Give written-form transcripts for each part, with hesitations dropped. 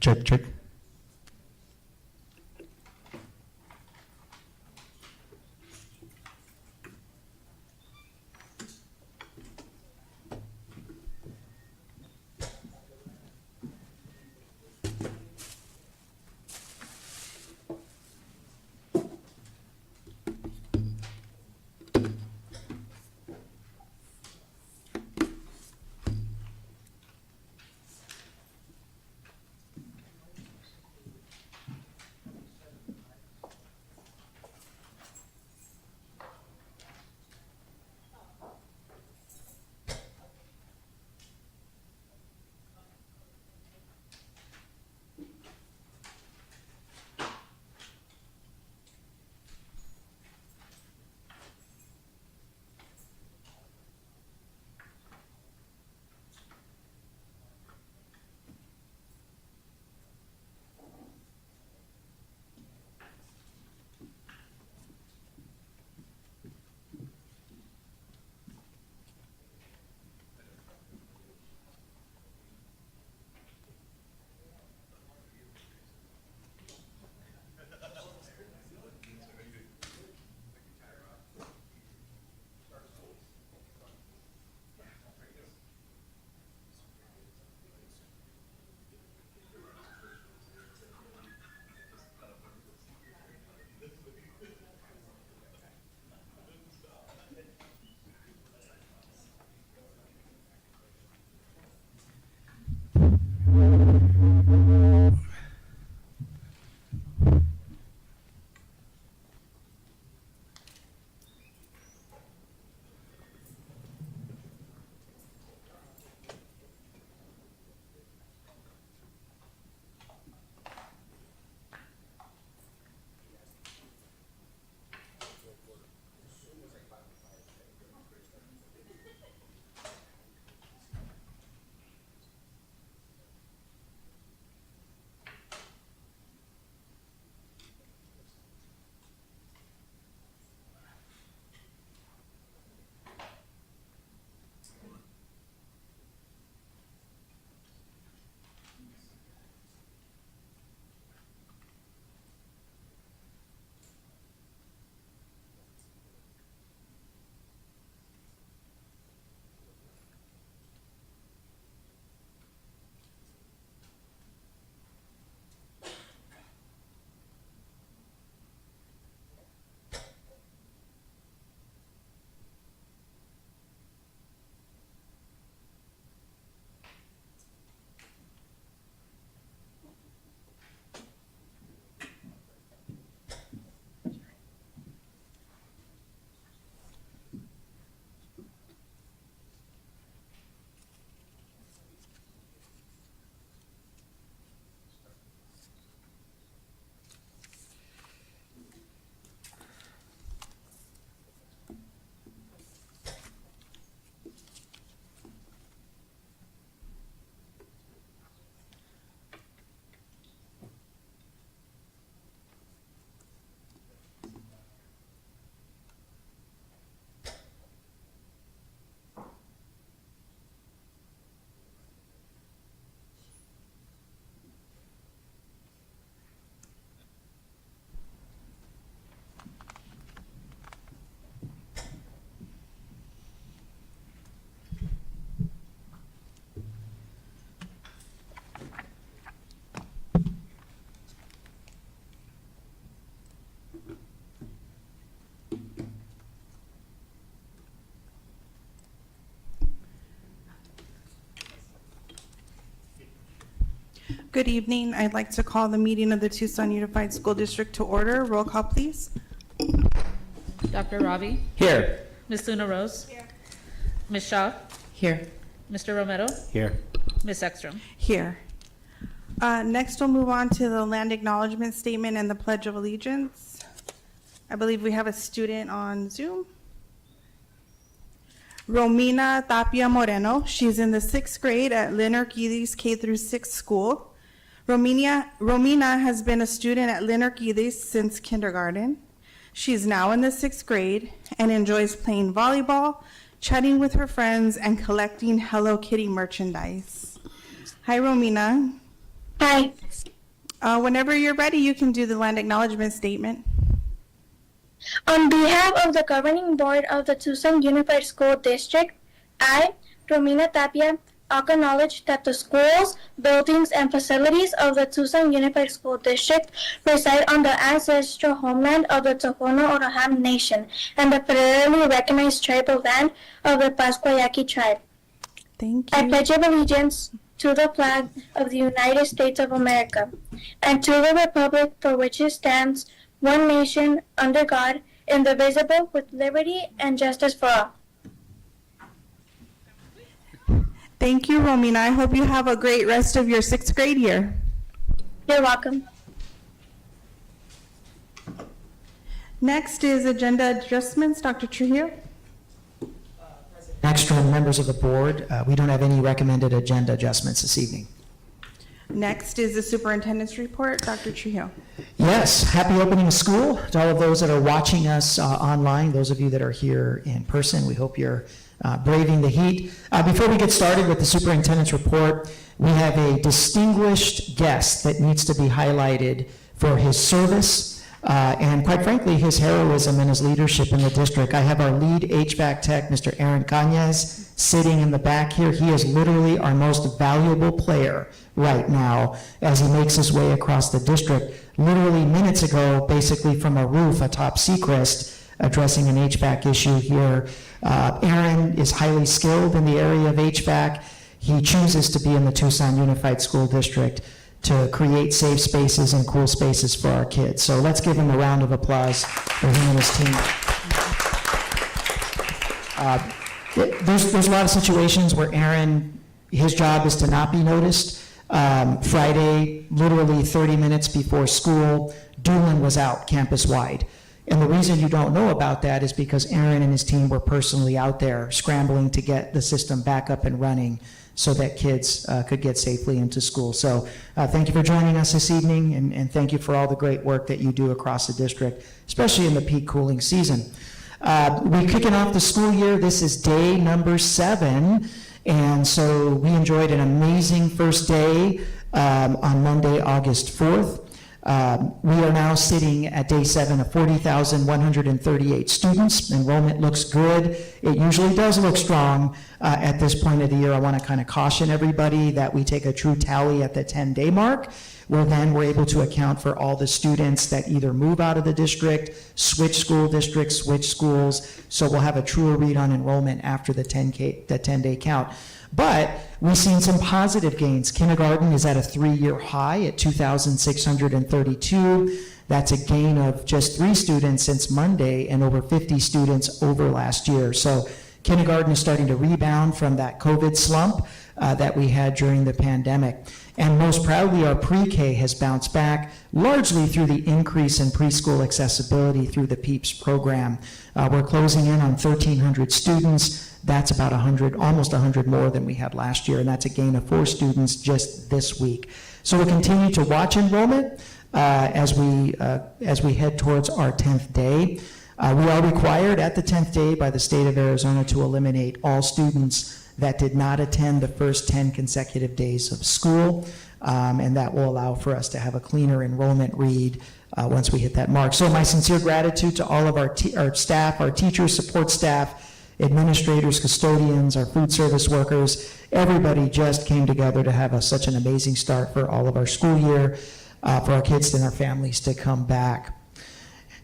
Check, check. Good evening. I'd like to call the meeting of the Tucson Unified School District to order. Roll call, please. Dr. Ravi? Here. Ms. Luna Rose? Here. Ms. Shaw? Here. Mr. Romero? Here. Ms. Ekstrom? Here. Next, we'll move on to the land acknowledgement statement and the Pledge of Allegiance. I believe we have a student on Zoom. Romina Tapia Moreno. She's in the 6th grade at Leonard Guides K through 6 school. Romina has been a student at Leonard Guides since kindergarten. She's now in the 6th grade and enjoys playing volleyball, chatting with her friends, and collecting Hello Kitty merchandise. Hi, Romina. Hi. Whenever you're ready, you can do the land acknowledgement statement. On behalf of the Governing Board of the Tucson Unified School District, I, Romina Tapia, acknowledge that the schools, buildings, and facilities of the Tucson Unified School District reside on the ancestral homeland of the Tohono O'odham Nation and the federally recognized tribal land of the Pasquayaqui tribe. Thank I you. pledge allegiance to the flag of the United States of America and to the republic for which it stands, one nation, under God, indivisible, with liberty and justice for all. Thank you, Romina. I hope you have a great rest of your 6th grade year. You're welcome. Next is agenda adjustments. Dr. Trujillo. Extra members of the board, we don't have any recommended agenda adjustments this evening. Next is the superintendent's report. Dr. Trujillo. Yes, happy opening of school to all of those that are watching us online, those of you that are here in person. We hope you're braving the heat. Before we get started with the superintendent's report, we have a distinguished guest that needs to be highlighted for his service and, quite frankly, his heroism and his leadership in the district. I have our lead HVAC tech, Mr. Aaron Cañez, sitting in the back here. He is literally our most valuable player right now as he makes his way across the district. Literally minutes ago, basically from a roof atop Seacrest, addressing an HVAC issue here. Aaron is highly skilled in the area of HVAC. He chooses to be in the Tucson Unified School District to create safe spaces and cool spaces for our kids. So let's give him a round of applause for him and his team. There's a lot of situations where Aaron, his job is to not be noticed. Friday, literally 30 minutes before school, Doolin was out campus-wide. And the reason you don't know about that is because Aaron and his team were personally out there scrambling to get the system back up and running so that kids could get safely into school. So thank you for joining us this evening, and thank you for all the great work that you do across the district, especially in the peak cooling season. We're kicking off the school year. This is day number 7, and so we enjoyed an amazing first day on Monday, August 4th. We are now sitting at day 7 of 40,138 students. Enrollment looks good. It usually does look strong at this point of the year. I want to kind of caution everybody that we take a true tally at the 10-day mark, where then we're able to account for all the students that either move out of the district, switch school districts, switch schools. So we'll have a truer read on enrollment after the 10-day count. But we've seen some positive gains. Kindergarten is at a 3-year high at 2,632. That's a gain of just 3 students since Monday and over 50 students over last year. So kindergarten is starting to rebound from that COVID slump that we had during the pandemic. And most proudly, our pre-K has bounced back largely through the increase in preschool accessibility through the PEEPS program. We're closing in on 1,300 students. That's about 100, almost 100 more than we had last year, and that's a gain of 4 students just this week. So we'll continue to watch enrollment as we head towards our 10th day. We are required at the 10th day by the state of Arizona to eliminate all students that did not attend the first 10 consecutive days of school, and that will allow for us to have a cleaner enrollment read once we hit that mark. So my sincere gratitude to all of our staff, our teachers, support staff, administrators, custodians, our food service workers. Everybody just came together to have such an amazing start for all of our school year, for our kids and our families to come back.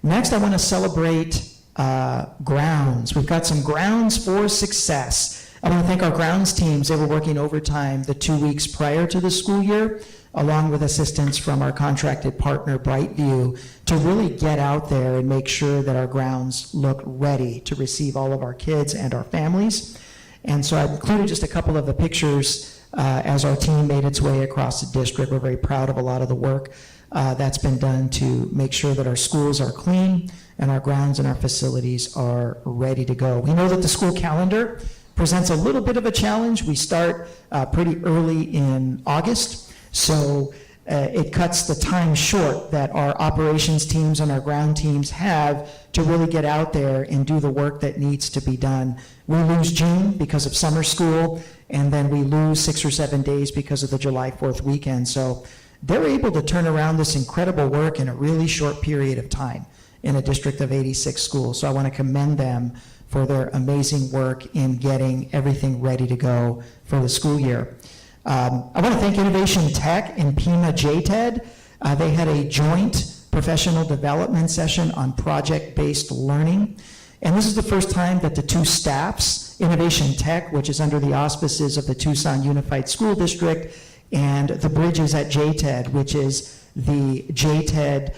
Next, I want to celebrate grounds. We've got some grounds for success. I want to thank our grounds teams. They were working overtime the 2 weeks prior to the school year, along with assistance from our contracted partner, Brightview, to really get out there and make sure that our grounds look ready to receive all of our kids and our families. And so I've included just a couple of the pictures as our team made its way across the district. We're very proud of a lot of the work that's been done to make sure that our schools are clean and our grounds and our facilities are ready to go. We know that the school calendar presents a little bit of a challenge. We start pretty early in August, so it cuts the time short that our operations teams and our ground teams have to really get out there and do the work that needs to be done. We lose June because of summer school, and then we lose 6 or 7 days because of the July 4th weekend. So they're able to turn around this incredible work in a really short period of time in a district of 86 schools. So I want to commend them for their amazing work in getting everything ready to go for the school year. I want to thank Innovation Tech and Pima JTED. They had a joint professional development session on project-based learning. And this is the first time that the two staffs, Innovation Tech, which is under the auspices of the Tucson Unified School District, and the Bridges at JTED, which is the JTED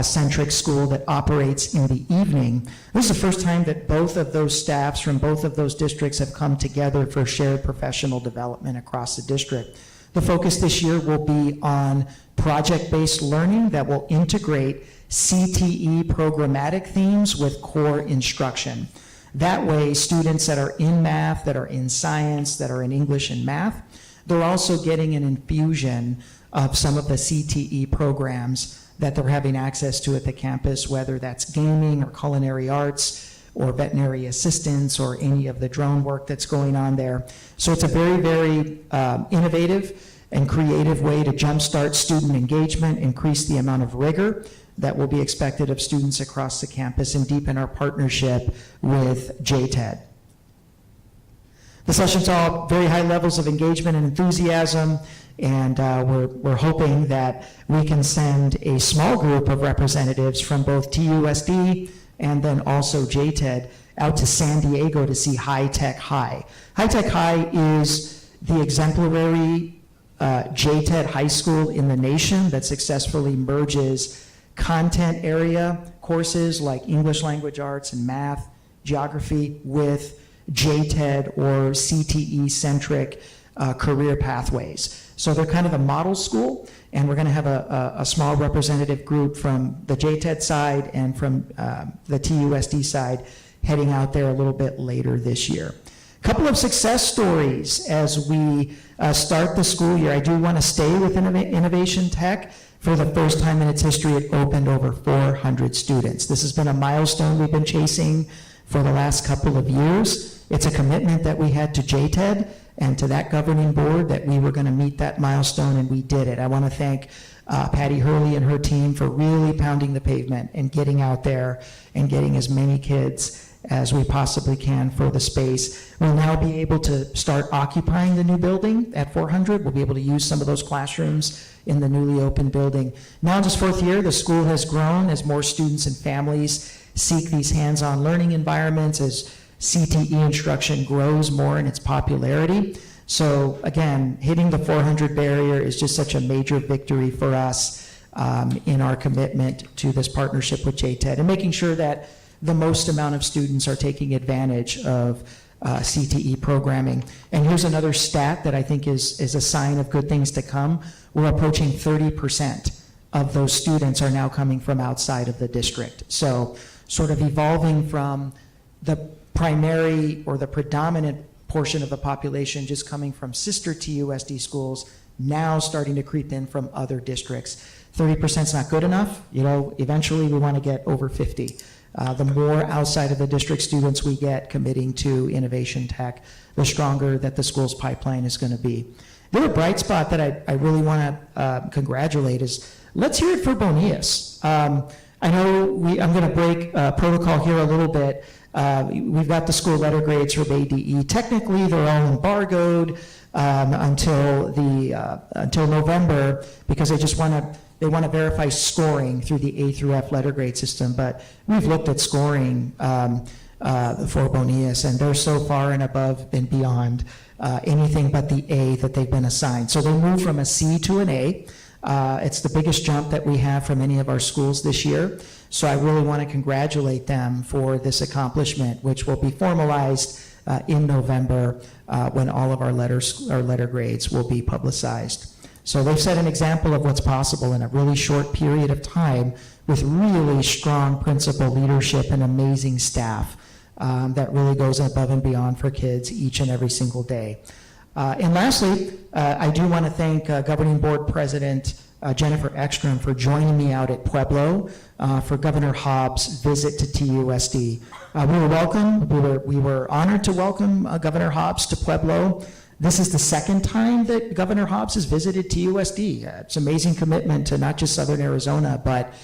centric school that operates in the evening. This is the first time that both of those staffs from both of those districts have come together for shared professional development across the district. The focus this year will be on project-based learning that will integrate CTE programmatic themes with core instruction. That way, students that are in math, that are in science, that are in English and math, they're also getting an infusion of some of the CTE programs that they're having access to at the campus, whether that's gaming or culinary arts or veterinary assistance or any of the drone work that's going on there. So it's a very, very innovative and creative way to jumpstart student engagement, increase the amount of rigor that will be expected of students across the campus, and deepen our partnership with JTED. The session saw very high levels of engagement and enthusiasm, and we're hoping that we can send a small group of representatives from both TUSD and then also JTED out to San Diego to see High Tech High. High Tech High is the exemplary JTED high school in the nation that successfully merges content area courses like English language arts and math, geography with JTED or CTE-centric career pathways. So they're kind of a model school, and we're going to have a small representative group from the JTED side and from the TUSD side heading out there a little bit later this year. A couple of success stories as we start the school year. I do want to stay with Innovation Tech. For the first time in its history, it opened over 400 students. This has been a milestone we've been chasing for the last couple of years. It's a commitment that we had to JTED and to that governing board that we were going to meet that milestone, and we did it. I want to thank Patty Hurley and her team for really pounding the pavement and getting out there and getting as many kids as we possibly can for the space. We'll now be able to start occupying the new building at 400. We'll be able to use some of those classrooms in the newly opened building. Now in its fourth year, the school has grown as more students and families seek these hands-on learning environments, as CTE instruction grows more in its popularity. So again, hitting the 400 barrier is just such a major victory for us in our commitment to this partnership with JTED and making sure that the most amount of students are taking advantage of CTE programming. And here's another stat that I think is a sign of good things to come. We're approaching 30% of those students are now coming from outside of the district. So sort of evolving from the primary or the predominant portion of the population just coming from sister TUSD schools, now starting to creep in from other districts. 30% is not good enough. You know, eventually we want to get over 50. The more outside of the district students we get committing to Innovation Tech, the stronger that the school's pipeline is going to be. The other bright spot that I really want to congratulate is, let's hear it for Bonias. I know I'm going to break protocol here a little bit. We've got the school letter grades from ADE. Technically, they're all embargoed until November, because they want to verify scoring through the A through F letter grade system. But we've looked at scoring for Bonias, and they're so far and above and beyond anything but the A that they've been assigned. So they moved from a C to an A. It's the biggest jump that we have from any of our schools this year. So I really want to congratulate them for this accomplishment, which will be formalized in November when all of our letter grades will be publicized. So they've set an example of what's possible in a really short period of time with really strong principal leadership and amazing staff that really goes above and beyond for kids each and every single day. And lastly, I do want to thank Governing Board President Jennifer Ekstrom for joining me out at Pueblo for Governor Hobbs' visit to TUSD. We were honored to welcome Governor Hobbs to Pueblo. This is the second time that Governor Hobbs has visited TUSD. It's amazing commitment to not just Southern Arizona, but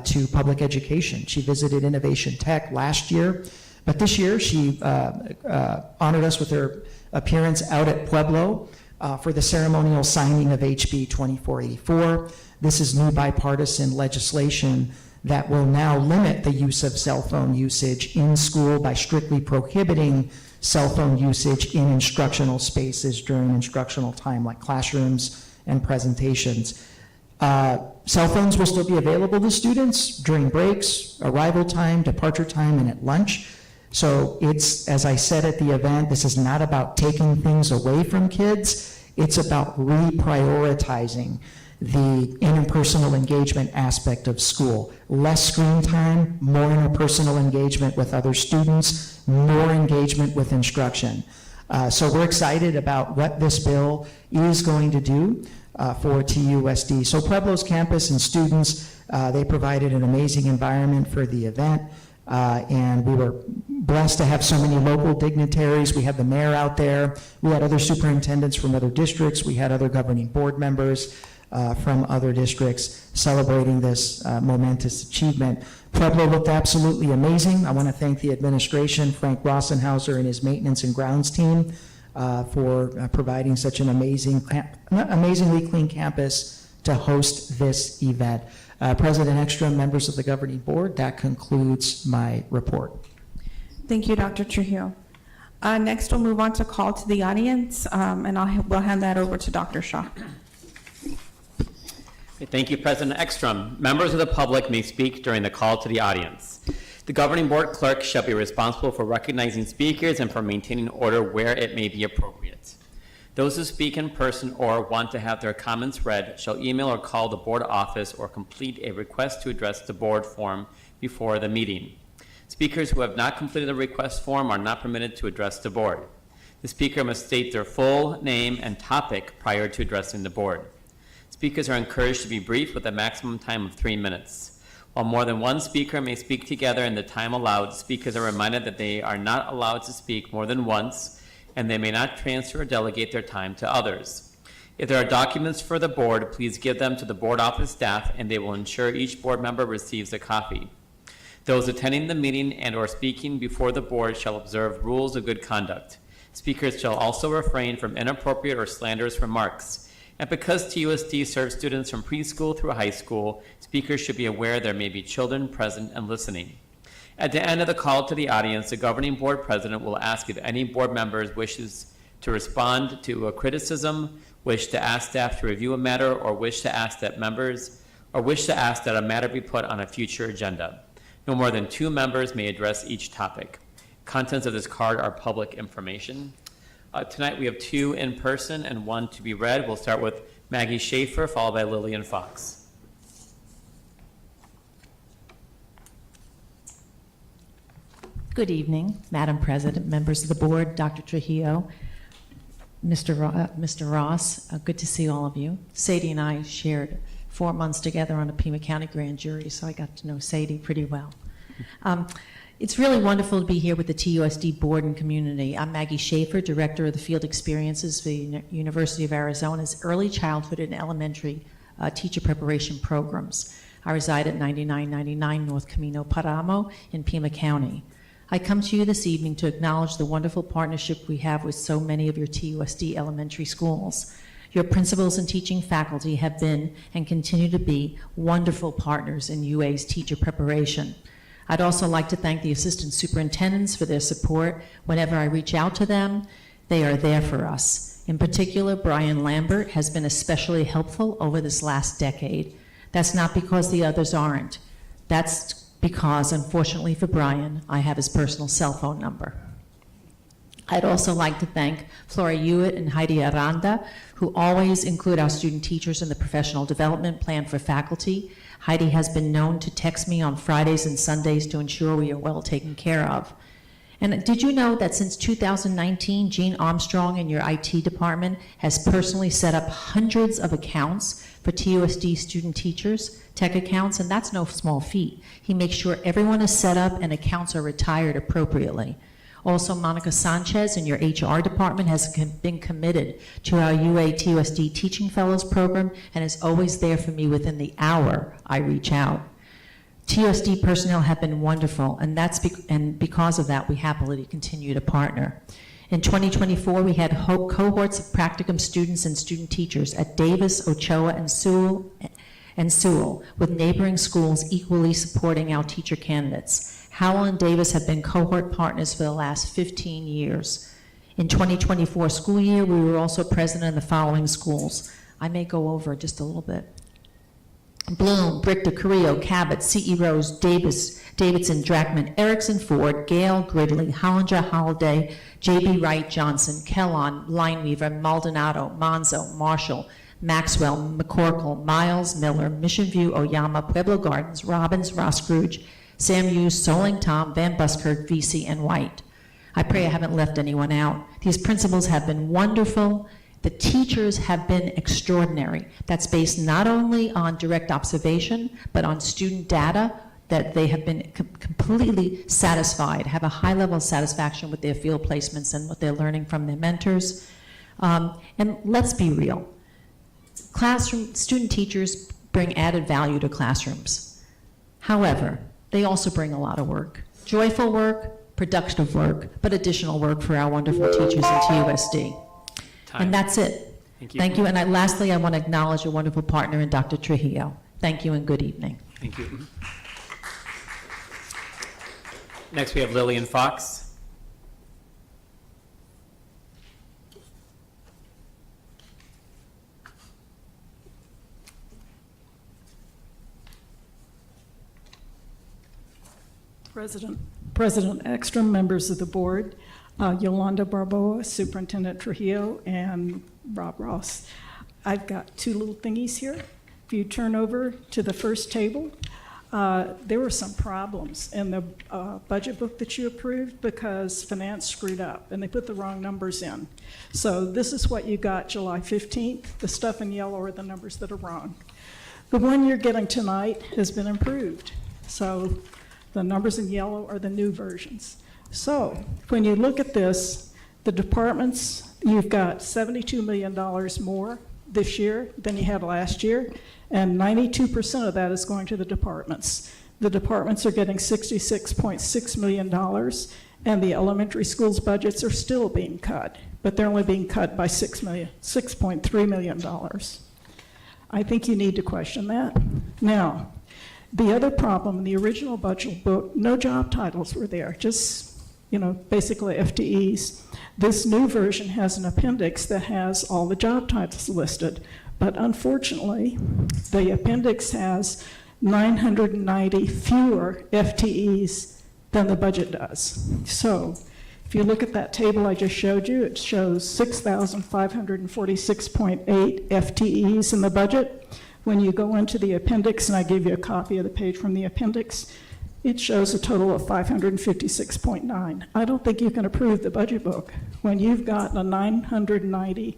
to public education. She visited Innovation Tech last year, but this year she honored us with her appearance out at Pueblo for the ceremonial signing of HB 2484. This is new bipartisan legislation that will now limit the use of cell phone usage in school by strictly prohibiting cell phone usage in instructional spaces during instructional time, like classrooms and presentations. Cell phones will still be available to students during breaks, arrival time, departure time, and at lunch. So it's, as I said at the event, this is not about taking things away from kids. It's about reprioritizing the interpersonal engagement aspect of school. Less screen time, more interpersonal engagement with other students, more engagement with instruction. So we're excited about what this bill is going to do for TUSD. So Pueblo's campus and students, they provided an amazing environment for the event. And we were blessed to have so many local dignitaries. We had the mayor out there. We had other superintendents from other districts. We had other governing board members from other districts celebrating this momentous achievement. Pueblo looked absolutely amazing. I want to thank the administration, Frank Rossenhauser and his maintenance and grounds team for providing such an amazingly clean campus to host this event. President Ekstrom, members of the governing board, that concludes my report. Thank you, Dr. Trujillo. Next, we'll move on to call to the audience, and we'll hand that over to Dr. Shaw. Thank you, President Ekstrom. Members of the public may speak during the call to the audience. The governing board clerk shall be responsible for recognizing speakers and for maintaining order where it may be appropriate. Those who speak in person or want to have their comments read shall email or call the board office or complete a request to address the board form before the meeting. Speakers who have not completed the request form are not permitted to address the board. The speaker must state their full name and topic prior to addressing the board. Speakers are encouraged to be brief with a maximum time of 3 minutes. While more than one speaker may speak together in the time allowed, speakers are reminded that they are not allowed to speak more than once, and they may not transfer or delegate their time to others. If there are documents for the board, please give them to the board office staff, and they will ensure each board member receives a copy. Those attending the meeting and or speaking before the board shall observe rules of good conduct. Speakers shall also refrain from inappropriate or slanderous remarks. And because TUSD serves students from preschool through high school, speakers should be aware there may be children present and listening. At the end of the call to the audience, the governing board president will ask if any board members wishes to respond to a criticism, wish to ask staff to review a matter, or wish to ask that a matter be put on a future agenda. No more than 2 members may address each topic. Contents of this card are public information. Tonight we have 2 in person and 1 to be read. We'll start with Maggie Schaefer, followed by Lillian Fox. Good evening, Madam President, members of the board, Dr. Trujillo, Mr. Ross. Good to see all of you. Sadie and I shared 4 months together on a Pima County grand jury, so I got to know Sadie pretty well. It's really wonderful to be here with the TUSD board and community. I'm Maggie Schaefer, Director of the Field Experiences for the University of Arizona's Early Childhood and Elementary Teacher Preparation Programs. I reside at 9999 North Camino Paramo in Pima County. I come to you this evening to acknowledge the wonderful partnership we have with so many of your TUSD elementary schools. Your principals and teaching faculty have been and continue to be wonderful partners in UA's teacher preparation. I'd also like to thank the assistant superintendents for their support. Whenever I reach out to them, they are there for us. In particular, Brian Lambert has been especially helpful over this last decade. That's not because the others aren't. That's because, unfortunately for Brian, I have his personal cell phone number. I'd also like to thank Flora Hewitt and Heidi Aranda, who always include our student teachers in the professional development plan for faculty. Heidi has been known to text me on Fridays and Sundays to ensure we are well taken care of. And did you know that since 2019, Jean Armstrong in your IT department has personally set up hundreds of accounts for TUSD student teachers, tech accounts, and that's no small feat. He makes sure everyone is set up and accounts are retired appropriately. Also, Monica Sanchez in your HR department has been committed to our UA TUSD Teaching Fellows program and is always there for me within the hour I reach out. TUSD personnel have been wonderful, and because of that, we happily continue to partner. In 2024, we had cohorts of practicum students and student teachers at Davis, Ochoa, and Sewell, with neighboring schools equally supporting our teacher candidates. Howell and Davis have been cohort partners for the last 15 years. In 2024 school year, we were also present in the following schools. I may go over just a little bit. Bloom, Brick Carrillo, Cabot, C.E. Rose, Davidson, Drachman, Erickson, Ford, Gale, Gridley, Hollinger, Holiday, J.B. Wright, Johnson, Kellon, Lineweaver, Maldonado, Monzo, Marshall, Maxwell, McCorkle, Miles, Miller, Mission View, Oyama, Pueblo Gardens, Robbins, Roscrooge, Sam Hughes, Soling Tom, Van Buskirk, VC, and White. I pray I haven't left anyone out. These principals have been wonderful. The teachers have been extraordinary. That's based not only on direct observation, but on student data that they have been completely satisfied, have a high level of satisfaction with their field placements and what they're learning from their mentors. And let's be real. Student teachers bring added value to classrooms. However, they also bring a lot of work. Joyful work, productive work, but additional work for our wonderful teachers in TUSD. And that's it. Thank you. And lastly, I want to acknowledge a wonderful partner in Dr. Trujillo. Thank you and good evening. Thank you. Next, we have Lillian Fox. President Ekstrom, members of the board, Yolanda Barboa, Superintendent Trujillo, and Rob Ross. I've got two little thingies here. If you turn over to the first table, there were some problems in the budget book that you approved because finance screwed up and they put the wrong numbers in. So this is what you got July 15th. The stuff in yellow are the numbers that are wrong. The one you're getting tonight has been improved. So the numbers in yellow are the new versions. So when you look at this, the departments, you've got $72 million more this year than you had last year, and 92% of that is going to the departments. The departments are getting $66.6 million, and the elementary schools budgets are still being cut, but they're only being cut by $6.3 million. I think you need to question that. Now, the other problem in the original budget book, no job titles were there, just basically FTEs. This new version has an appendix that has all the job titles listed, but unfortunately, the appendix has 990 fewer FTEs than the budget does. So if you look at that table I just showed you, it shows 6,546.8 FTEs in the budget. When you go into the appendix, and I gave you a copy of the page from the appendix, it shows a total of 556.9. I don't think you can approve the budget book when you've got a 990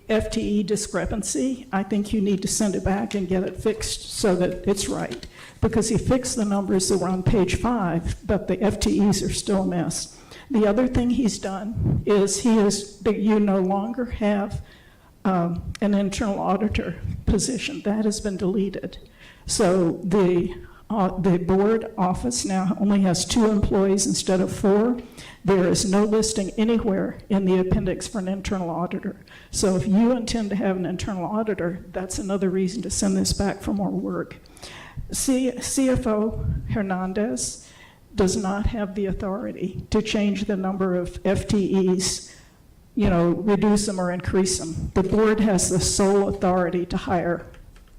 FTE discrepancy. I think you need to send it back and get it fixed so that it's right, because he fixed the numbers that were on page 5, but the FTEs are still a mess. The other thing he's done is that you no longer have an internal auditor position. That has been deleted. So the board office now only has 2 employees instead of 4. There is no listing anywhere in the appendix for an internal auditor. So if you intend to have an internal auditor, that's another reason to send this back for more work. CFO Hernandez does not have the authority to change the number of FTEs, reduce them or increase them. The board has the sole authority to hire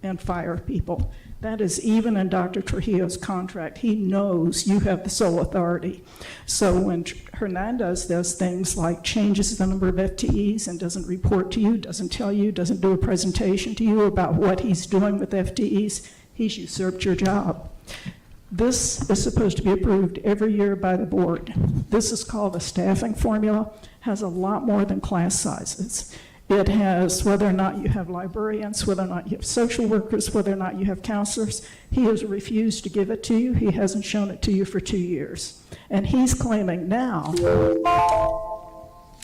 and fire people. That is even in Dr. Trujillo's contract. He knows you have the sole authority. So when Hernandez does things like changes the number of FTEs and doesn't report to you, doesn't tell you, doesn't do a presentation to you about what he's doing with FTEs, he's usurped your job. This is supposed to be approved every year by the board. This is called a staffing formula, has a lot more than class sizes. It has whether or not you have librarians, whether or not you have social workers, whether or not you have counselors. He has refused to give it to you. He hasn't shown it to you for 2 years. And he's claiming now,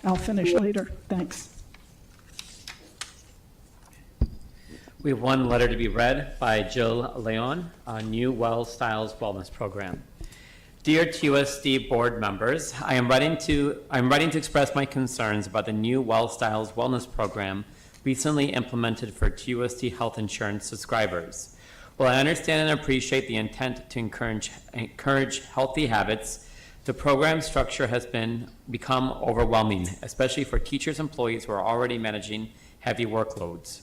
I'll finish later, thanks. We have one letter to be read by Jill Leon on New Well Styles Wellness Program. Dear TUSD board members, I'm writing to express my concerns about the new Well Styles Wellness Program recently implemented for TUSD health insurance subscribers. While I understand and appreciate the intent to encourage healthy habits, the program structure has become overwhelming, especially for teachers and employees who are already managing heavy workloads.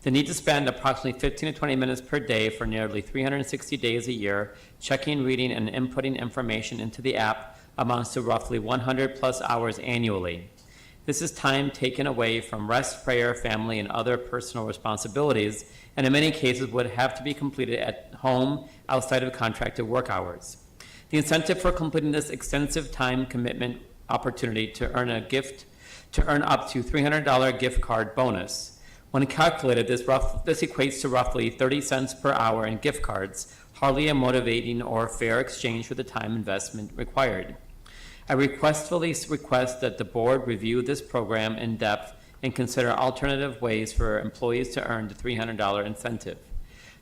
The need to spend approximately 15 to 20 minutes per day for nearly 360 days a year checking, reading, and inputting information into the app amounts to roughly 100 plus hours annually. This is time taken away from rest, prayer, family, and other personal responsibilities, and in many cases would have to be completed at home outside of contracted work hours. The incentive for completing this extensive time commitment opportunity to earn up to $300 gift card bonus. When calculated, this equates to roughly 30 cents per hour in gift cards, hardly a motivating or fair exchange for the time investment required. I respectfully request that the board review this program in depth and consider alternative ways for employees to earn the $300 incentive.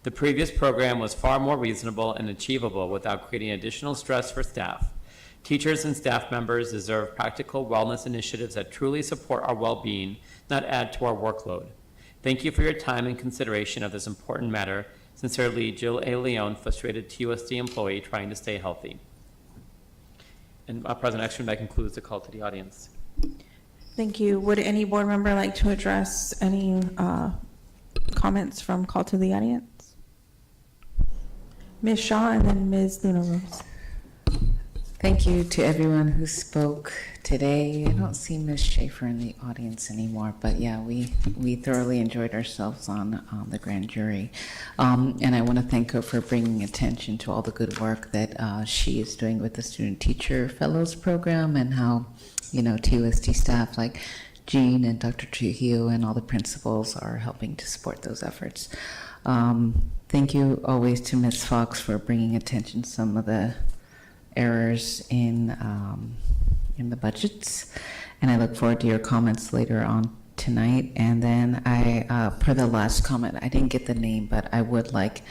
The previous program was far more reasonable and achievable without creating additional stress for staff. Teachers and staff members deserve practical wellness initiatives that truly support our well-being, not add to our workload. Thank you for your time and consideration of this important matter. Sincerely, Jill A. Leon, frustrated TUSD employee trying to stay healthy. And President Ekstrom, that concludes the call to the audience. Thank you. Would any board member like to address any comments from call to the audience? Ms. Shaw and then Ms. Luna Rose. Thank you to everyone who spoke today. I don't see Ms. Schaefer in the audience anymore, but yeah, we thoroughly enjoyed ourselves on the grand jury. And I want to thank her for bringing attention to all the good work that she is doing with the Student Teacher Fellows Program, and how, you know, TUSD staff like Jean and Dr. Trujillo and all the principals are helping to support those efforts. Thank you always to Ms. Fox for bringing attention to some of the errors in the budgets, and I look forward to your comments later on tonight. And then per the last comment, I didn't get the name, but I would like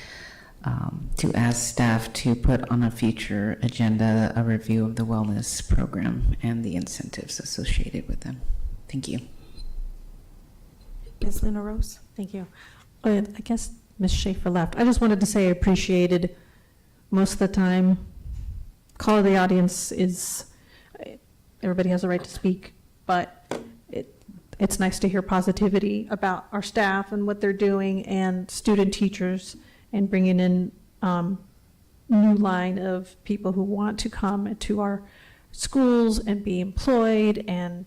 to ask staff to put on a future agenda a review of the wellness program and the incentives associated with them. Thank you. Ms. Luna Rose. Thank you. I guess Ms. Schaefer left. I just wanted to say I appreciated most of the time. Call of the audience is, everybody has a right to speak, but it's nice to hear positivity about our staff and what they're doing, and student teachers, and bringing in new line of people who want to come to our schools and be employed and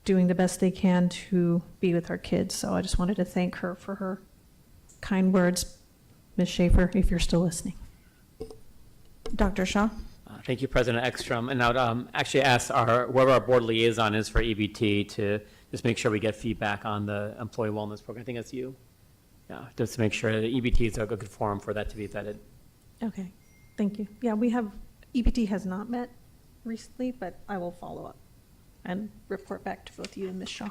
doing the best they can to be with our kids. So I just wanted to thank her for her kind words. Ms. Schaefer, if you're still listening. Dr. Shaw. Thank you, President Ekstrom. And I would actually ask whoever our board liaison is for EBT to just make sure we get feedback on the employee wellness program. I think that's you. Yeah, just to make sure that EBT is a good forum for that to be vetted. Okay, thank you. Yeah, EBT has not met recently, but I will follow up and report back to both you and Ms. Shaw.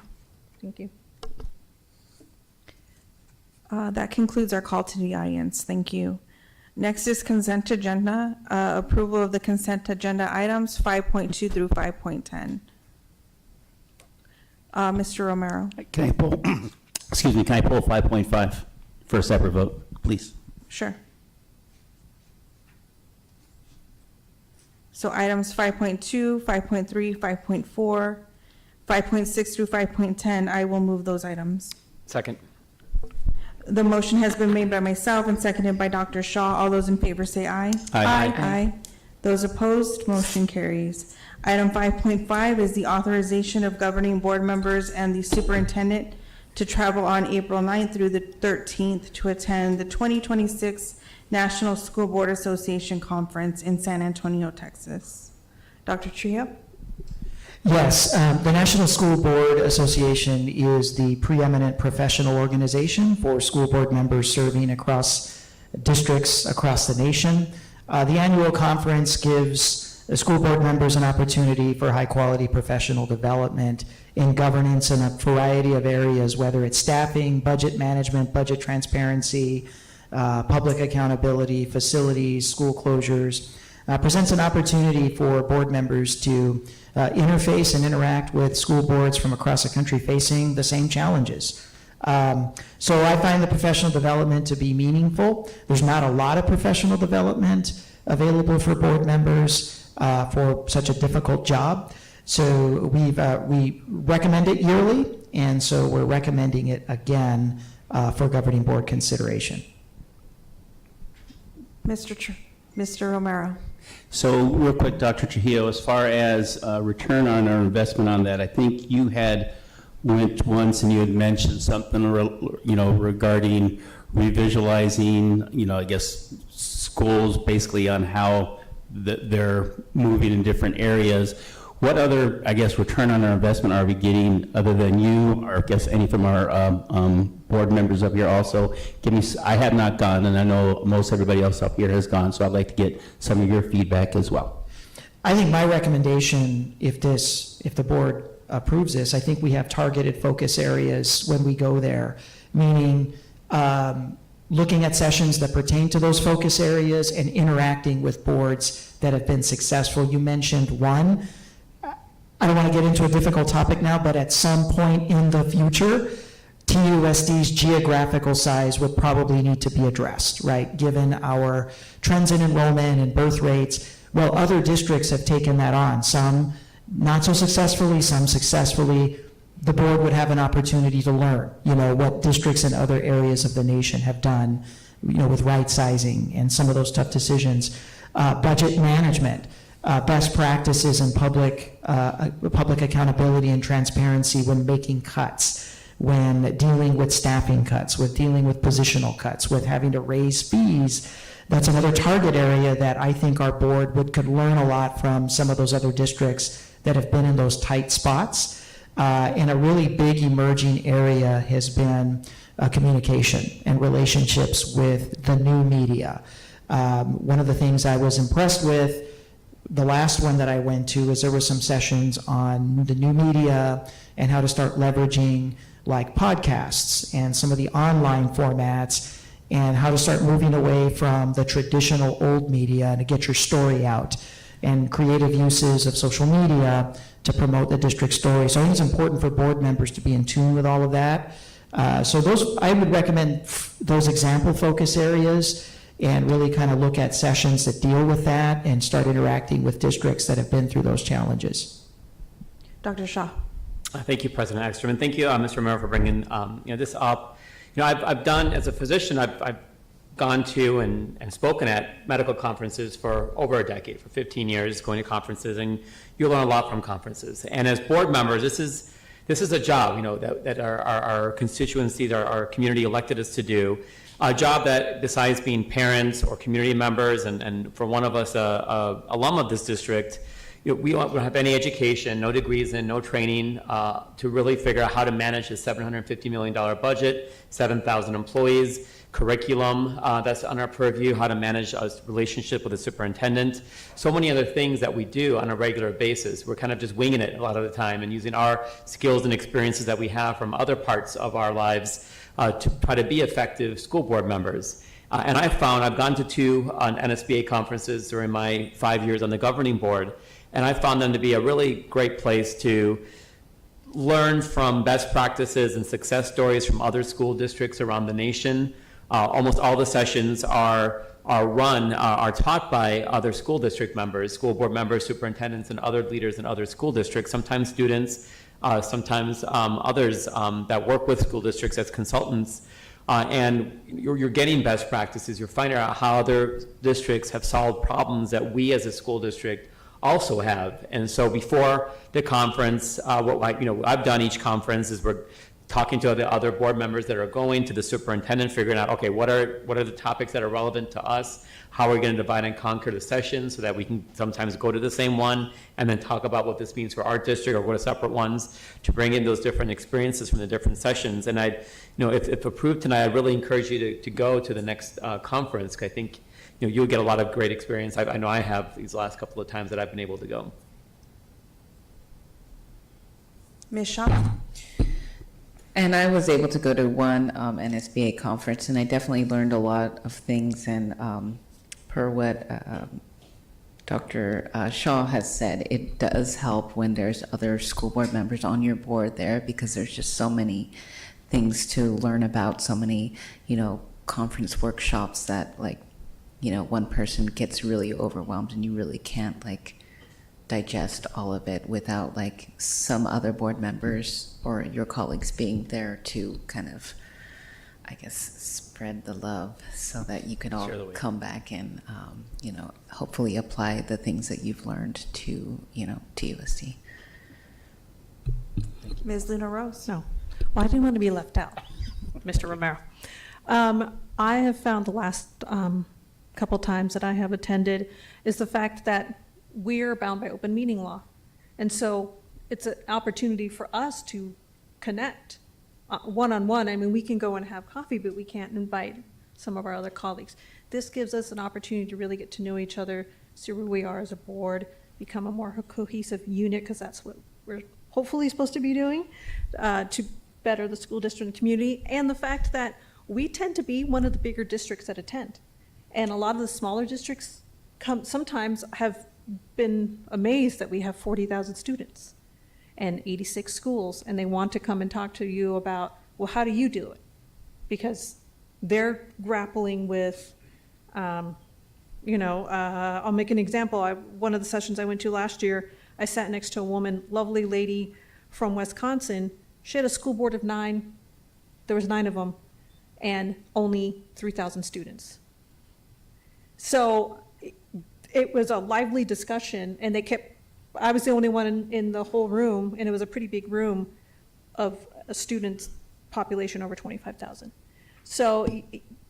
Thank you. That concludes our call to the audience. Thank you. Next is consent agenda, approval of the consent agenda items 5.2 through 5.10. Mr. Romero. Can I pull, excuse me, can I pull 5.5 for a separate vote, please? Sure. So items 5.2, 5.3, 5.4, 5.6 through 5.10, I will move those items. Second. The motion has been made by myself and seconded by Dr. Shaw. All those in favor say aye. Aye. Aye. Those opposed, motion carries. Item 5.5 is the authorization of governing board members and the superintendent to travel on April 9th through the 13th to attend the 2026 National School Board Association Conference in San Antonio, Texas. Dr. Trio? Yes, the National School Board Association is the preeminent professional organization for school board members serving across districts across the nation. The annual conference gives the school board members an opportunity for high-quality professional development in governance in a variety of areas, whether it's staffing, budget management, budget transparency, public accountability, facilities, school closures. Presents an opportunity for board members to interface and interact with school boards from across the country facing the same challenges. So I find the professional development to be meaningful. There's not a lot of professional development available for board members for such a difficult job. So we recommend it yearly, and so we're recommending it again for governing board consideration. Mr. Romero. So real quick, Dr. Trujillo, as far as return on our investment on that, I think you had went once and you had mentioned something, regarding revisualizing, I guess, schools basically on how they're moving in different areas. What other, I guess, return on our investment are we getting other than you, or I guess any from our board members up here also? I have not gone, and I know most everybody else up here has gone, so I'd like to get some of your feedback as well. I think my recommendation, if the board approves this, I think we have targeted focus areas when we go there, meaning looking at sessions that pertain to those focus areas and interacting with boards that have been successful. You mentioned one. I don't want to get into a difficult topic now, but at some point in the future, TUSD's geographical size would probably need to be addressed, right? Given our trends in enrollment and birth rates. Well, other districts have taken that on, some not so successfully, some successfully. The board would have an opportunity to learn, what districts in other areas of the nation have done, with right sizing and some of those tough decisions. Budget management. Best practices in public accountability and transparency when making cuts, when dealing with staffing cuts, with dealing with positional cuts, with having to raise fees. That's another target area that I think our board could learn a lot from some of those other districts that have been in those tight spots. And a really big emerging area has been communication and relationships with the new media. One of the things I was impressed with, the last one that I went to, is there were some sessions on the new media and how to start leveraging like podcasts and some of the online formats, and how to start moving away from the traditional old media to get your story out, and creative uses of social media to promote the district story. So I think it's important for board members to be in tune with all of that. So I would recommend those example focus areas, and really kind of look at sessions that deal with that and start interacting with districts that have been through those challenges. Dr. Shaw. Thank you, President Ekstrom, and thank you, Mr. Romero, for bringing this up. I've done, as a physician, I've gone to and spoken at medical conferences for over a decade, for 15 years, going to conferences, and you learn a lot from conferences. And as board members, this is a job, that our constituencies, our community elected us to do. A job that, besides being parents or community members, and for one of us, alum of this district, we don't have any education, no degrees, and no training to really figure out how to manage a $750 million budget, 7,000 employees, curriculum that's on our purview, how to manage a relationship with a superintendent, so many other things that we do on a regular basis. We're kind of just winging it a lot of the time and using our skills and experiences that we have from other parts of our lives to try to be effective school board members. And I've gone to 2 NSBA conferences during my 5 years on the governing board, and I found them to be a really great place to learn from best practices and success stories from other school districts around the nation. Almost all the sessions are taught by other school district members, school board members, superintendents, and other leaders in other school districts, sometimes students, sometimes others that work with school districts as consultants. And you're getting best practices. You're finding out how other districts have solved problems that we as a school district also have. And so before the conference, what I've done each conference is we're talking to the other board members that are going, to the superintendent, figuring out, okay, what are the topics that are relevant to us? How are we going to divide and conquer the sessions so that we can sometimes go to the same one and then talk about what this means for our district or go to separate ones to bring in those different experiences from the different sessions. And if approved tonight, I'd really encourage you to go to the next conference, because I think, you'll get a lot of great experience. I know I have these last couple of times that I've been able to go. Ms. Shaw? And I was able to go to one NSBA conference, and I definitely learned a lot of things. And per what Dr. Shaw has said, it does help when there's other school board members on your board there, because there's just so many things to learn about, so many, conference workshops that, like, one person gets really overwhelmed and you really can't, like, digest all of it without, like, some other board members or your colleagues being there to kind of, I guess, spread the love so that you can all come back and, hopefully apply the things that you've learned to, TUSD. Ms. Luna Rose? No. Well, I didn't want to be left out, Mr. Romero. I have found the last couple times that I have attended is the fact that we're bound by open meeting law. And so it's an opportunity for us to connect one-on-one. I mean, we can go and have coffee, but we can't invite some of our other colleagues. This gives us an opportunity to really get to know each other, see where we are as a board, become a more cohesive unit, because that's what we're hopefully supposed to be doing to better the school district and community. And the fact that we tend to be one of the bigger districts that attend. And a lot of the smaller districts sometimes have been amazed that we have 40,000 students and 86 schools, and they want to come and talk to you about, well, how do you do it? Because they're grappling with, I'll make an example. One of the sessions I went to last year, I sat next to a woman, lovely lady from Wisconsin. She had a school board of 9. There was 9 of them, and only 3,000 students. So it was a lively discussion, and I was the only one in the whole room, and it was a pretty big room of a student population over 25,000. So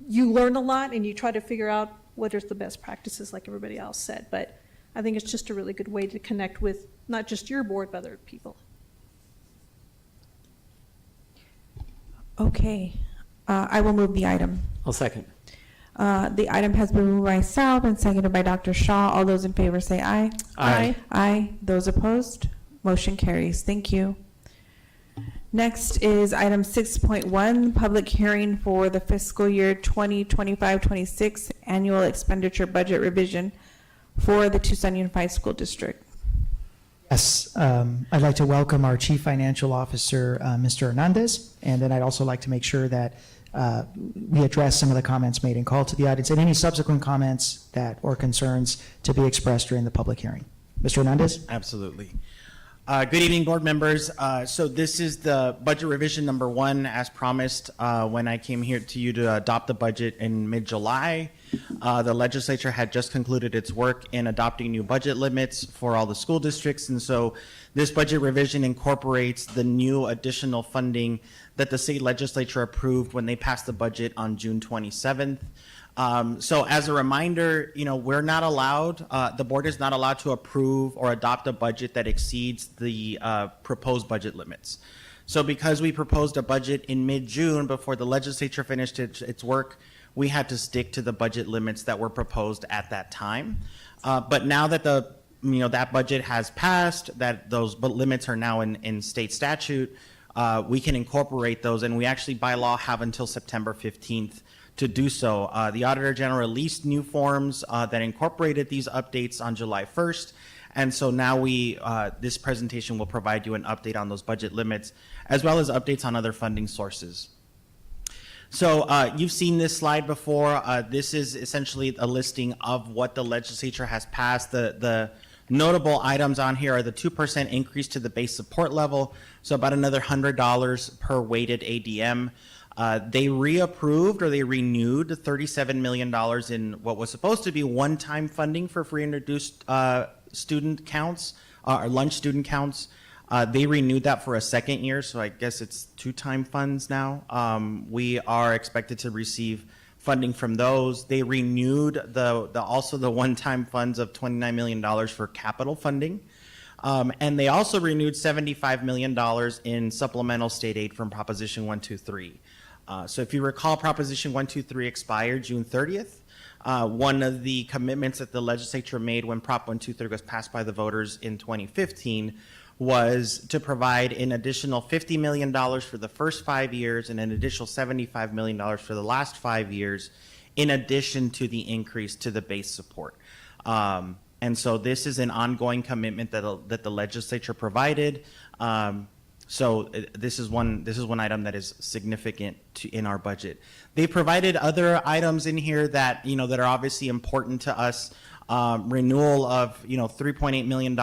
you learn a lot, and you try to figure out what are the best practices, like everybody else said. But I think it's just a really good way to connect with not just your board, but other people. Okay, I will move the item. I'll second. The item has been moved by Salve and seconded by Dr. Shaw. All those in favor say aye. Aye. Aye. Those opposed? Motion carries. Thank you. Next is item 6.1, public hearing for the fiscal year 2025-26 annual expenditure budget revision for the Tucson Unified School District. Yes, I'd like to welcome our Chief Financial Officer, Mr. Hernandez, and then I'd also like to make sure that we address some of the comments made in call to the audience and any subsequent comments or concerns to be expressed during the public hearing. Mr. Hernandez? Absolutely. Good evening, board members. So this is the budget revision number 1, as promised when I came here to you to adopt the budget in mid-July. The legislature had just concluded its work in adopting new budget limits for all the school districts, and so this budget revision incorporates the new additional funding that the state legislature approved when they passed the budget on June 27th. So as a reminder, we're not allowed, the board is not allowed to approve or adopt a budget that exceeds the proposed budget limits. So because we proposed a budget in mid-June before the legislature finished its work, we had to stick to the budget limits that were proposed at that time. But now that that budget has passed, that those limits are now in state statute, we can incorporate those, and we actually by law have until September 15th to do so. The Auditor General released new forms that incorporated these updates on July 1st, and so now this presentation will provide you an update on those budget limits, as well as updates on other funding sources. So you've seen this slide before. This is essentially a listing of what the legislature has passed. The notable items on here are the 2% increase to the base support level, so about another $100 per weighted ADM. They reapproved or they renewed $37 million in what was supposed to be one-time funding for free and reduced student counts, or lunch student counts. They renewed that for a second year, so I guess it's two-time funds now. We are expected to receive funding from those. They renewed also the one-time funds of $29 million for capital funding. And they also renewed $75 million in supplemental state aid from Proposition 123. So if you recall, Proposition 123 expired June 30th. One of the commitments that the legislature made when Prop 123 was passed by the voters in 2015 was to provide an additional $50 million for the first 5 years and an additional $75 million for the last 5 years, in addition to the increase to the base support. And so this is an ongoing commitment that the legislature provided. So this is one item that is significant in our budget. They provided other items in here that that are obviously important to us. Renewal of $3.8 million.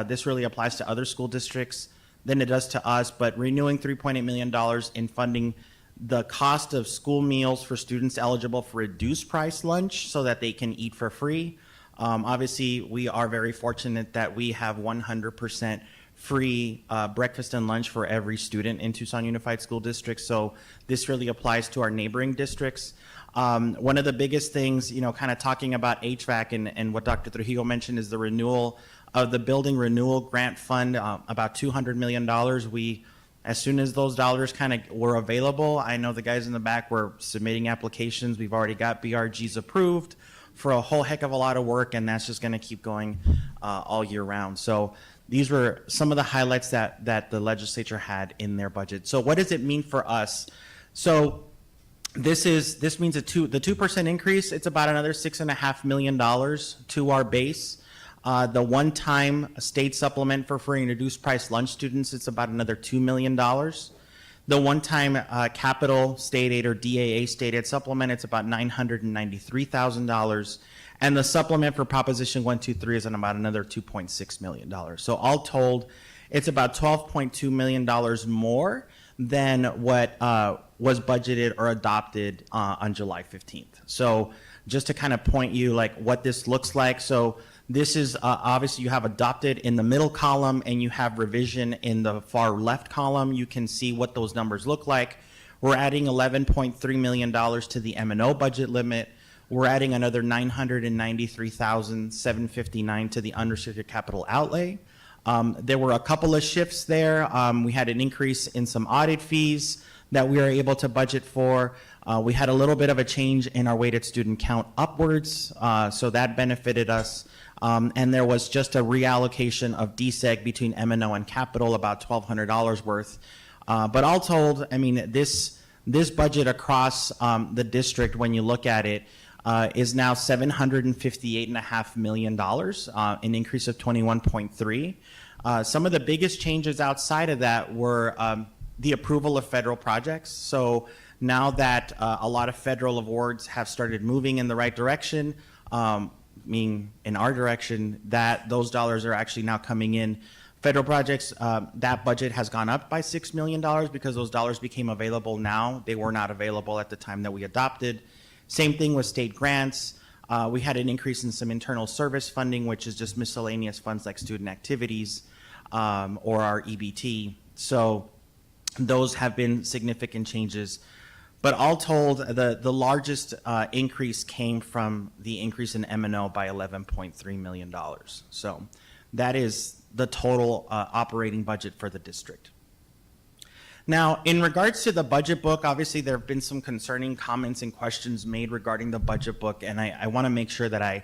This really applies to other school districts than it does to us, but renewing $3.8 million in funding the cost of school meals for students eligible for reduced price lunch so that they can eat for free. Obviously, we are very fortunate that we have 100% free breakfast and lunch for every student in Tucson Unified School District. So this really applies to our neighboring districts. One of the biggest things, kind of talking about HVAC and what Dr. Trujillo mentioned is the renewal of the building renewal grant fund, about $200 million. As soon as those dollars kind of were available, I know the guys in the back were submitting applications. We've already got BRGs approved for a whole heck of a lot of work, and that's just going to keep going all year round. So these were some of the highlights that the legislature had in their budget. So what does it mean for us? So this means the 2% increase. It's about another $6.5 million to our base. The one-time state supplement for free and reduced price lunch students, it's about another $2 million. The one-time capital state aid or DAA state aid supplement, it's about $993,000. And the supplement for Proposition 123 is about another $2.6 million. So all told, it's about $12.2 million more than what was budgeted or adopted on July 15th. So just to kind of point you like what this looks like. So this is obviously you have adopted in the middle column and you have revision in the far left column. You can see what those numbers look like. We're adding $11.3 million to the M&O budget limit. We're adding another $993,759 to the unrestricted capital outlay. There were a couple of shifts there. We had an increase in some audit fees that we were able to budget for. We had a little bit of a change in our weighted student count upwards, so that benefited us. And there was just a reallocation of DSEG between M&O and capital, about $1,200 worth. But all told, I mean, this budget across the district, when you look at it, is now $758.5 million, an increase of 21.3. Some of the biggest changes outside of that were the approval of federal projects. So now that a lot of federal awards have started moving in the right direction, meaning in our direction, that those dollars are actually now coming in. Federal projects, that budget has gone up by $6 million because those dollars became available now. They were not available at the time that we adopted. Same thing with state grants. We had an increase in some internal service funding, which is just miscellaneous funds like student activities or our EBT. So those have been significant changes. But all told, the largest increase came from the increase in M&O by $11.3 million. So that is the total operating budget for the district. Now, in regards to the budget book, obviously there have been some concerning comments and questions made regarding the budget book, and I want to make sure that I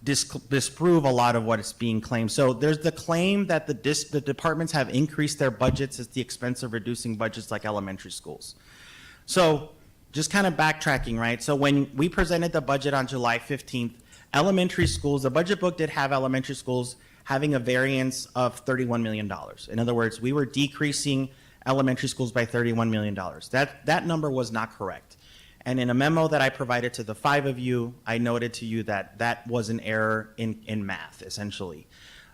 disprove a lot of what is being claimed. So there's the claim that the departments have increased their budgets at the expense of reducing budgets like elementary schools. So just kind of backtracking, right? So when we presented the budget on July 15th, elementary schools, the budget book did have elementary schools having a variance of $31 million. In other words, we were decreasing elementary schools by $31 million. That number was not correct. And in a memo that I provided to the 5 of you, I noted to you that that was an error in math, essentially.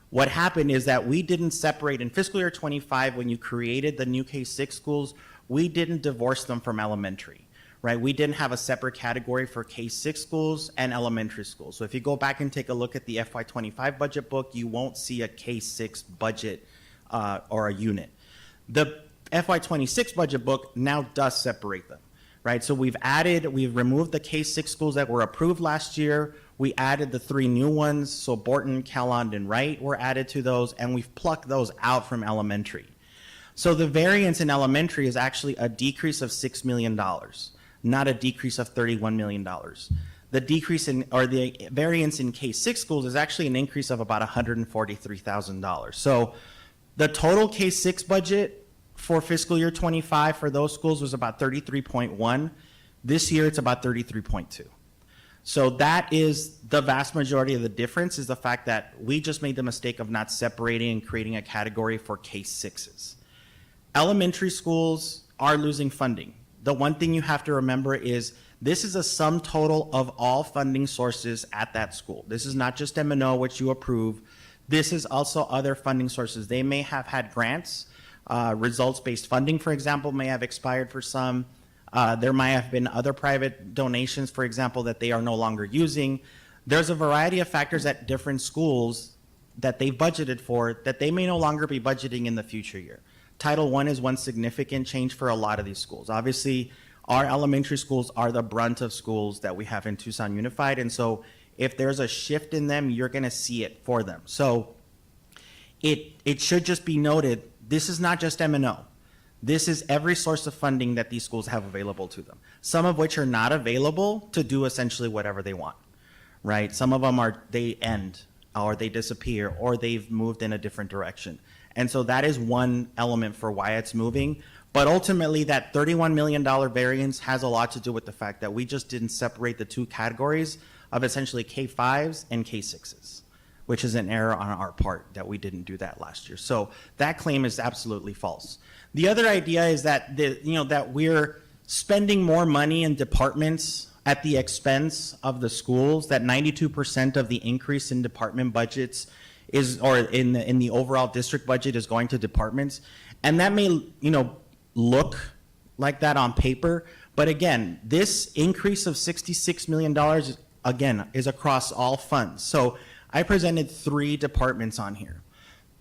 What happened is that we didn't separate in fiscal year 25 when you created the new K-6 schools, we didn't divorce them from elementary, right? We didn't have a separate category for K-6 schools and elementary schools. So if you go back and take a look at the FY25 budget book, you won't see a K-6 budget or a unit. The FY26 budget book now does separate them, right? So we've removed the K-6 schools that were approved last year. We added the 3 new ones, so Borton, Calhoun, and Wright were added to those, and we've plucked those out from elementary. So the variance in elementary is actually a decrease of $6 million, not a decrease of $31 million. The decrease the variance in K-6 schools is actually an increase of about $143,000. So the total K-6 budget for fiscal year 25 for those schools was about 33.1. This year, it's about 33.2. So that is the vast majority of the difference, is the fact that we just made the mistake of not separating and creating a category for K-6s. Elementary schools are losing funding. The one thing you have to remember is this is a sum total of all funding sources at that school. This is not just M&O, which you approve. This is also other funding sources. They may have had grants. Results-based funding, for example, may have expired for some. There might have been other private donations, for example, that they are no longer using. There's a variety of factors at different schools that they've budgeted for that they may no longer be budgeting in the future year. Title I is one significant change for a lot of these schools. Obviously, our elementary schools are the brunt of schools that we have in Tucson Unified, and so if there's a shift in them, you're going to see it for them. So it should just be noted, this is not just M&O. This is every source of funding that these schools have available to them, some of which are not available to do essentially whatever they want, right? Some of them they end, or they disappear, or they've moved in a different direction. And so that is one element for why it's moving. But ultimately, that $31 million variance has a lot to do with the fact that we just didn't separate the two categories of essentially K-5s and K-6s, which is an error on our part that we didn't do that last year. So that claim is absolutely false. The other idea is that that we're spending more money in departments at the expense of the schools, that 92% of the increase in department budgets in the overall district budget is going to departments. And that may, look like that on paper, but again, this increase of $66 million, again, is across all funds. So I presented 3 departments on here.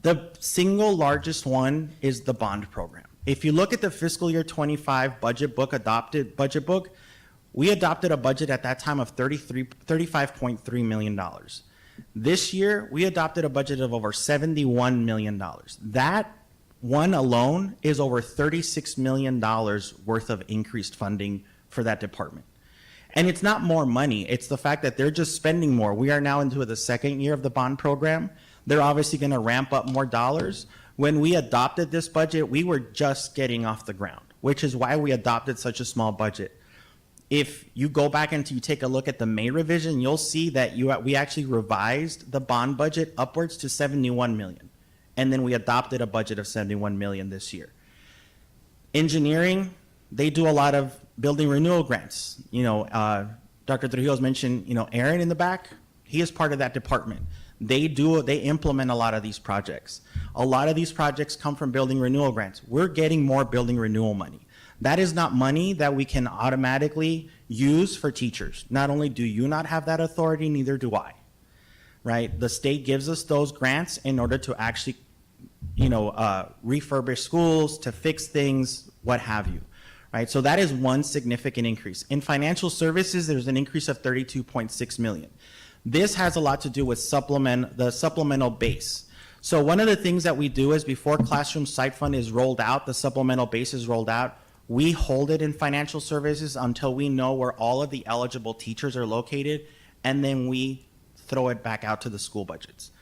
The single largest one is the bond program. If you look at the fiscal year 25 budget book, we adopted a budget at that time of $35.3 million. This year, we adopted a budget of over $71 million. That one alone is over $36 million worth of increased funding for that department. And it's not more money, it's the fact that they're just spending more. We are now into the second year of the bond program. They're obviously going to ramp up more dollars. When we adopted this budget, we were just getting off the ground, which is why we adopted such a small budget. If you go back and you take a look at the May revision, you'll see that we actually revised the bond budget upwards to $71 million. And then we adopted a budget of $71 million this year. Engineering, they do a lot of building renewal grants. Dr. Trujillo's mentioned, Aaron in the back, he is part of that department. They implement a lot of these projects. A lot of these projects come from building renewal grants. We're getting more building renewal money. That is not money that we can automatically use for teachers. Not only do you not have that authority, neither do I, right? The state gives us those grants in order to actually, refurbish schools, to fix things, what have you, right? So that is one significant increase. In financial services, there's an increase of $32.6 million. This has a lot to do with the supplemental base. So one of the things that we do is before Classroom Site Fund is rolled out, the supplemental base is rolled out, we hold it in financial services until we know where all of the eligible teachers are located, and then we throw it back out to the school budgets.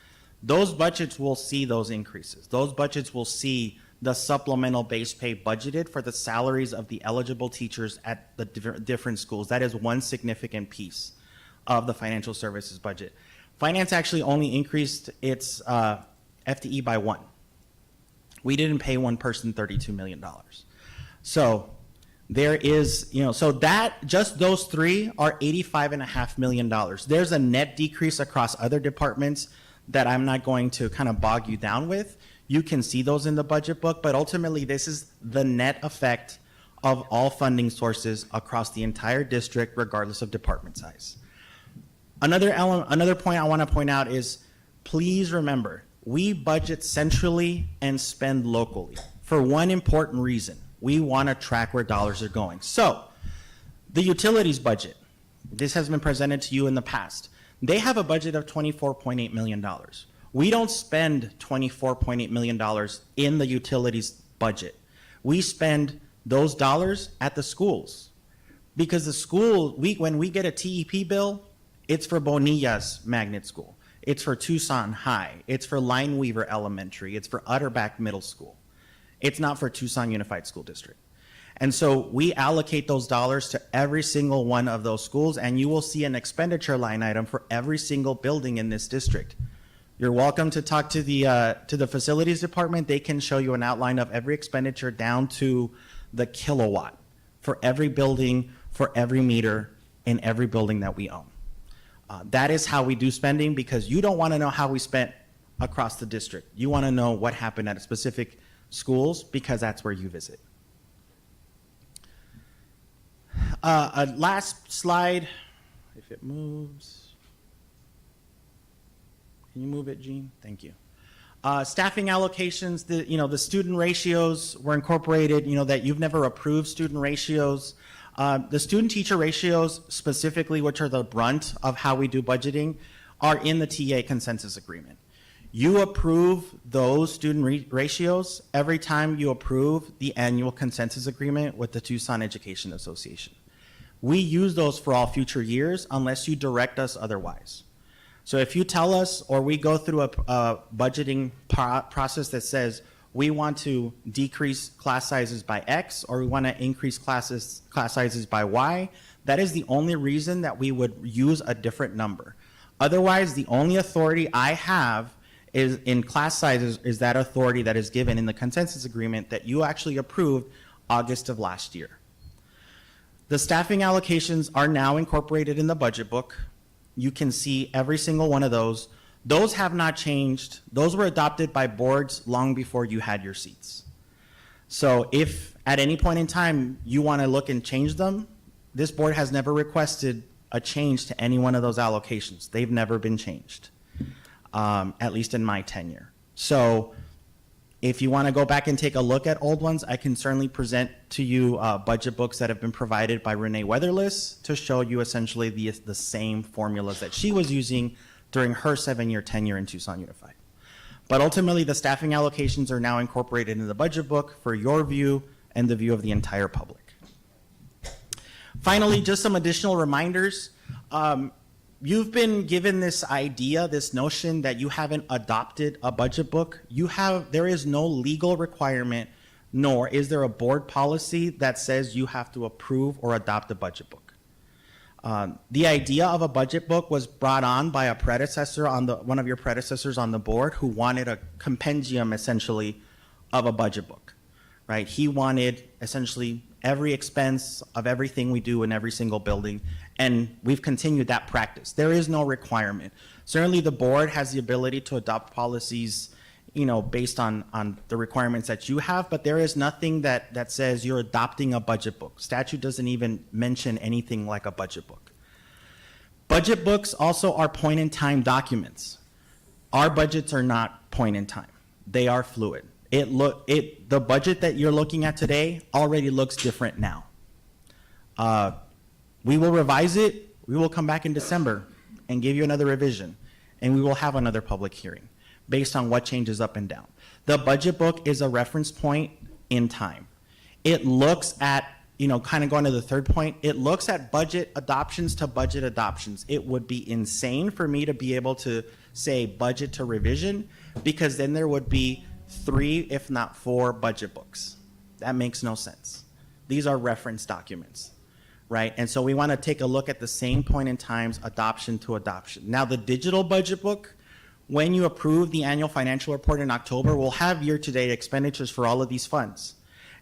Those budgets will see those increases. Those budgets will see the supplemental base pay budgeted for the salaries of the eligible teachers at the different schools. That is one significant piece of the financial services budget. Finance actually only increased its FTE by 1. We didn't pay one person $32 million. So there is, so that, just those 3 are $85.5 million. There's a net decrease across other departments that I'm not going to kind of bog you down with. You can see those in the budget book, but ultimately this is the net effect of all funding sources across the entire district, regardless of department size. Another point I want to point out is, please remember, we budget centrally and spend locally for one important reason. We want to track where dollars are going. So, the utilities budget, this has been presented to you in the past. They have a budget of $24.8 million. We don't spend $24.8 million in the utilities budget. We spend those dollars at the schools. Because the school, when we get a TEP bill, it's for Bonillas Magnet School. It's for Tucson High. It's for Lineweaver Elementary. It's for Utterback Middle School. It's not for Tucson Unified School District. And so we allocate those dollars to every single one of those schools, and you will see an expenditure line item for every single building in this district. You're welcome to talk to the facilities department. They can show you an outline of every expenditure down to the kilowatt for every building, for every meter in every building that we own. That is how we do spending, because you don't want to know how we spent across the district. You want to know what happened at specific schools, because that's where you visit. A last slide, if it moves. Can you move it, Gene? Thank you. Staffing allocations, the student ratios were incorporated, that you've never approved student ratios. The student-teacher ratios specifically, which are the brunt of how we do budgeting, are in the TA consensus agreement. You approve those student ratios every time you approve the annual consensus agreement with the Tucson Education Association. We use those for all future years unless you direct us otherwise. So if you tell us, or we go through a budgeting process that says we want to decrease class sizes by X, or we want to increase class sizes by Y, that is the only reason that we would use a different number. Otherwise, the only authority I have is in class sizes is that authority that is given in the consensus agreement that you actually approved August of last year. The staffing allocations are now incorporated in the budget book. You can see every single one of those. Those have not changed. Those were adopted by boards long before you had your seats. So if at any point in time you want to look and change them, this board has never requested a change to any one of those allocations. They've never been changed. At least in my tenure. So if you want to go back and take a look at old ones, I can certainly present to you budget books that have been provided by Renee Weatherless to show you essentially the same formulas that she was using during her 7-year tenure in Tucson Unified. But ultimately, the staffing allocations are now incorporated in the budget book for your view and the view of the entire public. Finally, just some additional reminders. You've been given this idea, this notion that you haven't adopted a budget book. There is no legal requirement, nor is there a board policy that says you have to approve or adopt a budget book. The idea of a budget book was brought on by a predecessor one of your predecessors on the board who wanted a compendium essentially of a budget book, right? He wanted essentially every expense of everything we do in every single building, and we've continued that practice. There is no requirement. Certainly the board has the ability to adopt policies, based on the requirements that you have, but there is nothing that says you're adopting a budget book. Statute doesn't even mention anything like a budget book. Budget books also are point-in-time documents. Our budgets are not point-in-time. They are fluid. The budget that you're looking at today already looks different now. We will revise it. We will come back in December and give you another revision, and we will have another public hearing based on what changes up and down. The budget book is a reference point in time. It looks at, kind of going to the third point, it looks at budget adoptions to budget adoptions. It would be insane for me to be able to say budget to revision, because then there would be 3, if not 4 budget books. That makes no sense. These are reference documents, right? And so we want to take a look at the same point in time's adoption to adoption. Now, the digital budget book, when you approve the annual financial report in October, we'll have year-to-date expenditures for all of these funds.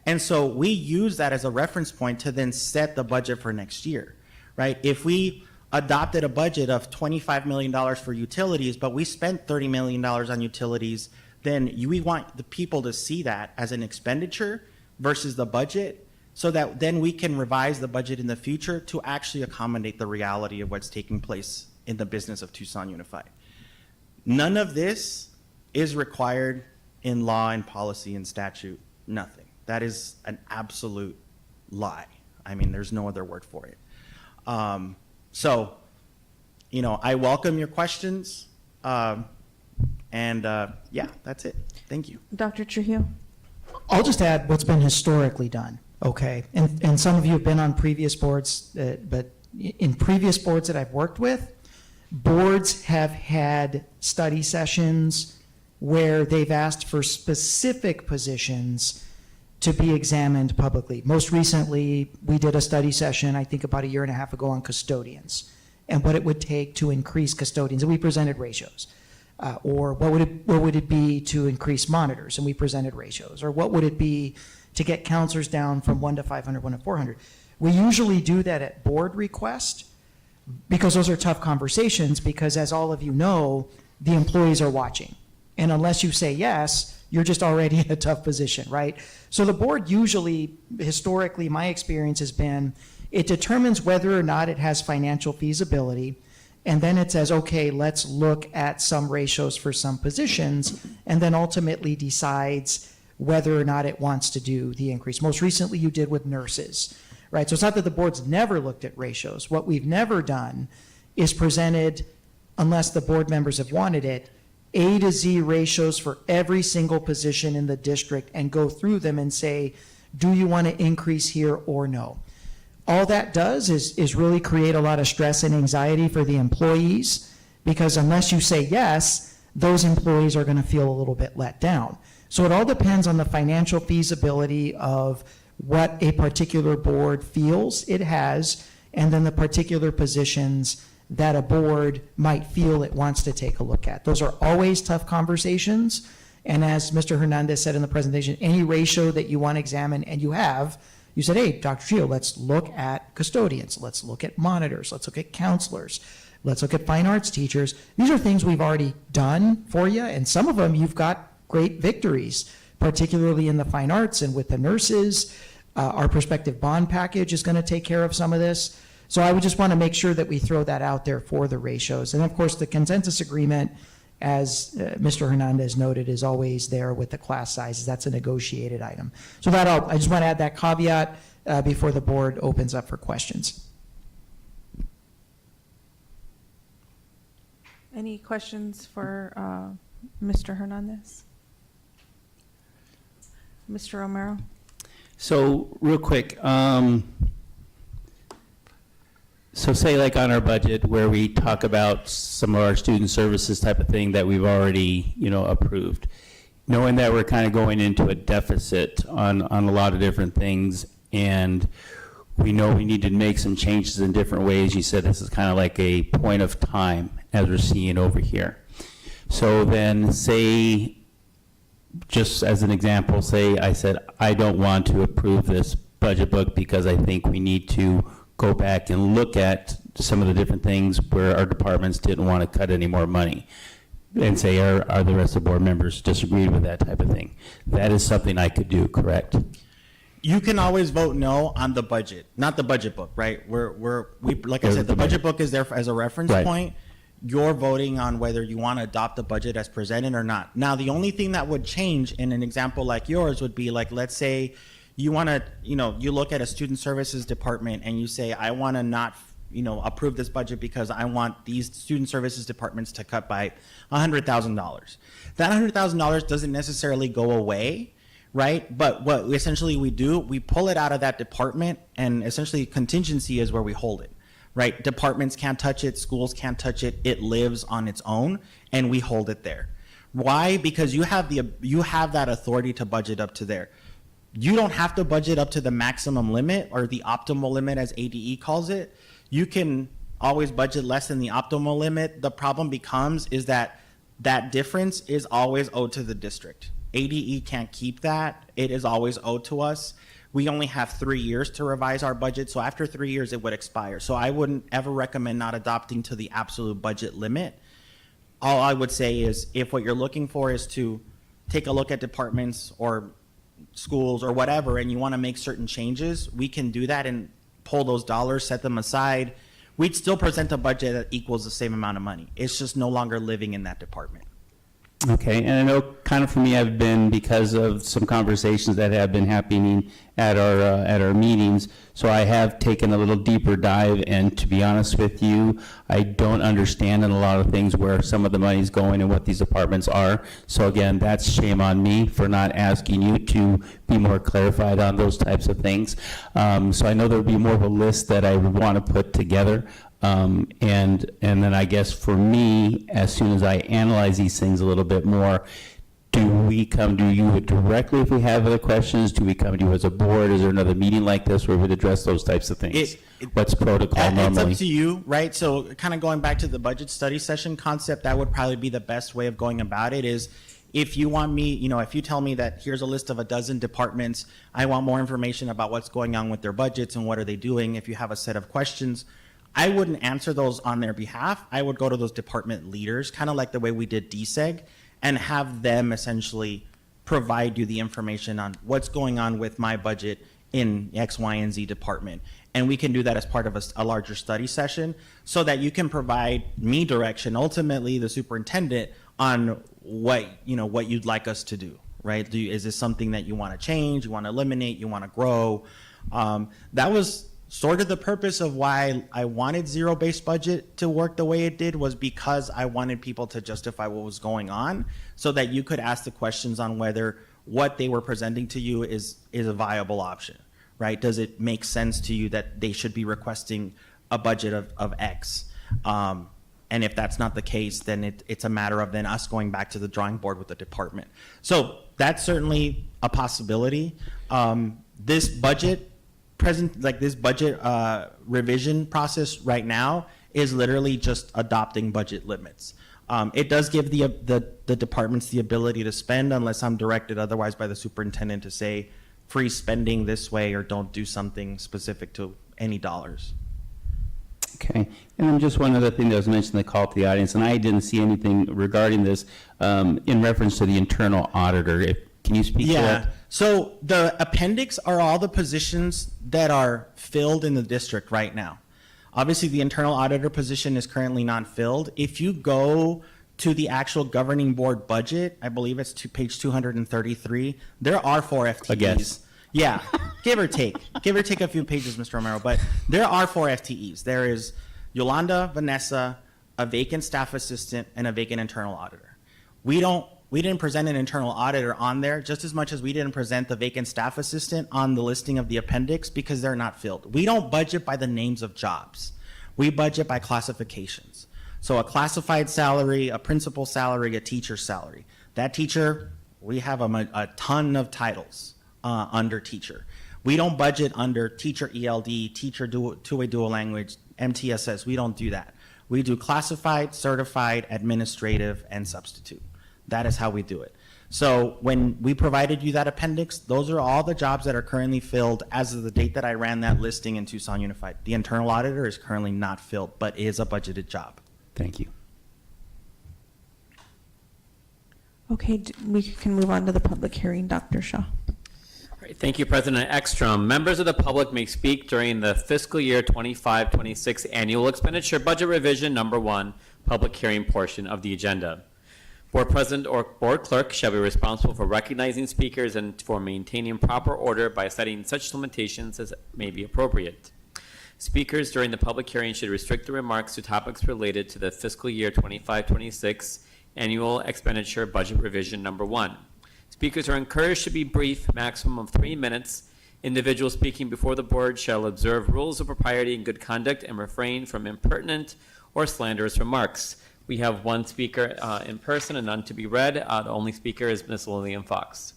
And so we use that as a reference point to then set the budget for next year, right? If we adopted a budget of $25 million for utilities, but we spent $30 million on utilities, then we want the people to see that as an expenditure versus the budget, so that then we can revise the budget in the future to actually accommodate the reality of what's taking place in the business of Tucson Unified. None of this is required in law and policy and statute? Nothing. That is an absolute lie. I mean, there's no other word for it. So, you know, I welcome your questions. Yeah, that's it. Thank you. Dr. Trujillo? I'll just add what's been historically done, okay? And some of you have been on previous boards, but in previous boards that I've worked with, boards have had study sessions where they've asked for specific positions to be examined publicly. Most recently, we did a study session, I think about a year and a half ago, on custodians and what it would take to increase custodians, and we presented ratios. Or what would it be to increase monitors, and we presented ratios. Or what would it be to get counselors down from 1 to 500, 1 to 400. We usually do that at board request because those are tough conversations, because as all of you know, the employees are watching. And unless you say yes, you're just already in a tough position, right? So the board usually, historically, my experience has been, it determines whether or not it has financial feasibility, and then it says, okay, let's look at some ratios for some positions, and then ultimately decides whether or not it wants to do the increase. Most recently, you did with nurses, right? So it's not that the board's never looked at ratios. What we've never done is presented, unless the board members have wanted it, A to Z ratios for every single position in the district and go through them and say, do you want to increase here or no? All that does is really create a lot of stress and anxiety for the employees, because unless you say yes, those employees are going to feel a little bit let down. So it all depends on the financial feasibility of what a particular board feels it has, and then the particular positions that a board might feel it wants to take a look at. Those are always tough conversations. And as Mr. Hernandez said in the presentation, any ratio that you want to examine, and you have, you said, hey, Dr. Gio, let's look at custodians, let's look at monitors, let's look at counselors, let's look at fine arts teachers. These are things we've already done for you, and some of them you've got great victories, particularly in the fine arts and with the nurses. Our prospective bond package is going to take care of some of this. So I would just want to make sure that we throw that out there for the ratios. And of course, the consensus agreement, as Mr. Hernandez noted, is always there with the class sizes. That's a negotiated item. So I just want to add that caveat before the board opens up for questions. Any questions for Mr. Hernandez? Mr. Romero? So real quick, so say like on our budget where we talk about some of our student services type of thing that we've already, approved, knowing that we're kind of going into a deficit on a lot of different things, and we know we need to make some changes in different ways. You said this is kind of like a point of time as we're seeing over here. So then say, just as an example, say I said, I don't want to approve this budget book because I think we need to go back and look at some of the different things where our departments didn't want to cut any more money, and say, are the rest of the board members disagreed with that type of thing? That is something I could do, correct? You can always vote no on the budget, not the budget book, right? We like I said, the budget book is there as a reference point. You're voting on whether you want to adopt the budget as presented or not. Now, the only thing that would change in an example like yours would be like, let's say you want to, you look at a student services department and you say, I want to not, approve this budget because I want these student services departments to cut by $100,000. That $100,000 doesn't necessarily go away, right? But what essentially we do, we pull it out of that department, and essentially contingency is where we hold it. Right? Departments can't touch it, schools can't touch it. It lives on its own, and we hold it there. Why? Because you have that authority to budget up to there. You don't have to budget up to the maximum limit or the optimal limit, as ADE calls it. You can always budget less than the optimal limit. The problem becomes is that difference is always owed to the district. ADE can't keep that. It is always owed to us. We only have 3 years to revise our budget, so after 3 years it would expire. So I wouldn't ever recommend not adopting to the absolute budget limit. All I would say is if what you're looking for is to take a look at departments or schools or whatever, and you want to make certain changes, we can do that and pull those dollars, set them aside. We'd still present a budget that equals the same amount of money. It's just no longer living in that department. Okay, and I know kind of for me, I've been, because of some conversations that have been happening at our meetings, so I have taken a little deeper dive, and to be honest with you, I don't understand in a lot of things where some of the money's going and what these departments are. So again, that's shame on me for not asking you to be more clarified on those types of things. So I know there'll be more of a list that I would want to put together. And then I guess for me, as soon as I analyze these things a little bit more, do we come to you directly if we have other questions? Do we come to you as a board? Is there another meeting like this where we'd address those types of things? What's protocol normally? It's up to you, right? So kind of going back to the budget study session concept, that would probably be the best way of going about it is, if you want me, if you tell me that here's a list of a dozen departments, I want more information about what's going on with their budgets and what are they doing. If you have a set of questions, I wouldn't answer those on their behalf. I would go to those department leaders, kind of like the way we did DSEG, and have them essentially provide you the information on what's going on with my budget in X, Y, and Z department. And we can do that as part of a larger study session so that you can provide me direction, ultimately the superintendent, on what you'd like us to do, right? Is this something that you want to change, you want to eliminate, you want to grow? That was sort of the purpose of why I wanted zero-based budget to work the way it did, was because I wanted people to justify what was going on so that you could ask the questions on whether what they were presenting to you is a viable option, right? Does it make sense to you that they should be requesting a budget of X? And if that's not the case, then it's a matter of then us going back to the drawing board with the department. So that's certainly a possibility. This budget revision process right now is literally just adopting budget limits. It does give the departments the ability to spend, unless I'm directed otherwise by the superintendent to say free spending this way or don't do something specific to any dollars. Okay, and then just one other thing that was mentioned in the call to the audience, and I didn't see anything regarding this in reference to the internal auditor. Can you speak to that? So the appendix are all the positions that are filled in the district right now. Obviously, the internal auditor position is currently not filled. If you go to the actual governing board budget, I believe it's to page 233, there are 4 FTEs. I guess. Yeah, give or take a few pages, Mr. Romero, but there are 4 FTEs. There is Yolanda, Vanessa, a vacant staff assistant, and a vacant internal auditor. We didn't present an internal auditor on there just as much as we didn't present the vacant staff assistant on the listing of the appendix because they're not filled. We don't budget by the names of jobs. We budget by classifications. So a classified salary, a principal salary, a teacher salary. That teacher, we have a ton of titles under teacher. We don't budget under teacher ELD, teacher two-way dual language, MTSS. We don't do that. We do classified, certified, administrative, and substitute. That is how we do it. So when we provided you that appendix, those are all the jobs that are currently filled as of the date that I ran that listing in Tucson Unified. The internal auditor is currently not filled, but is a budgeted job. Thank you. Okay, we can move on to the public hearing. Dr. Shaw. Great. Thank you, President Ekstrom. Members of the public may speak during the fiscal year 25-26 annual expenditure budget revision number 1 public hearing portion of the agenda. Board President or Board Clerk shall be responsible for recognizing speakers and for maintaining proper order by setting such limitations as may be appropriate. Speakers during the public hearing should restrict their remarks to topics related to the fiscal year 25-26 annual expenditure budget revision number 1. Speakers are encouraged to be brief, maximum of 3 minutes. Individuals speaking before the board shall observe rules of propriety and good conduct and refrain from impertinent or slanderous remarks. We have 1 speaker in person and none to be read. The only speaker is Ms. Lillian Fox.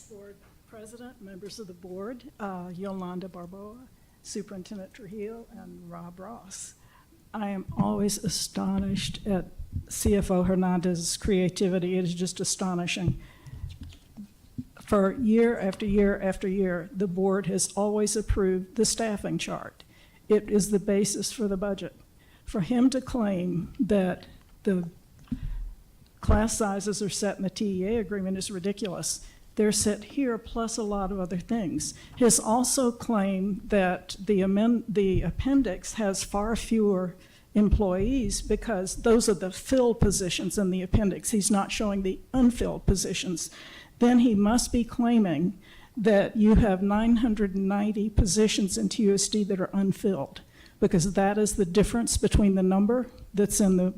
Board President, members of the board, Yolanda Barboa, Superintendent Trujillo, and Rob Ross. I am always astonished at CFO Hernandez's creativity. It is just astonishing. For year after year after year, the board has always approved the staffing chart. It is the basis for the budget. For him to claim that the class sizes are set in the TEA agreement is ridiculous. They're set here plus a lot of other things. His also claimed that the appendix has far fewer employees because those are the filled positions in the appendix. He's not showing the unfilled positions. Then he must be claiming that you have 990 positions in TUSD that are unfilled, because that is the difference between the number that's in the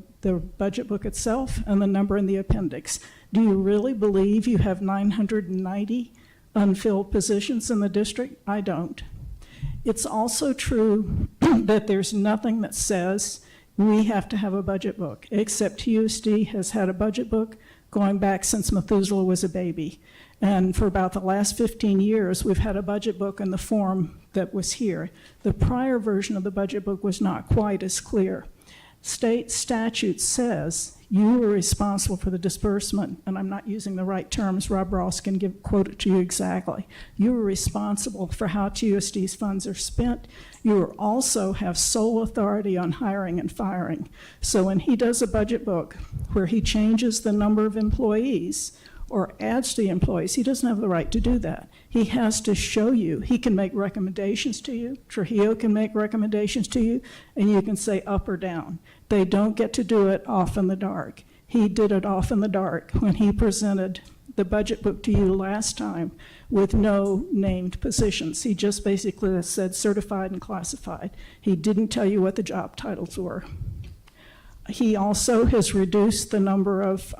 budget book itself and the number in the appendix. Do you really believe you have 990 unfilled positions in the district? I don't. It's also true that there's nothing that says we have to have a budget book, except TUSD has had a budget book going back since Methuselah was a baby. And for about the last 15 years, we've had a budget book in the form that was here. The prior version of the budget book was not quite as clear. State statute says you are responsible for the disbursement, and I'm not using the right terms, Rob Ross can quote it to you exactly. You are responsible for how TUSD's funds are spent. You also have sole authority on hiring and firing. So when he does a budget book where he changes the number of employees or adds to the employees, he doesn't have the right to do that. He has to show you. He can make recommendations to you. Trujillo can make recommendations to you, and you can say up or down. They don't get to do it off in the dark. He did it off in the dark when he presented the budget book to you last time with no named positions. He just basically said certified and classified. He didn't tell you what the job titles were. He also has reduced the number of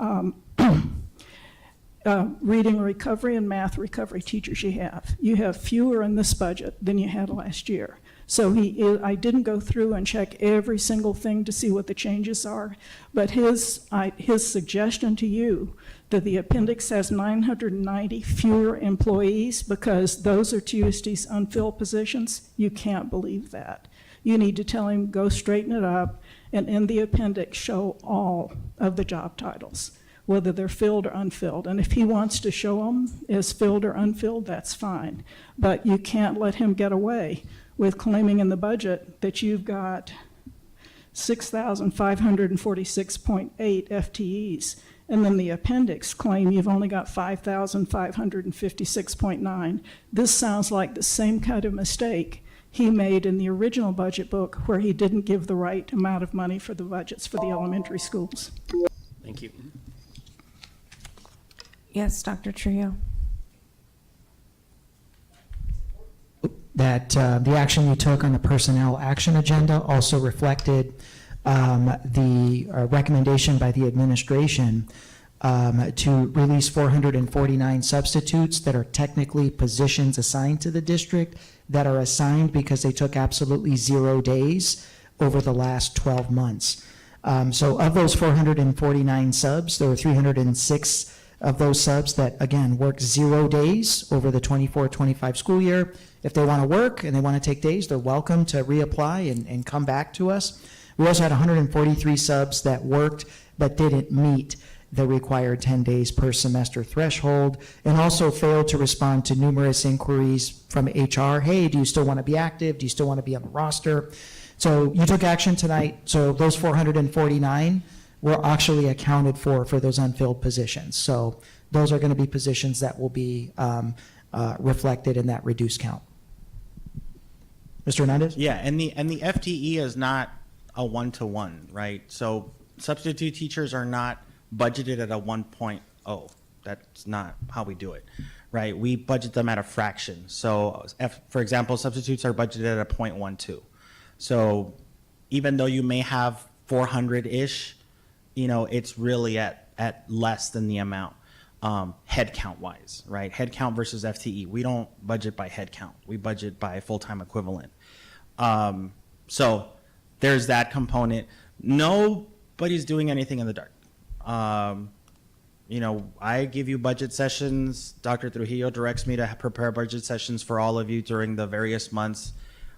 reading recovery and math recovery teachers you have. You have fewer in this budget than you had last year. So I didn't go through and check every single thing to see what the changes are, but his suggestion to you that the appendix has 990 fewer employees because those are TUSD's unfilled positions, you can't believe that. You need to tell him, go straighten it up, and in the appendix show all of the job titles, whether they're filled or unfilled. And if he wants to show them as filled or unfilled, that's fine. But you can't let him get away with claiming in the budget that you've got 6,546.8 FTEs, and then the appendix claim you've only got 5,556.9. This sounds like the same kind of mistake he made in the original budget book where he didn't give the right amount of money for the budgets for the elementary schools. Thank you. Yes, Dr. Trio. That the action you took on the personnel action agenda also reflected the recommendation by the administration to release 449 substitutes that are technically positions assigned to the district that are assigned because they took absolutely 0 days over the last 12 months. So of those 449 subs, there were 306 of those subs that, again, worked 0 days over the 24-25 school year. If they want to work and they want to take days, they're welcome to reapply and come back to us. We also had 143 subs that worked but didn't meet the required 10 days per semester threshold, and also failed to respond to numerous inquiries from HR. Hey, do you still want to be active? Do you still want to be on the roster? So you took action tonight. So those 449 were actually accounted for those unfilled positions. So those are going to be positions that will be reflected in that reduced count. Mr. Hernandez? Yeah, and the FTE is not a one-to-one, right? So substitute teachers are not budgeted at a 1.0. That's not how we do it, right? We budget them at a fraction. So for example, substitutes are budgeted at a 0.12. So even though you may have 400-ish, you know, it's really at less than the amount, head count wise, right? Head count versus FTE. We don't budget by head count. We budget by full-time equivalent. So there's that component. Nobody's doing anything in the dark. You know, I give you budget sessions. Dr. Trujillo directs me to prepare budget sessions for all of you during the various months.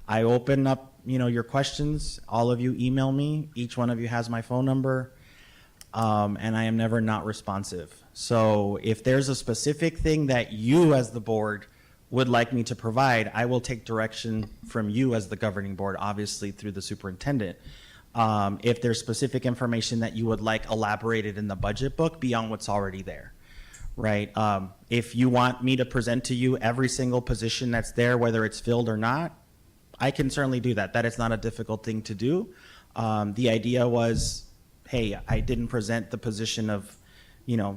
I open up, you know, your questions. All of you email me. Each one of you has my phone number. And I am never not responsive. So if there's a specific thing that you as the board would like me to provide, I will take direction from you as the governing board, obviously through the superintendent. If there's specific information that you would like elaborated in the budget book beyond what's already there, right? If you want me to present to you every single position that's there, whether it's filled or not, I can certainly do that. That is not a difficult thing to do. The idea was, hey, I didn't present the position of,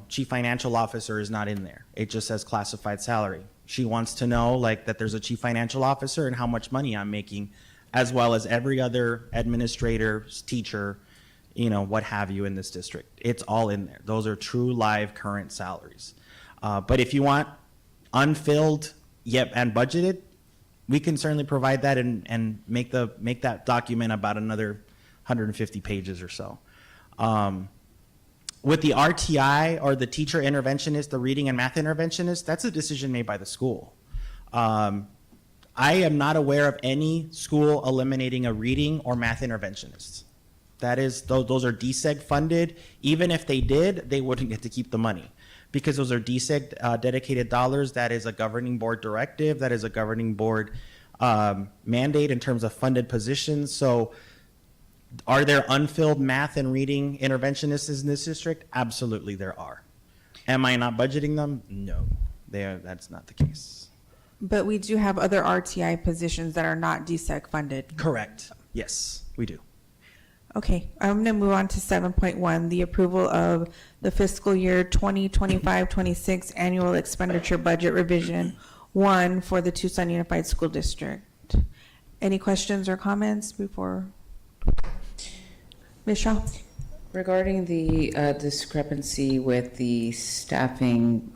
chief financial officer is not in there. It just says classified salary. She wants to know that there's a chief financial officer and how much money I'm making, as well as every other administrator, teacher, what have you in this district. It's all in there. Those are true live current salaries. But if you want unfilled yet and budgeted, we can certainly provide that and make that document about another 150 pages or so. With the RTI or the teacher interventionist, the reading and math interventionist, that's a decision made by the school. I am not aware of any school eliminating a reading or math interventionist. Those are DSEG funded. Even if they did, they wouldn't get to keep the money because those are DSEG dedicated dollars. That is a governing board directive. That is a governing board mandate in terms of funded positions. So are there unfilled math and reading interventionists in this district? Absolutely there are. Am I not budgeting them? No, that's not the case. But we do have other RTI positions that are not DSEC funded. Correct. Yes, we do. Okay, I'm going to move on to 7.1, the approval of the fiscal year 2025-26 annual expenditure budget revision 1 for the Tucson Unified School District. Any questions or comments before? Ms. Shaw? Regarding the discrepancy with the staffing,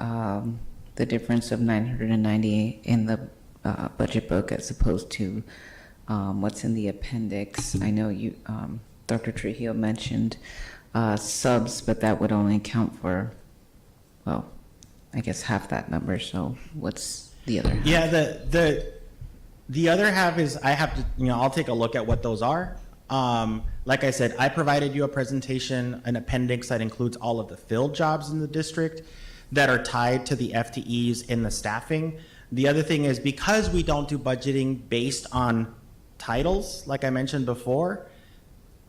the difference of 990 in the budget book as opposed to what's in the appendix, I know you, Dr. Trujillo mentioned subs, but that would only account for, well, I guess half that number. So what's the other half? Yeah, the other half is I have to, I'll take a look at what those are. Like I said, I provided you a presentation, an appendix that includes all of the filled jobs in the district that are tied to the FTEs in the staffing. The other thing is because we don't do budgeting based on titles, like I mentioned before,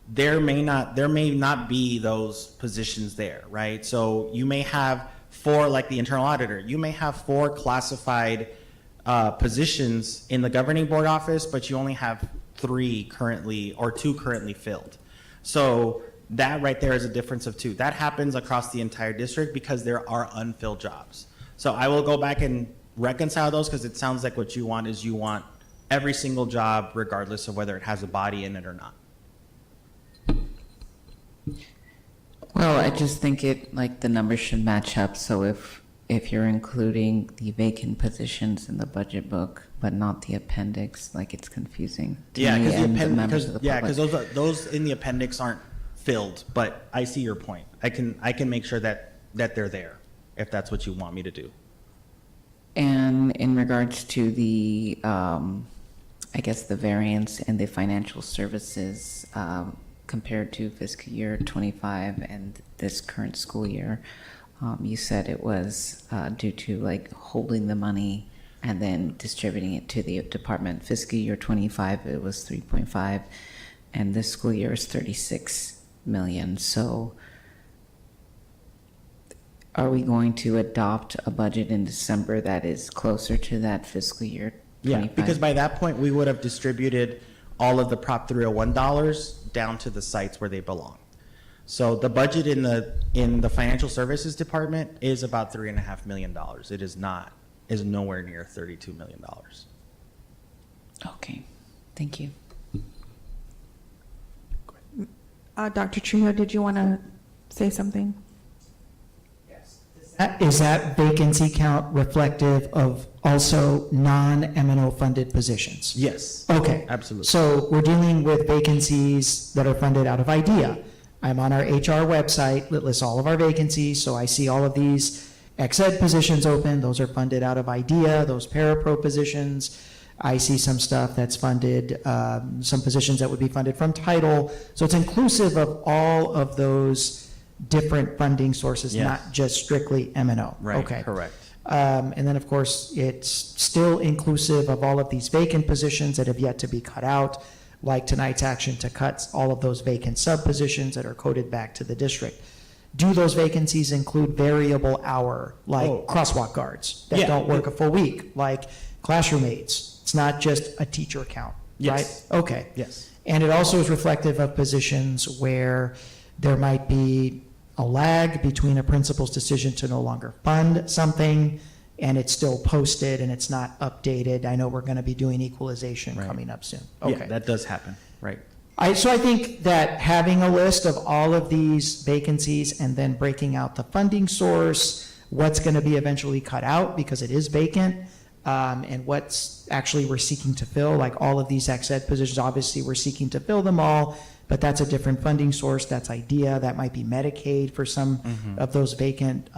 there may not be those positions there, right? So you may have 4, like the internal auditor, you may have 4 classified positions in the governing board office, but you only have 3 currently or 2 currently filled. So that right there is a difference of 2. That happens across the entire district because there are unfilled jobs. So I will go back and reconcile those because it sounds like what you want is you want every single job regardless of whether it has a body in it or not. Well, I just think the numbers should match up. So if you're including the vacant positions in the budget book, but not the appendix, it's confusing. Yeah, Because those in the appendix aren't filled. But I see your point. I can make sure that they're there if that's what you want me to do. And in regards to the, I guess the variance in the financial services compared to fiscal year 25 and this current school year, you said it was due to holding the money and then distributing it to the department. Fiscal year 25, it was 3.5, and this school year is 36 million. So are we going to adopt a budget in December that is closer to that fiscal year 25? Yeah, because by that point, we would have distributed all of the Prop 301 dollars down to the sites where they belong. So the budget in the financial services department is about $3.5 million. It is nowhere near $32 million. Okay, thank you. Dr. Trujillo, did you want to say something? Is that vacancy count reflective of also non-M&O funded positions? Yes. Okay. Absolutely. So we're dealing with vacancies that are funded out of IDEA. I'm on our HR website that lists all of our vacancies, so I see all of these ex-ed positions open. Those are funded out of IDEA, those parapro positions. I see some stuff that's funded, some positions that would be funded from title. So it's inclusive of all of those different funding sources, Yes. not just strictly M&O. Right, Okay. correct. And then, of course, it's still inclusive of all of these vacant positions that have yet to be cut out, like tonight's action to cut all of those vacant sub positions that are coded back to the district. Do those vacancies include variable hour, like Oh. crosswalk guards that Yeah. don't work a full week, like classroom aides? It's not just a teacher count, right? Yes. Okay. Yes. And it also is reflective of positions where there might be a lag between a principal's decision to no longer fund something, and it's still posted and it's not updated. I know we're going to be doing equalization Right. coming up soon. Yeah, Okay. that does happen, right? So I think that having a list of all of these vacancies and then breaking out the funding source, what's going to be eventually cut out because it is vacant, and what's actually we're seeking to fill, like all of these ex ed positions, obviously we're seeking to fill them all, but that's a different funding source. That's IDEA. That might be Medicaid for some of those vacant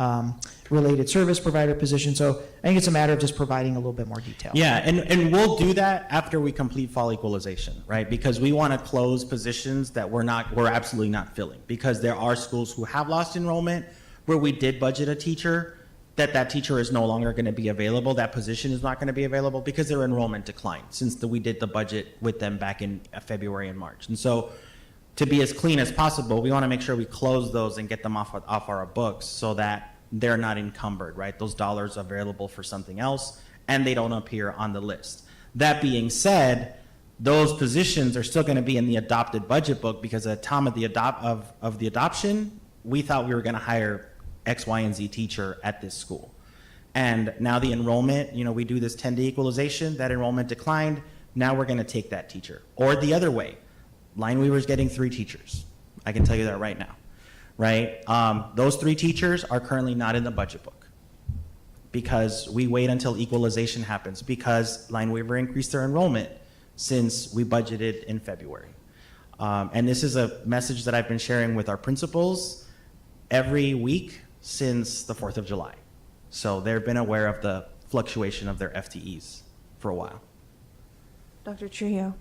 related service provider positions. So I think it's a matter of just providing a little bit more detail. Yeah, and we'll do that after we complete fall equalization, right? Because we want to close positions that we're absolutely not filling. Because there are schools who have lost enrollment where we did budget a teacher, that teacher is no longer going to be available, that position is not going to be available because their enrollment declined since we did the budget with them back in February and March. And so to be as clean as possible, we want to make sure we close those and get them off our books so that they're not encumbered, right? Those dollars are available for something else and they don't appear on the list. That being said, those positions are still going to be in the adopted budget book because at the time of the adoption, we thought we were going to hire X, Y, and Z teacher at this school. And now the enrollment, we do this 10-day equalization, that enrollment declined, now we're going to take that teacher. Or the other way, line weaver's getting 3 teachers. I can tell you that right now, right? Those 3 teachers are currently not in the budget book because we wait until equalization happens because line weaver increased their enrollment since we budgeted in February. And this is a message that I've been sharing with our principals every week since the 4th of July. So they've been aware of the fluctuation of their FTEs for a while. Dr. Trujillo.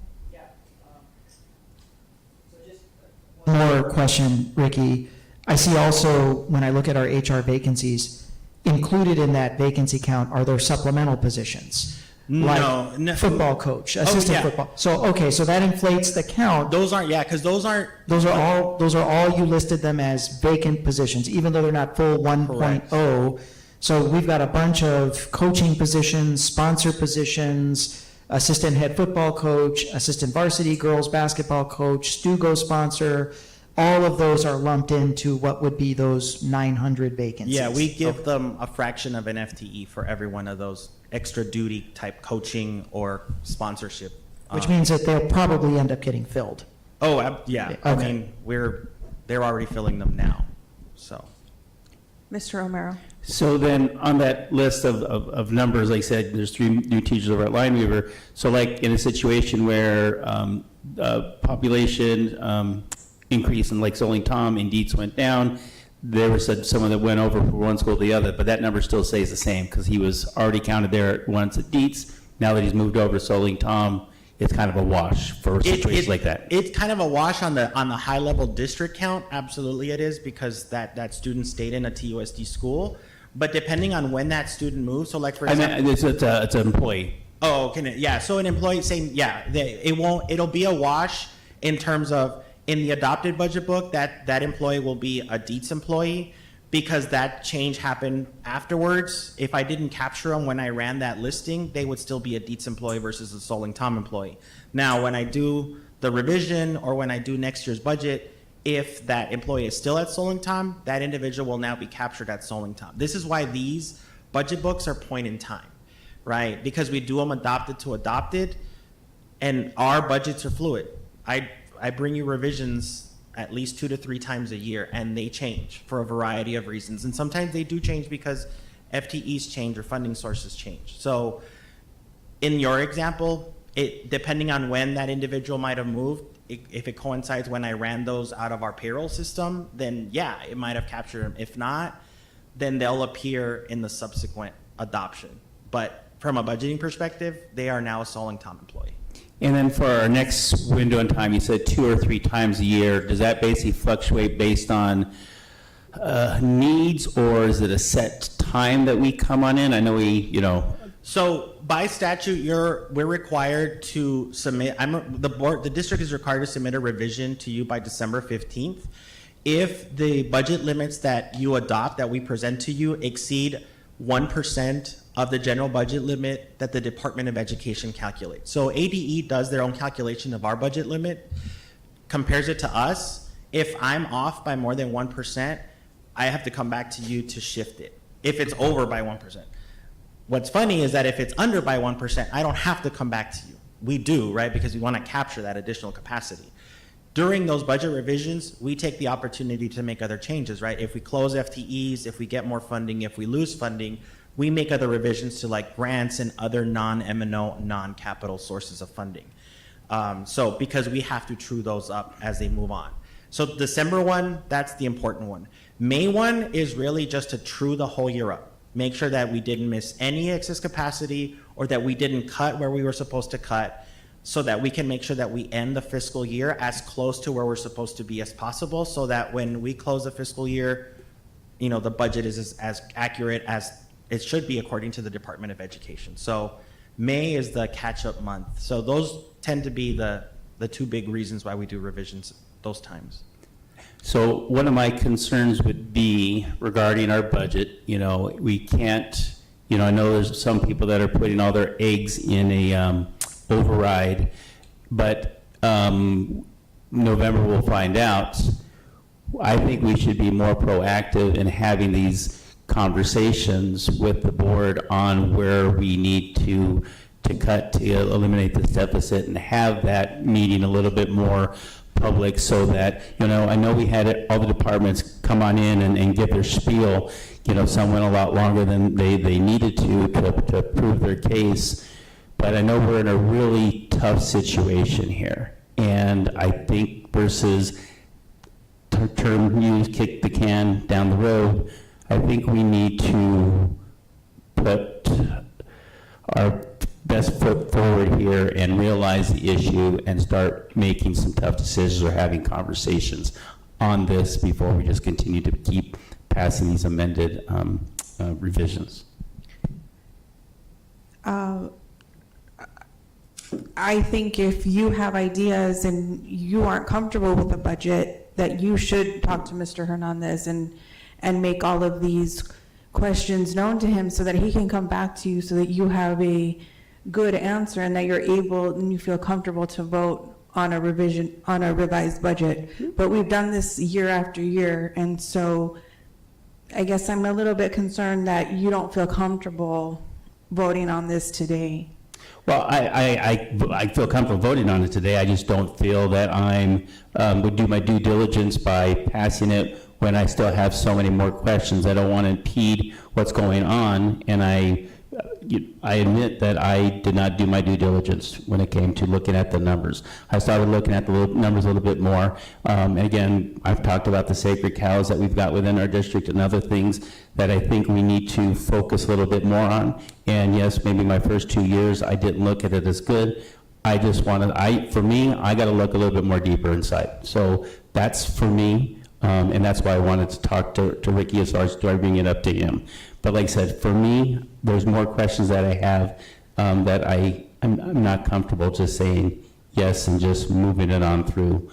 One more question, Ricky. I see also, when I look at our HR vacancies, included in that vacancy count are there supplemental positions? No, no. Football coach, assistant yeah. football. So, okay, so that inflates the count. Those aren't, yeah, because those aren't. Those are all you listed them as vacant positions, even though they're not full 1.0. So we've got a bunch of coaching positions, sponsor positions, assistant head football coach, assistant varsity girls basketball coach, Stugo sponsor. All of those are lumped into what would be those 900 vacancies. Yeah, we give them a fraction of an FTE for every one of those extra duty type coaching or sponsorship. Which means that they'll probably end up getting filled. Yeah. I Okay. mean, they're already filling them now, so. Mr. Romero. So then, on that list of numbers, like I said, there's 3 new teachers over at Lineweaver. So like in a situation where population increase in Lake Soling Tom and Dietz went down, there was someone that went over from one school to the other, but that number still stays the same because he was already counted there once at Dietz. Now that he's moved over to Soling Tom, it's kind of a wash for situations like that. It's kind of a wash on the high level district count. Absolutely it is, because that student stayed in a TUSD school. But depending on when that student moves, so like for example. I mean, it's an employee. Oh, okay, yeah, so an employee saying, yeah, it'll be a wash in terms of, in the adopted budget book, that employee will be a Dietz employee because that change happened afterwards. If I didn't capture them when I ran that listing, they would still be a Dietz employee versus a Soling Tom employee. Now, when I do the revision or when I do next year's budget, if that employee is still at Soling Tom, that individual will now be captured at Soling Tom. This is why these budget books are point in time, right? Because we do them adopted to adopted, and our budgets are fluid. I bring you revisions at least 2 to 3 times a year, and they change for a variety of reasons. And sometimes they do change because FTEs change or funding sources change. So in your example, depending on when that individual might have moved, if it coincides when I ran those out of our payroll system, then yeah, it might have captured them. If not, then they'll appear in the subsequent adoption. But from a budgeting perspective, they are now a Soling Tom employee. And then for our next window in time, you said 2 or 3 times a year. Does that basically fluctuate based on needs, or is it a set time that we come on in? I know So by statute, we're required to submit. The district is required to submit a revision to you by December 15th. if the budget limits that you adopt, that we present to you, exceed 1% of the general budget limit that the Department of Education calculates. So ADE does their own calculation of our budget limit, compares it to us. If I'm off by more than 1%, I have to come back to you to shift it, if it's over by 1%. What's funny is that if it's under by 1%, I don't have to come back to you. We do, right? Because we want to capture that additional capacity. During those budget revisions, we take the opportunity to make other changes, right? If we close FTEs, if we get more funding, if we lose funding, we make other revisions to like grants and other non-M&O, non-capital sources of funding. So because we have to true those up as they move on. So December 1, that's the important one. May 1 is really just to true the whole year up. Make sure that we didn't miss any excess capacity or that we didn't cut where we were supposed to cut, so that we can make sure that we end the fiscal year as close to where we're supposed to be as possible, so that when we close the fiscal year, you know, the budget is as accurate as it should be according to the Department of Education. So May is the catch-up month. So those tend to be the two big reasons why we do revisions those times. So one of my concerns would be regarding our budget. You know, we can't, you know, I know there's some people that are putting all their eggs in a override, but November we'll find out. I think we should be more proactive in having these conversations with the board on where we need to cut to eliminate this deficit, and have that meeting a little bit more public, so that, you know, I know we had all the departments come on in and give their spiel. You know, some went a lot longer than they needed to prove their case. But I know we're in a really tough situation here. And I think versus term used, kick the can down the road, I think we need to put our best foot forward here and realize the issue and start making some tough decisions or having conversations on this before we just continue to keep passing these amended revisions. I think if you have ideas and you aren't comfortable with the budget, that you should talk to Mr. Hernandez and make all of these questions known to him, so that he can come back to you, so that you have a good answer and that you're able and you feel comfortable to vote on a revision, on a revised budget. But we've done this year after year, and so I guess I'm a little bit concerned that you don't feel comfortable voting on this today. Well, I feel comfortable voting on it today. I just don't feel that I'm would do my due diligence by passing it when I still have so many more questions. I don't want to impede what's going on, and I admit that I did not do my due diligence when it came to looking at the numbers. I started looking at the numbers a little bit more. And again, I've talked about the sacred cows that we've got within our district and other things that I think we need to focus a little bit more on. And yes, maybe my first 2 years, I didn't look at it as good. I just wanted, for me, I got to look a little bit more deeper inside. So that's for me. And that's why I wanted to talk to Ricky as far as bringing it up to him. But like I said, for me, there's more questions that I have that I'm not comfortable just saying yes and just moving it on through.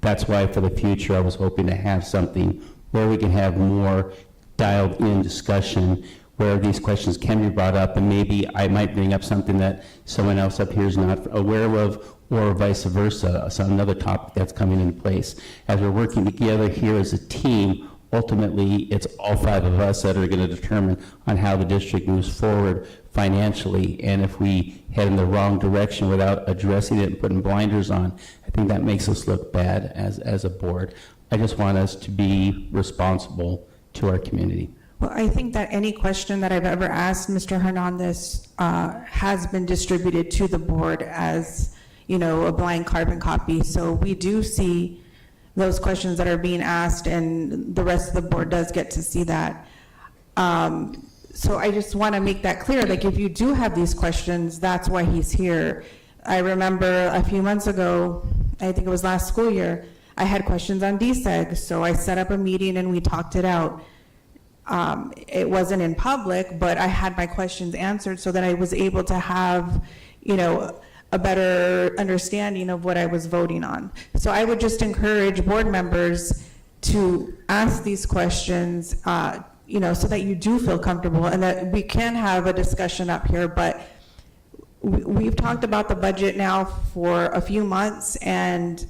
That's why for the future, I was hoping to have something where we can have more dialed in discussion, where these questions can be brought up, and maybe I might bring up something that someone else up here is not aware of, or vice versa, so another topic that's coming in place. As we're working together here as a team, ultimately, it's all five of us that are going to determine on how the district moves forward financially. And if we head in the wrong direction without addressing it and putting blinders on, I think that makes us look bad as a board. I just want us to be responsible to our community. Well, I think that any question that I've ever asked Mr. Hernandez has been distributed to the board as, you know, a blind carbon copy. So we do see those questions that are being asked, and the rest of the board does get to see that. So I just want to make that clear, like if you do have these questions, that's why he's here. I remember a few months ago, I think it was last school year, I had questions on DSEG, so I set up a meeting and we talked it out. It wasn't in public, but I had my questions answered so that I was able to have, you know, a better understanding of what I was voting on. So I would just encourage board members, to ask these questions, so that you do feel comfortable and that we can have a discussion up here. But we've talked about the budget now for a few months, and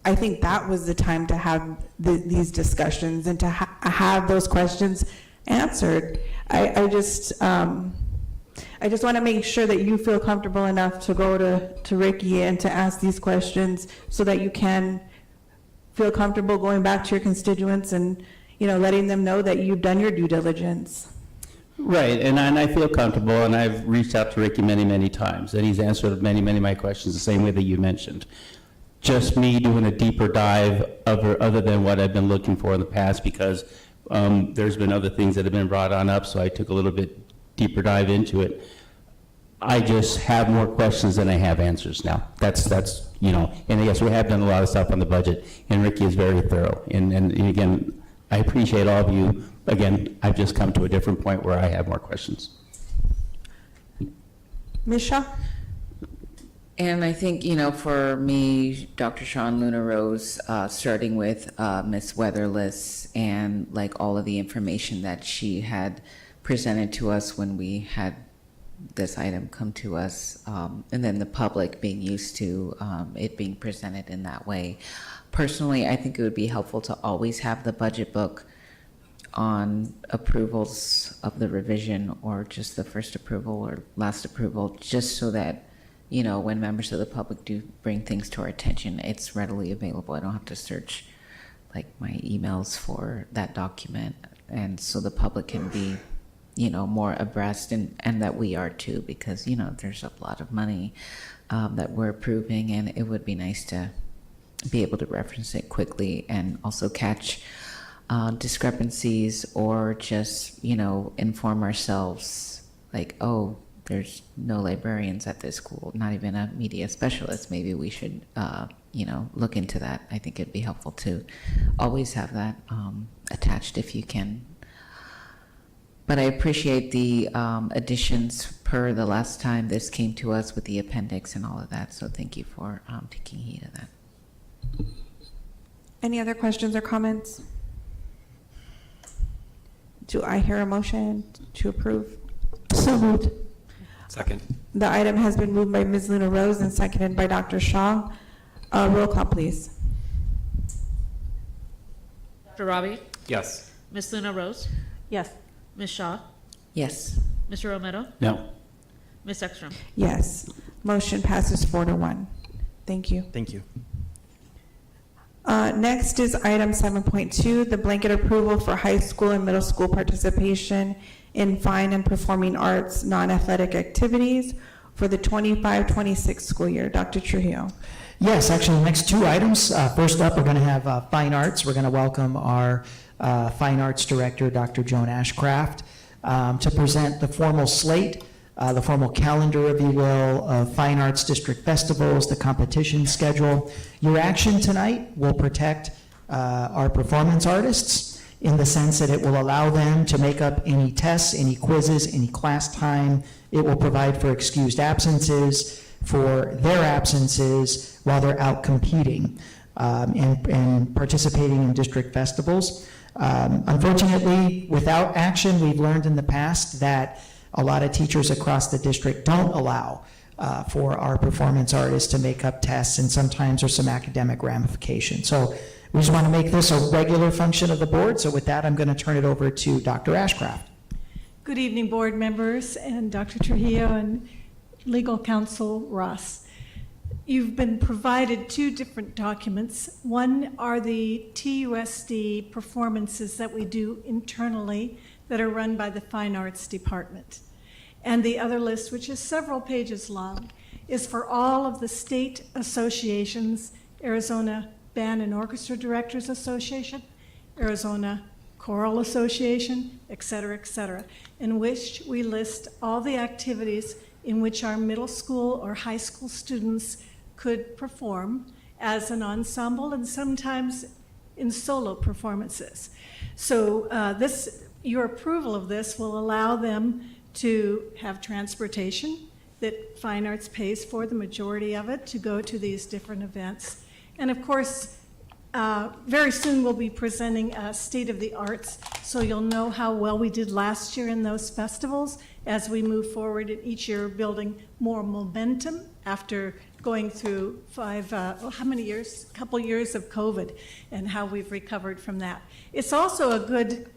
I think that was the time to have these discussions and to have those questions answered. I just want to make sure that you feel comfortable enough to go to Ricky and to ask these questions so that you can feel comfortable going back to your constituents and, letting them know that you've done your due diligence. Right, and I feel comfortable, and I've reached out to Ricky many, many times, and he's answered many, many of my questions the same way that you mentioned. Just me doing a deeper dive other than what I've been looking for in the past, because there's been other things that have been brought on up, so I took a little bit deeper dive into it. I just have more questions than I have answers now. That's and yes, we have done a lot of stuff on the budget, and Ricky is very thorough. And again, I appreciate all of you. Again, I've just come to a different point where I have more questions. Ms. Shaw? And I think, for me, Dr. Shaw and Luna Rose, starting with Ms. Weatherless and like all of the information that she had presented to us when we had this item come to us, and then the public being used to it being presented in that way. Personally, I think it would be helpful to always have the budget book on approvals of the revision, or just the first approval or last approval, just so that, when members of the public do bring things to our attention, it's readily available. I don't have to search like my emails for that document, and so the public can be, more abreast, and that we are too, because, there's a lot of money that we're approving, and it would be nice to be able to reference it quickly and also catch discrepancies, or just, inform ourselves like, oh, there's no librarians at this school, not even a media specialist. Maybe we should, look into that. I think it'd be helpful to always have that attached if you can. But I appreciate the additions per the last time this came to us with the appendix and all of that. So thank you for taking heed of that. Any other questions or comments? Do I hear a motion to approve? So moved. Second. The item has been moved by Ms. Luna Rose and seconded by Dr. Shaw. Roll call, please. Dr. Robbie? Yes. Ms. Luna Rose? Yes. Ms. Shaw? Yes. Mr. Romero? No. Ms. Ekstrom? Yes. Motion passes 4-1. Thank you. Thank you. Next is item 7.2, the blanket approval for high school and middle school participation in fine and performing arts non-athletic activities for the 25-26 school year. Dr. Trujillo. Yes, actually, the next two items. First up, we're going to have fine arts. We're going to welcome our fine arts director, Dr. Joan Ashcraft, to present the formal slate, the formal calendar, if you will, of fine arts district festivals, the competition schedule. Your action tonight will protect our performance artists in the sense that it will allow them to make up any tests, any quizzes, any class time. It will provide for excused absences, for their absences while they're out competing and participating in district festivals. Unfortunately, without action, we've learned in the past that a lot of teachers across the district don't allow for our performance artists to make up tests, and sometimes there's some academic ramifications. So we just want to make this a regular function of the board. So with that, I'm going to turn it over to Dr. Ashcraft. Good evening, board members and Dr. Trujillo and legal counsel Ross. You've been provided two different documents. One are the TUSD performances that we do internally that are run by the Fine Arts Department. And the other list, which is several pages long, is for all of the state associations, Arizona Band and Orchestra Directors Association, Arizona Choral Association, et cetera, in which we list all the activities in which our middle school or high school students could perform as an ensemble and sometimes in solo performances. So your approval of this will allow them to have transportation that Fine Arts pays for, the majority of it, to go to these different events. And of course, Very soon, we'll be presenting State of the Arts, so you'll know how well we did last year in those festivals as we move forward in each year, building more momentum after going through how many years? A couple years of COVID, and how we've recovered from that. It's also a good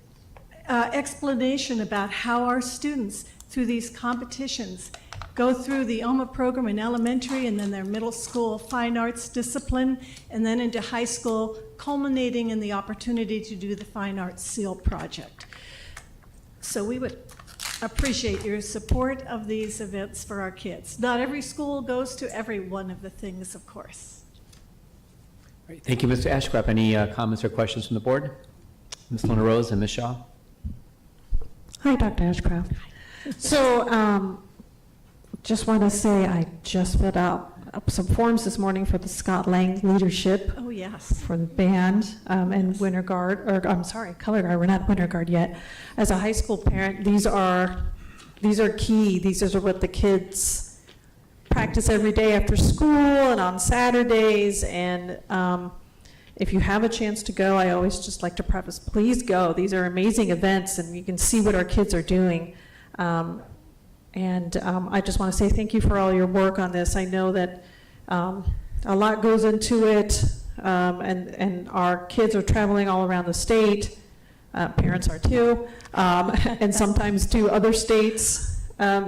explanation about how our students, through these competitions, go through the OMA program in elementary and then their middle school fine arts discipline, and then into high school, culminating in the opportunity to do the Fine Arts SEAL project. So we would appreciate your support of these events for our kids. Not every school goes to every one of the things, of course. All right, thank you, Mr. Ashcraft. Any comments or questions from the board? Ms. Lona Rose and Ms. Shaw? Hi, Dr. Ashcraft. So, just want to say I just filled out some forms this morning for the Scott Lang Leadership Oh, yes. for the band and Winter Guard, or I'm sorry, Color Guard. We're not Winter Guard yet. As a high school parent, these are key. These are what the kids practice every day after school and on Saturdays. And if you have a chance to go, I always just like to preface, please go. These are amazing events, and you can see what our kids are doing. I just want to say thank you for all your work on this. I know that a lot goes into it, and our kids are traveling all around the state. Parents are too, and sometimes to other states. I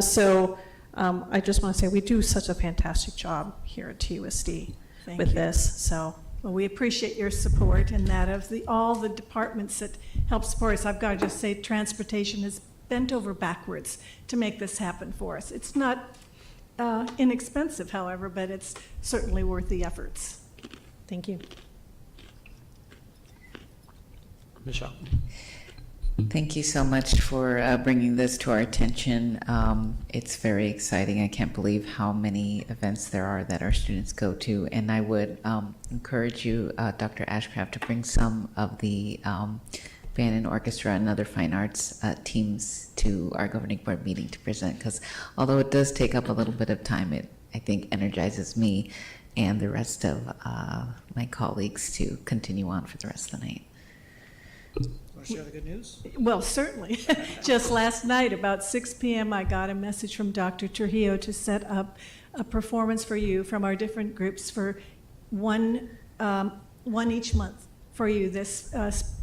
just want to say we do such a fantastic job here at TUSD with this. So. Well, we appreciate your support and that of all the departments that help support us. I've got to just say transportation has bent over backwards to make this happen for us. It's not inexpensive, however, but it's certainly worth the efforts. Thank you. Michelle? Thank you so much for bringing this to our attention. It's very exciting. I can't believe how many events there are that our students go to. And I would encourage you, Dr. Ashcraft, to bring some of the band and orchestra and other fine arts teams to our governing board meeting to present. Because although it does take up a little bit of time, it, I think, energizes me and the rest of my colleagues to continue on for the rest of the night. Want to share the good news? Well, certainly. Just last night, about 6 p.m., I got a message from Dr. Trujillo to set up a performance for you from our different groups for one each month for you this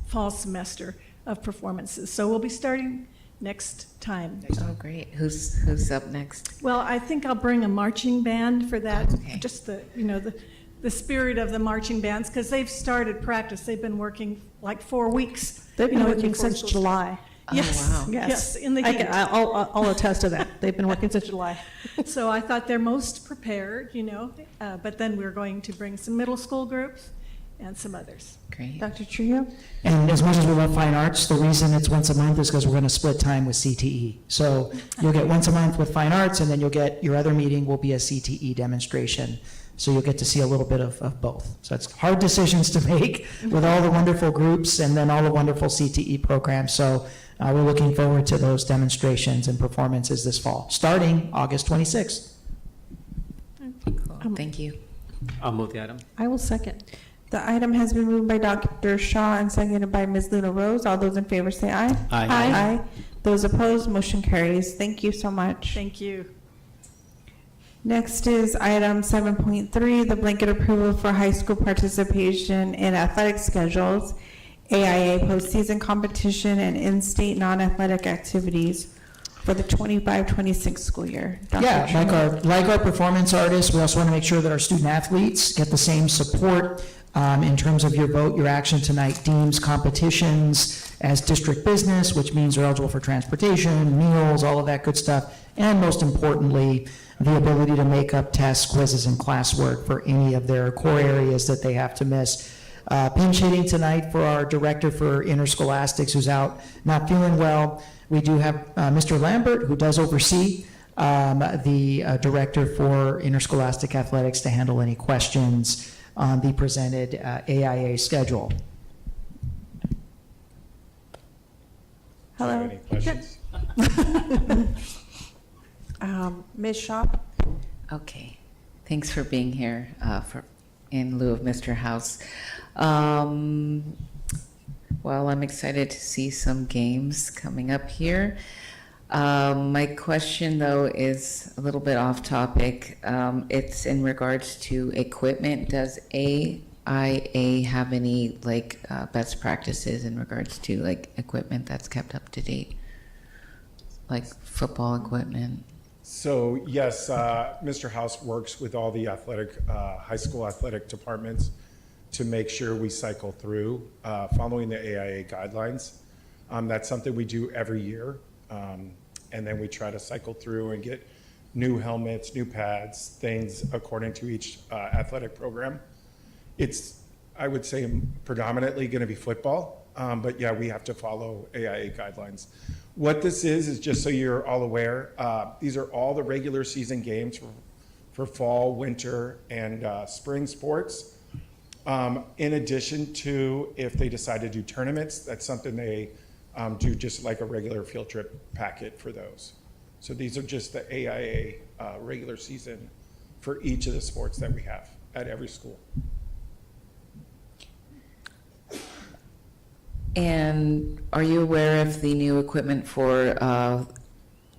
fall semester of performances. So we'll be starting next time. Oh, great. Who's up next? Well, I think I'll bring a marching band for that, Okay. just the spirit of the marching bands, because they've started practice. They've been working like 4 weeks. They've been working before since school July. Oh, Yes, wow. yes, in the I heat. I'll attest to that. They've been working since July. So I thought they're most prepared, but then we're going to bring some middle school groups and some others. Great. Dr. Trio? And as much as we love fine arts, the reason it's once a month is because we're going to split time with CTE. So you'll get once a month with fine arts, and then you'll get your other meeting will be a CTE demonstration. So you'll get to see a little bit of both. So it's hard decisions to make with all the wonderful groups and then all the wonderful CTE programs. So we're looking forward to those demonstrations and performances this fall, starting August 26th. Cool. Thank you. I'll move the item. I will second. The item has been moved by Dr. Shaw and seconded by Ms. Luna Rose. All those in favor say aye. Aye. Aye. Those opposed, motion carries. Thank you so much. Thank you. Next is item 7.3, the blanket approval for high school participation in athletic schedules, AIA postseason competition, and in-state non-athletic activities for the 25-26 school year. Dr. Yeah, Trio. like our performance artists, we also want to make sure that our student athletes get the same support in terms of your vote, your action tonight deems competitions as district business, which means they're eligible for transportation, meals, all of that good stuff, and most importantly, the ability to make up tests, quizzes, and classwork for any of their core areas that they have to miss. Pinch hitting tonight for our director for interscholastics who's out not feeling well. We do have Mr. Lambert, who does oversee the director for interscholastic athletics to handle any questions on the presented AIA schedule. Hello. Ms. Shaw? Okay. Thanks for being here in lieu of Mr. House. Well, I'm excited to see some games coming up here. My question, though, is a little bit off topic. It's in regards to equipment. Does AIA have any best practices in regards to equipment that's kept up to date, like football equipment? So yes, Mr. House works with all the high school athletic departments to make sure we cycle through following the AIA guidelines. That's something we do every year. And then we try to cycle through and get new helmets, new pads, things according to each athletic program. It's, I would say, predominantly going to be football, but yeah, we have to follow AIA guidelines. What this is just so you're all aware, these are all the regular season games for fall, winter, and spring sports. In addition to if they decide to do tournaments, that's something they do just like a regular field trip packet for those. So these are just the AIA regular season for each of the sports that we have at every school. And are you aware if the new equipment for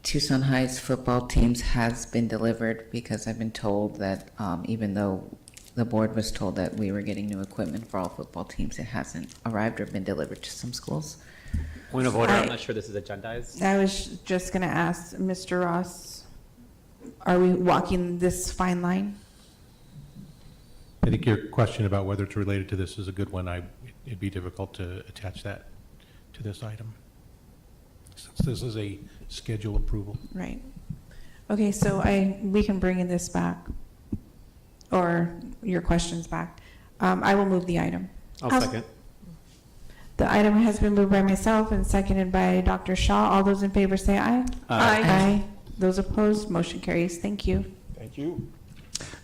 Tucson High's football teams has been delivered? Because I've been told that even though the board was told that we were getting new equipment for all football teams, it hasn't arrived or been delivered to some schools. Point of order, I'm not sure this is agendized. I was just going to ask Mr. Ross, are we walking this fine line? I think your question about whether it's related to this is a good one. It'd be difficult to attach that to this item, since this is a schedule approval. Right. Okay, so we can bring in this back, or your questions back. I will move the item. I'll second. The item has been moved by myself and seconded by Dr. Shaw. All those in favor say aye. Aye. Aye. Those opposed, motion carries. Thank you. Thank you.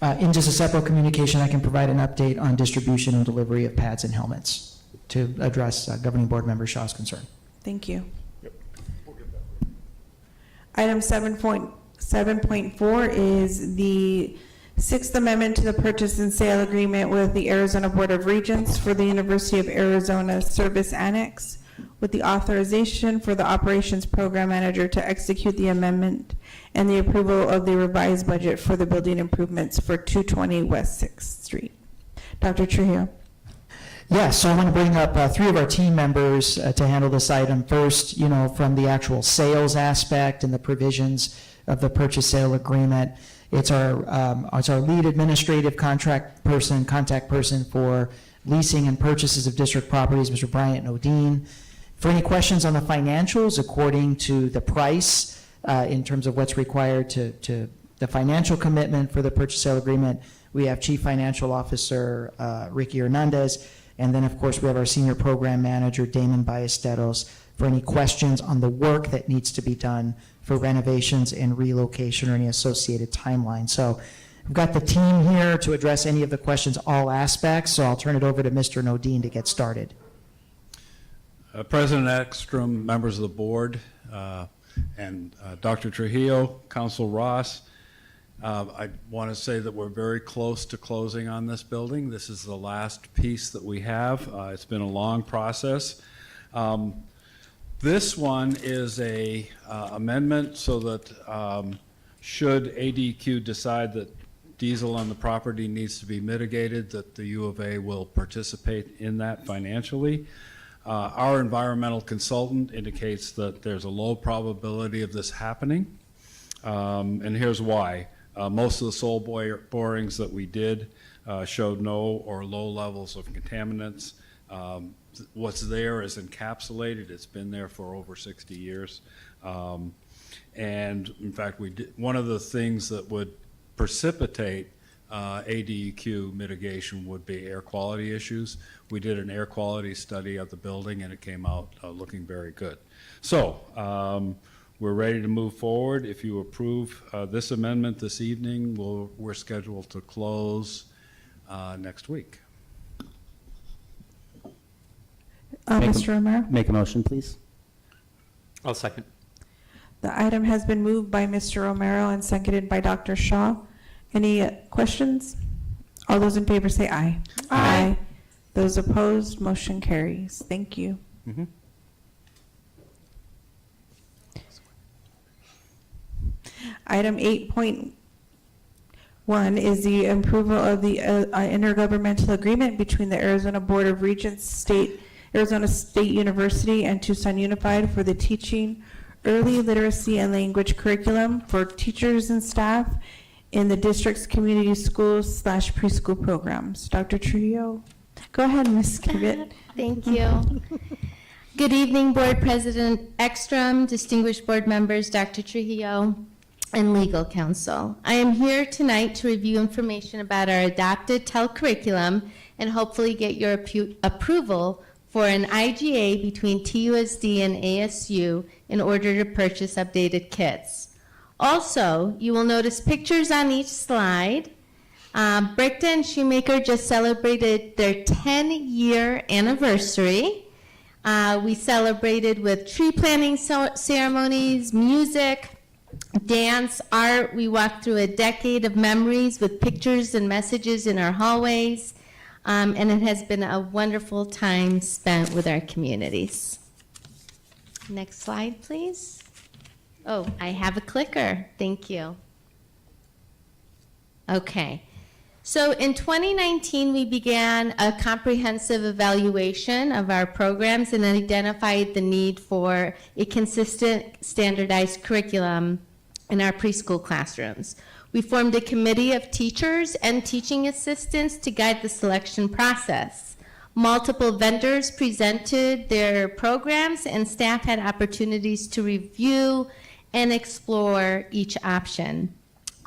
In just a separate communication, I can provide an update on distribution and delivery of pads and helmets to address Governing Board Member Shaw's concern. Thank you. Yep. We'll get that. Item 7.4 is the Sixth Amendment to the Purchase and Sale Agreement with the Arizona Board of Regents for the University of Arizona Service Annex, with the authorization for the Operations Program Manager to execute the amendment and the approval of the revised budget for the building improvements for 220 West 6th Street. Dr. Trujillo. Yeah, so I want to bring up three of our team members to handle this item. First, from the actual sales aspect and the provisions of the purchase sale agreement. It's our lead administrative contact person for leasing and purchases of district properties, Mr. Bryant Nodine. For any questions on the financials, according to the price, in terms of what's required to the financial commitment for the purchase sale agreement, we have Chief Financial Officer Ricky Hernandez, and then of course we have our Senior Program Manager Damon Ballesteros for any questions on the work that needs to be done for renovations and relocation or any associated timeline. So we've got the team here to address any of the questions, all aspects, so I'll turn it over to Mr. Nodine to get started. President Ekstrom, members of the board, and Dr. Trujillo, Council Ross, I want to say that we're very close to closing on this building. This is the last piece that we have. It's been a long process. This one is a amendment so that should ADQ decide that diesel on the property needs to be mitigated, that the U of A will participate in that financially. Our environmental consultant indicates that there's a low probability of this happening, and here's why. Most of the soil borings that we did showed no or low levels of contaminants. What's there is encapsulated. It's been there for over 60 years. And in fact, one of the things that would precipitate ADQ mitigation would be air quality issues. We did an air quality study of the building and it came out looking very good. So we're ready to move forward. If you approve this amendment this evening, we're scheduled to close next week. Mr. Romero? Make a motion, please. I'll second. The item has been moved by Mr. Romero and seconded by Dr. Shaw. Any questions? All those in favor say aye. Aye. Those opposed, motion carries. Thank you. Item 8.1 is the approval of the intergovernmental agreement between the Arizona Board of Regents, Arizona State University, and Tucson Unified for the teaching early literacy and language curriculum for teachers and staff in the district's community schools / preschool programs. Dr. Trujillo, go ahead, Ms. Kivett. Thank you. Good evening, Board President Ekstrom, distinguished board members, Dr. Trujillo, and legal counsel. I am here tonight to review information about our adopted TEL curriculum and hopefully get your approval for an IGA between TUSD and ASU in order to purchase updated kits. Also, you will notice pictures on each slide. Brickta and Shoemaker just celebrated their 10-year anniversary. We celebrated with tree planting ceremonies, music, dance, art. We walked through a decade of memories with pictures and messages in our hallways, and it has been a wonderful time spent with our communities. Next slide, please. Oh, I have a clicker. Thank you. Okay. So in 2019, we began a comprehensive evaluation of our programs and identified the need for a consistent, standardized curriculum in our preschool classrooms. We formed a committee of teachers and teaching assistants to guide the selection process. Multiple vendors presented their programs, and staff had opportunities to review and explore each option.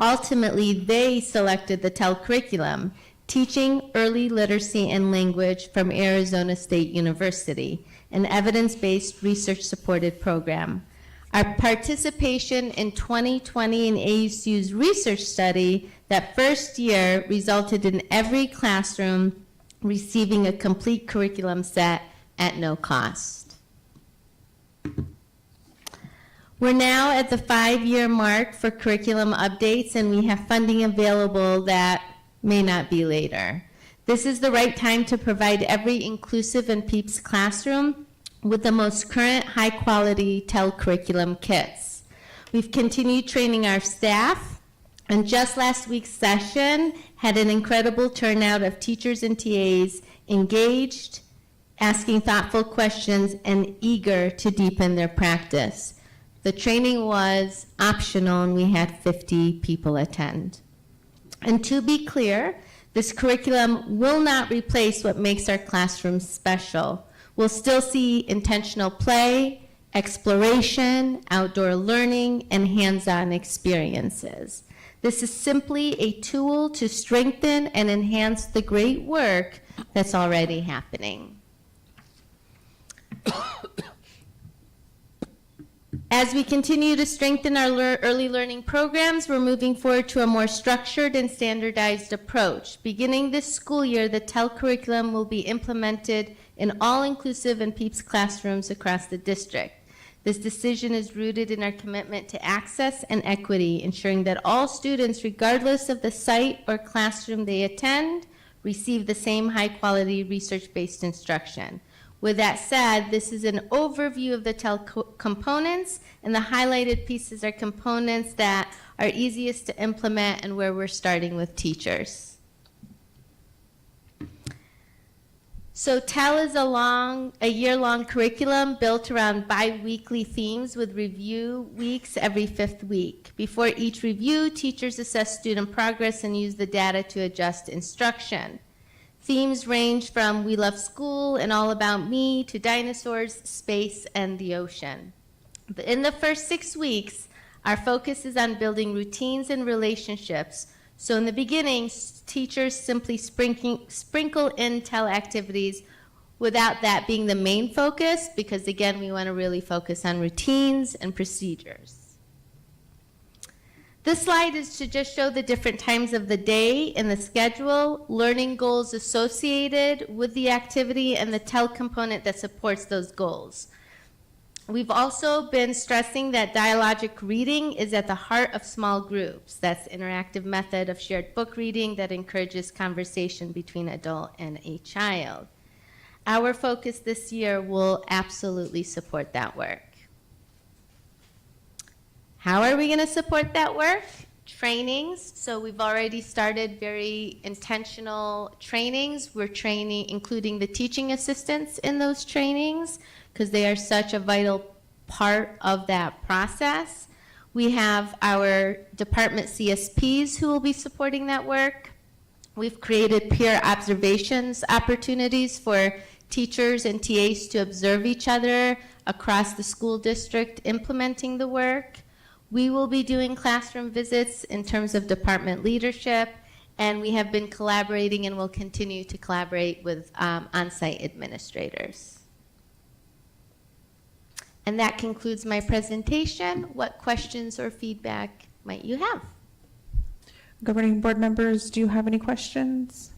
Ultimately, they selected the TEL curriculum, Teaching Early Literacy and Language from Arizona State University, an evidence-based research-supported program. Our participation in 2020 in ASU's research study that first year resulted in every classroom receiving a complete curriculum set at no cost. We're now at the 5-year mark for curriculum updates, and we have funding available that may not be later. This is the right time to provide every inclusive and PEEPS classroom with the most current high-quality TEL curriculum kits. We've continued training our staff, and just last week's session had an incredible turnout of teachers and TAs engaged, asking thoughtful questions, and eager to deepen their practice. The training was optional, and we had 50 people attend. And to be clear, this curriculum will not replace what makes our classrooms special. We'll still see intentional play, exploration, outdoor learning, and hands-on experiences. This is simply a tool to strengthen and enhance the great work that's already happening. As we continue to strengthen our early learning programs, we're moving forward to a more structured and standardized approach. Beginning this school year, the TEL curriculum will be implemented in all inclusive and PEEPS classrooms across the district. This decision is rooted in our commitment to access and equity, ensuring that all students, regardless of the site or classroom they attend, receive the same high-quality research-based instruction. With that said, this is an overview of the TEL components, and the highlighted pieces are components that are easiest to implement and where we're starting with teachers. So TEL is a year-long curriculum built around bi-weekly themes with review weeks every 5th week. Before each review, teachers assess student progress and use the data to adjust instruction. Themes range from We Love School and All About Me to dinosaurs, space, and the ocean. In the first 6 weeks, our focus is on building routines and relationships. So in the beginning, teachers simply sprinkle in TEL activities without that being the main focus, because again, we want to really focus on routines and procedures. This slide is to just show the different times of the day in the schedule, learning goals associated with the activity, and the TEL component that supports those goals. We've also been stressing that dialogic reading is at the heart of small groups. That's interactive method of shared book reading that encourages conversation between adult and a child. Our focus this year will absolutely support that work. How are we going to support that work? Trainings. So we've already started very intentional trainings. We're training, including the teaching assistants in those trainings, because they are such a vital part of that process. We have our department CSPs who will be supporting that work. We've created peer observations opportunities for teachers and TAs to observe each other across the school district implementing the work. We will be doing classroom visits in terms of department leadership, and we have been collaborating and will continue to collaborate with on-site administrators. And that concludes my presentation. What questions or feedback might you have? Governing board members, do you have any questions?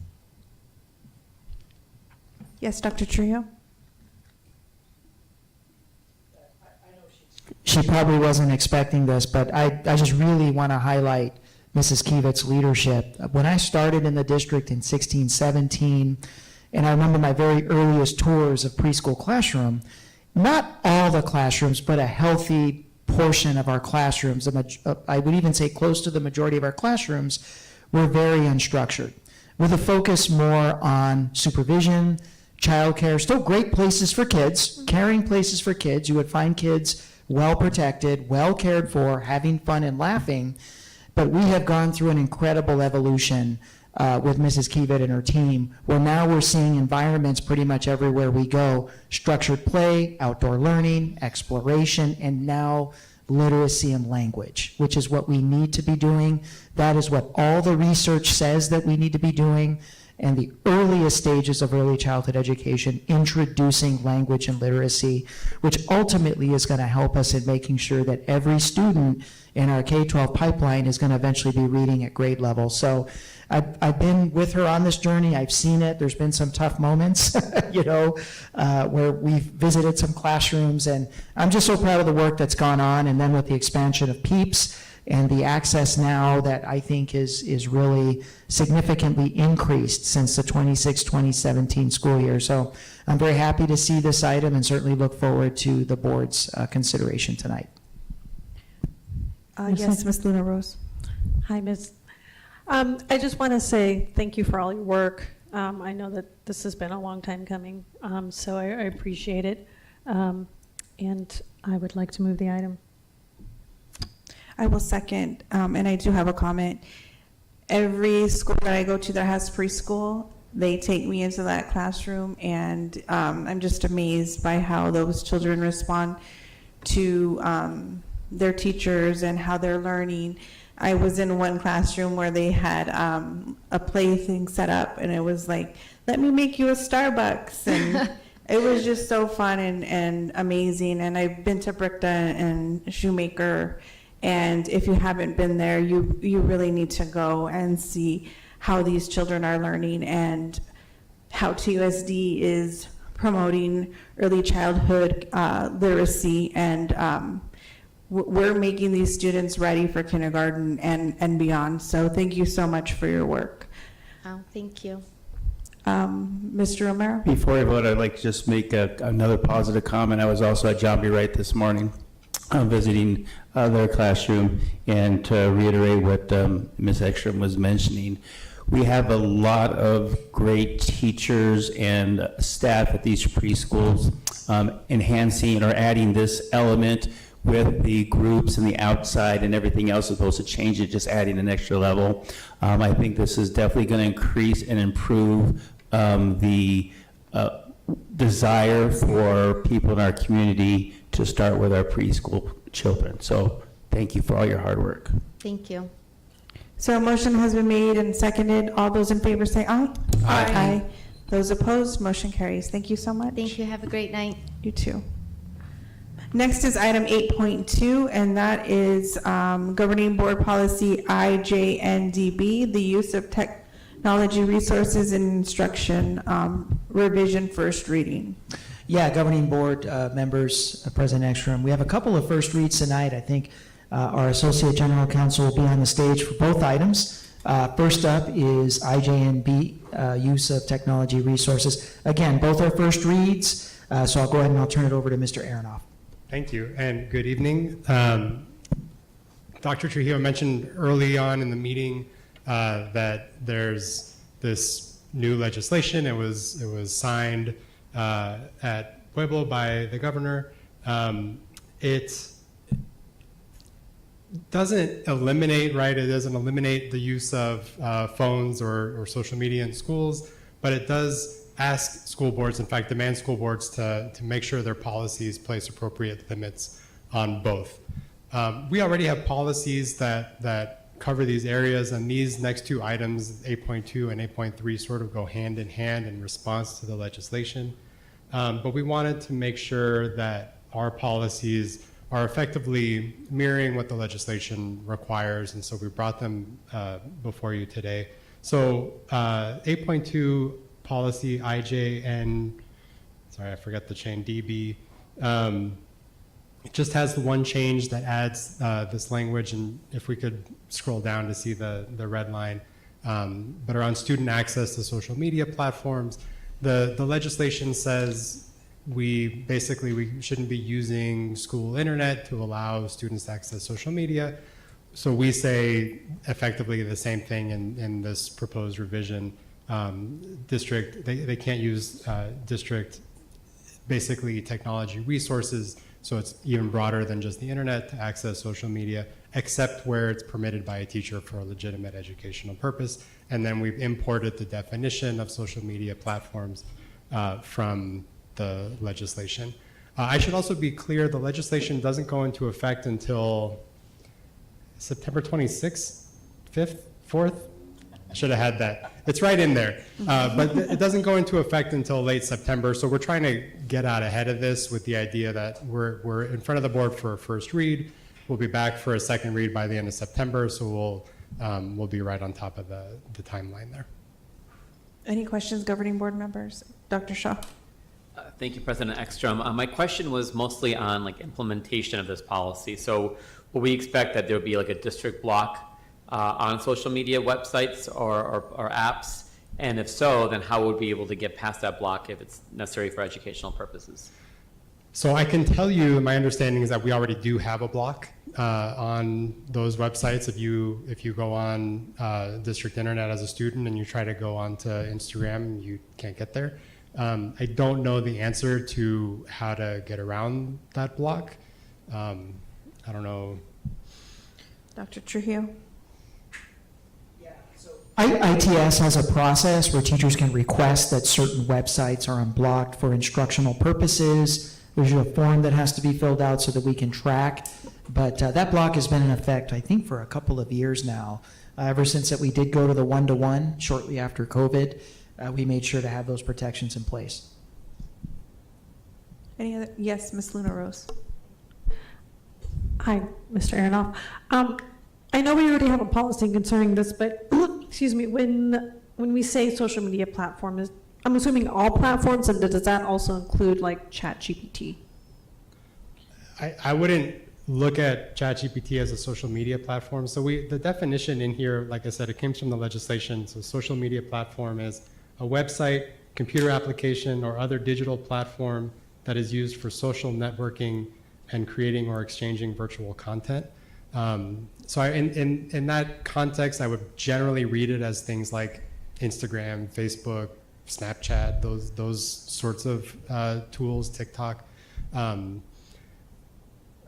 Yes, Dr. Trio. She probably wasn't expecting this, but I just really want to highlight Mrs. Kievit's leadership. When I started in the district in 16, 17, and I remember my very earliest tours of preschool classroom, not all the classrooms, but a healthy portion of our classrooms, I would even say close to the majority of our classrooms, were very unstructured, with a focus more on supervision, childcare, still great places for kids, caring places for kids. You would find kids well protected, well cared for, having fun and laughing. But we have gone through an incredible evolution with Mrs. Kievit and her team, where now we're seeing environments pretty much everywhere we go, structured play, outdoor learning, exploration, and now literacy and language, which is what we need to be doing. That is what all the research says that we need to be doing. And the earliest stages of early childhood education, introducing language and literacy, which ultimately is going to help us in making sure that every student in our K-12 pipeline is going to eventually be reading at grade level. So I've been with her on this journey. I've seen it. There's been some tough moments, where we've visited some classrooms, and I'm just so proud of the work that's gone on. And then with the expansion of PEEPS, and the access now that I think is really significantly increased since the 26-2017 school year. So I'm very happy to see this item and certainly look forward to the board's consideration tonight. Yes, Ms. Luna Rose. Hi, Ms. I just want to say thank you for all your work. I know that this has been a long time coming, so I appreciate it. And I would like to move the item. I will second, and I do have a comment. Every school that I go to that has preschool, they take me into that classroom, and I'm just amazed by how those children respond to their teachers and how they're learning. I was in one classroom where they had a play thing set up, and it was like, let me make you a Starbucks, and it was just so fun and amazing. And I've been to Brickta and Shoemaker, and if you haven't been there, you really need to go and see how these children are learning and how TUSD is promoting early childhood literacy, and we're making these students ready for kindergarten and beyond. So thank you so much for your work. Oh, thank you. Mr. Romero? Before I vote, I'd like to just make another positive comment. I was also at John B. Wright this morning, visiting their classroom, and to reiterate what Ms. Ekstrom was mentioning, we have a lot of great teachers and staff at these preschools enhancing or adding this element with the groups and the outside and everything else, as opposed to change it, just adding an extra level. I think this is definitely going to increase and improve the desire for people in our community to start with our preschool children. So thank you for all your hard work. Thank you. So a motion has been made and seconded. All those in favor say aye. Aye. Those opposed, motion carries. Thank you so much. Thank you. Have a great night. You too. Next is item 8.2, and that is Governing Board Policy IJNDB, the use of technology resources in instruction, revision, first reading. Yeah, governing board members, President Ekstrom, we have a couple of first reads tonight. I think our Associate General Counsel will be on the stage for both items. First up is IJNB, use of technology resources. Again, both are first reads, so I'll go ahead and I'll turn it over to Mr. Aronoff. Thank you, and good evening. Dr. Trujillo mentioned early on in the meeting that there's this new legislation. It was signed at Pueblo by the governor. It doesn't eliminate, right? It doesn't eliminate the use of phones or social media in schools, but it does ask school boards, in fact, demand school boards to make sure their policies place appropriate limits on both. We already have policies that cover these areas, and these next two items, 8.2 and 8.3, sort of go hand in hand in response to the legislation. But we wanted to make sure that our policies are effectively mirroring what the legislation requires, and so we brought them before you today. So 8.2 policy IJN, sorry, I forgot the chain, DB, it just has the one change that adds this language, and if we could scroll down to see the red line, but around student access to social media platforms, the legislation says we shouldn't be using school internet to allow students to access social media. So we say effectively the same thing in this proposed revision. District, they can't use district, basically technology resources, so it's even broader than just the internet to access social media, except where it's permitted by a teacher for a legitimate educational purpose. And then we've imported the definition of social media platforms from the legislation. I should also be clear, the legislation doesn't go into effect until September 26th, 5th, 4th? I should have had that. It's right in there. But it doesn't go into effect until late September, so we're trying to get out ahead of this with the idea that we're in front of the board for a first read. We'll be back for a second read by the end of September, so we'll be right on top of the timeline there. Any questions, governing board members? Dr. Shaw? Thank you, President Ekstrom. My question was mostly on like implementation of this policy. So will we expect that there will be like a district block on social media websites or apps? And if so, then how would we be able to get past that block if it's necessary for educational purposes? So I can tell you, my understanding is that we already do have a block on those websites. If you go on district internet as a student and you try to go onto Instagram, you can't get there. I don't know the answer to how to get around that block. I don't know. Dr. Trujillo? ITS has a process where teachers can request that certain websites are unblocked for instructional purposes. There's a form that has to be filled out so that we can track. But that block has been in effect, I think, for a couple of years now. Ever since that we did go to the one-to-one shortly after COVID, we made sure to have those protections in place. Any other? Yes, Ms. Luna Rose. Hi, Mr. Aronoff. I know we already have a policy concerning this, but excuse me, when we say social media platforms, I'm assuming all platforms, and does that also include like ChatGPT? I wouldn't look at ChatGPT as a social media platform. So the definition in here, like I said, it came from the legislation. So social media platform is a website, computer application, or other digital platform that is used for social networking and creating or exchanging virtual content. So in that context, I would generally read it as things like Instagram, Facebook, Snapchat, those sorts of tools, TikTok.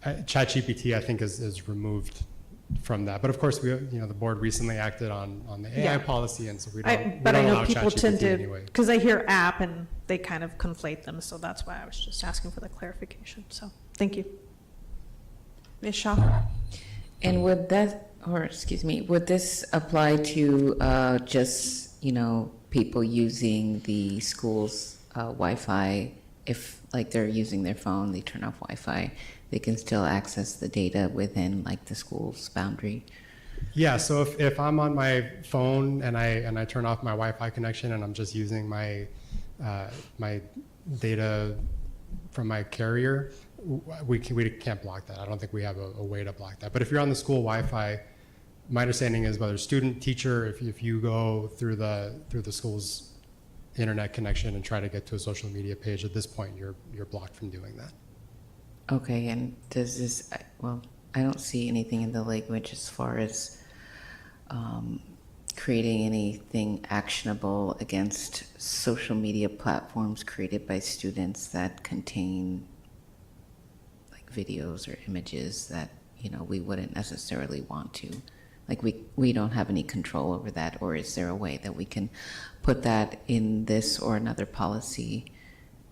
ChatGPT, I think, is removed from that. But of course, the board recently acted on the AI policy, and so we don't But I know allow people tend ChatGPT to, anyway. because they hear app and they kind of conflate them, so that's why I was just asking for the clarification. So, thank you. Ms. Shaw? And would this apply to just, people using the school's Wi-Fi? If like they're using their phone, they turn off Wi-Fi, they can still access the data within like the school's boundary? Yeah, so if I'm on my phone and I turn off my Wi-Fi connection and I'm just using my my data my carrier, we can't block that. I don't think we have a way to block that. But if you're on the school Wi-Fi, my understanding is whether student, teacher, if you go through the school's internet connection and try to get to a social media page, at this point you're blocked from doing that. Okay, and does this, well, I don't see anything in the language as far as creating anything actionable against social media platforms created by students that contain like videos or images that, you know, we wouldn't necessarily want to. Like we don't have any control over that, or is there a way that we can put that in this or another policy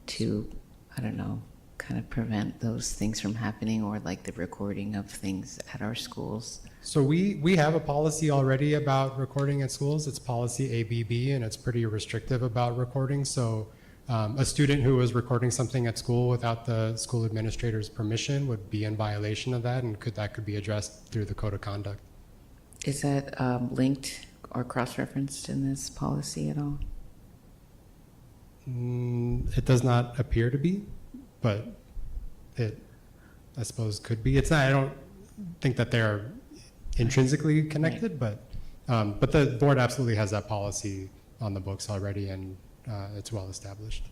to, I don't know, kind of prevent those things from happening, or like the recording of things at our schools? So we have a policy already about recording at schools. It's policy ABB, and it's pretty restrictive about recording. So a student who was recording something at school without the school administrator's permission would be in violation of that, and that could be addressed through the code of conduct. Is that linked or cross-referenced in this policy at all? It does not appear to be, but it, I suppose, could be. It's not. I don't think that they're intrinsically connected, but the board absolutely has that policy on the books already, and it's well established.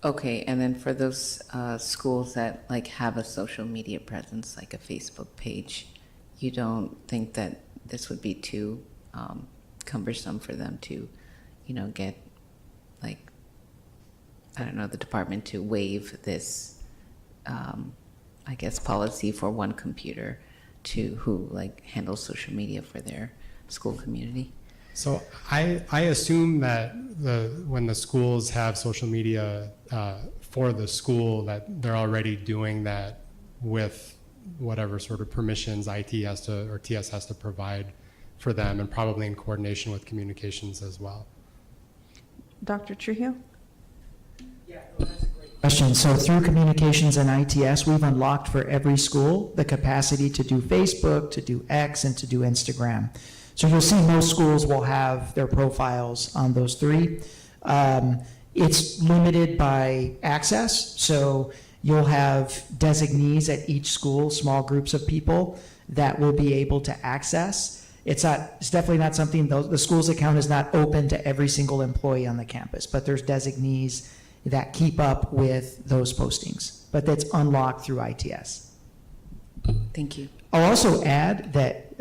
Okay, and then for those schools that like have a social media presence, like a Facebook page, you don't think that this would be too cumbersome for them to, you know, get like, I don't know, the department to waive this, I guess, policy for one computer to who like handles social media for their school community? So I assume that when the schools have social media for the school, that they're already doing that with whatever sort of permissions IT has to, or TS has to provide for them, and probably in coordination with communications as well. Dr. Trujillo? Question. So through communications and ITS, we've unlocked for every school the capacity to do Facebook, to do X, and to do Instagram. So you'll see most schools will have their profiles on those three. It's limited by access, so you'll have designees at each school, small groups of people that will be able to access. It's definitely not something, the school's account is not open to every single employee on the campus, but there's designees that keep up with those postings, but that's unlocked through ITS. Thank you. I'll also add that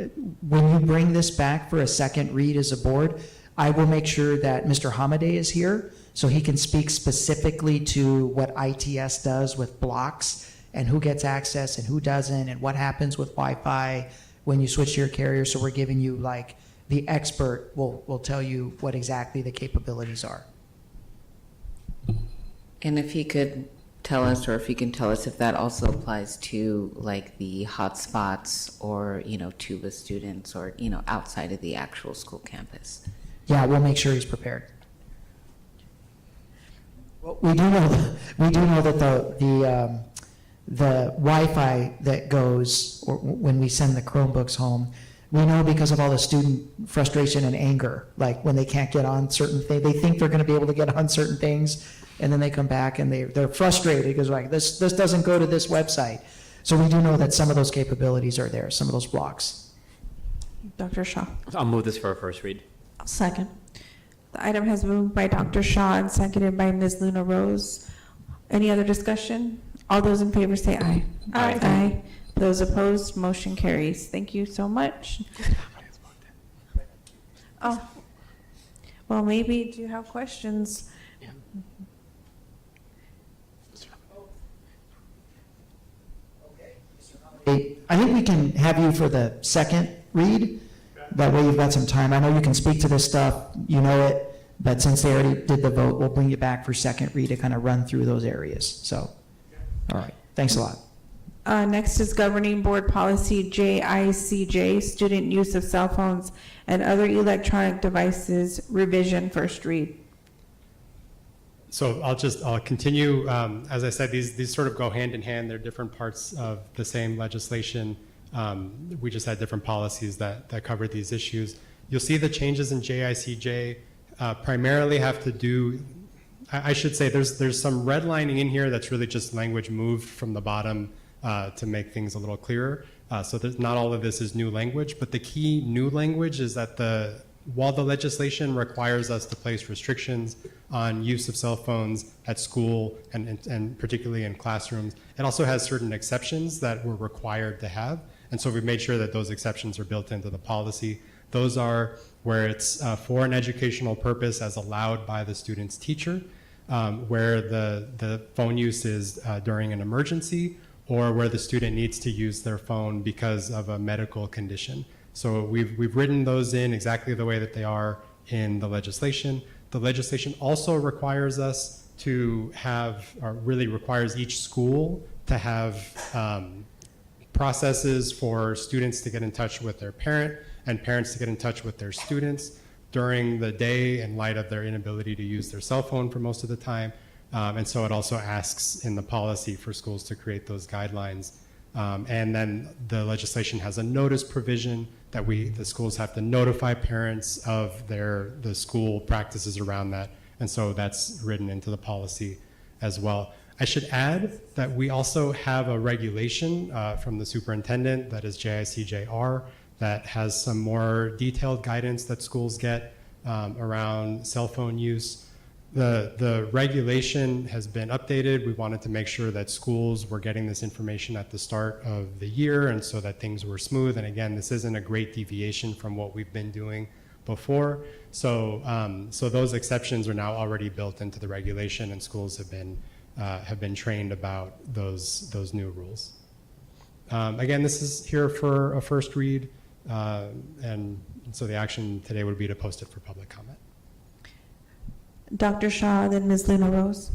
when you bring this back for a second read as a board, I will make sure that Mr. Hamadeh is here so he can speak specifically to what ITS does with blocks and who gets access and who doesn't and what happens with Wi-Fi when you switch to your carrier. So we're giving you, like, the expert will tell you what exactly the capabilities are. And if he could tell us, or if you can tell us if that also applies to like the hotspots or, you know, TUBA students or, you know, outside of the actual school campus. Yeah, we'll make sure he's prepared. Well, we do know that the Wi-Fi that goes or when we send the Chromebooks home, we know because of all the student frustration and anger, like when they can't get on certain things, they think they're going to be able to get on certain things, and then they come back and they're frustrated because like this doesn't go to this website. So we do know that some of those capabilities are there, some of those blocks. Dr. Shaw? I'll move this for a first read. I'll second. The item has been moved by Dr. Shaw and seconded by Ms. Luna Rose. Any other discussion? All those in favor say aye. Aye. Aye. Those opposed, motion carries. Thank you so much. Oh, well, maybe, do you have questions? I think we can have you for the second read. That way you've got some time. I know you can speak to this stuff, you know it, but since they already did the vote, we'll bring you back for second read to kind of run through those areas. So, all right, thanks a lot. Next is Governing Board Policy JICJ, Student Use of Cell Phones and Other Electronic Devices, Revision, first read. So I'll continue. As I said, these sort of go hand in hand. They're different parts of the same legislation. We just had different policies that cover these issues. You'll see the changes in JICJ primarily have to do I should say there's some redlining in here that's really just language moved from the bottom to make things a little clearer. So not all of this is new language, but the key new language is that while the legislation requires us to place restrictions on use of cell phones at school and particularly in classrooms, it also has certain exceptions that we're required to have. And so we've made sure that those exceptions are built into the policy. Those are where it's for an educational purpose as allowed by the student's teacher, where the phone use is during an emergency, or where the student needs to use their phone because of a medical condition. So we've written those in exactly the way that they are in the legislation. The legislation also requires us to have, or really requires each school to have processes for students to get in touch with their parent and parents to get in touch with their students during the day in light of their inability to use their cell phone for most of the time. And so it also asks in the policy for schools to create those guidelines. And then the legislation has a notice provision that the schools have to notify parents of the school practices around that. And so that's written into the policy as well. I should add that we also have a regulation from the superintendent that is JICJR that has some more detailed guidance that schools get around cell phone use. The regulation has been updated. We wanted to make sure that schools were getting this information at the start of the year and so that things were smooth. And again, this isn't a great deviation from what we've been doing before. So those exceptions are now already built into the regulation, and schools have been trained about those new rules. Again, this is here for a first read, and so the action today would be to post it for public comment. Dr. Shaw, then Ms. Luna Rose.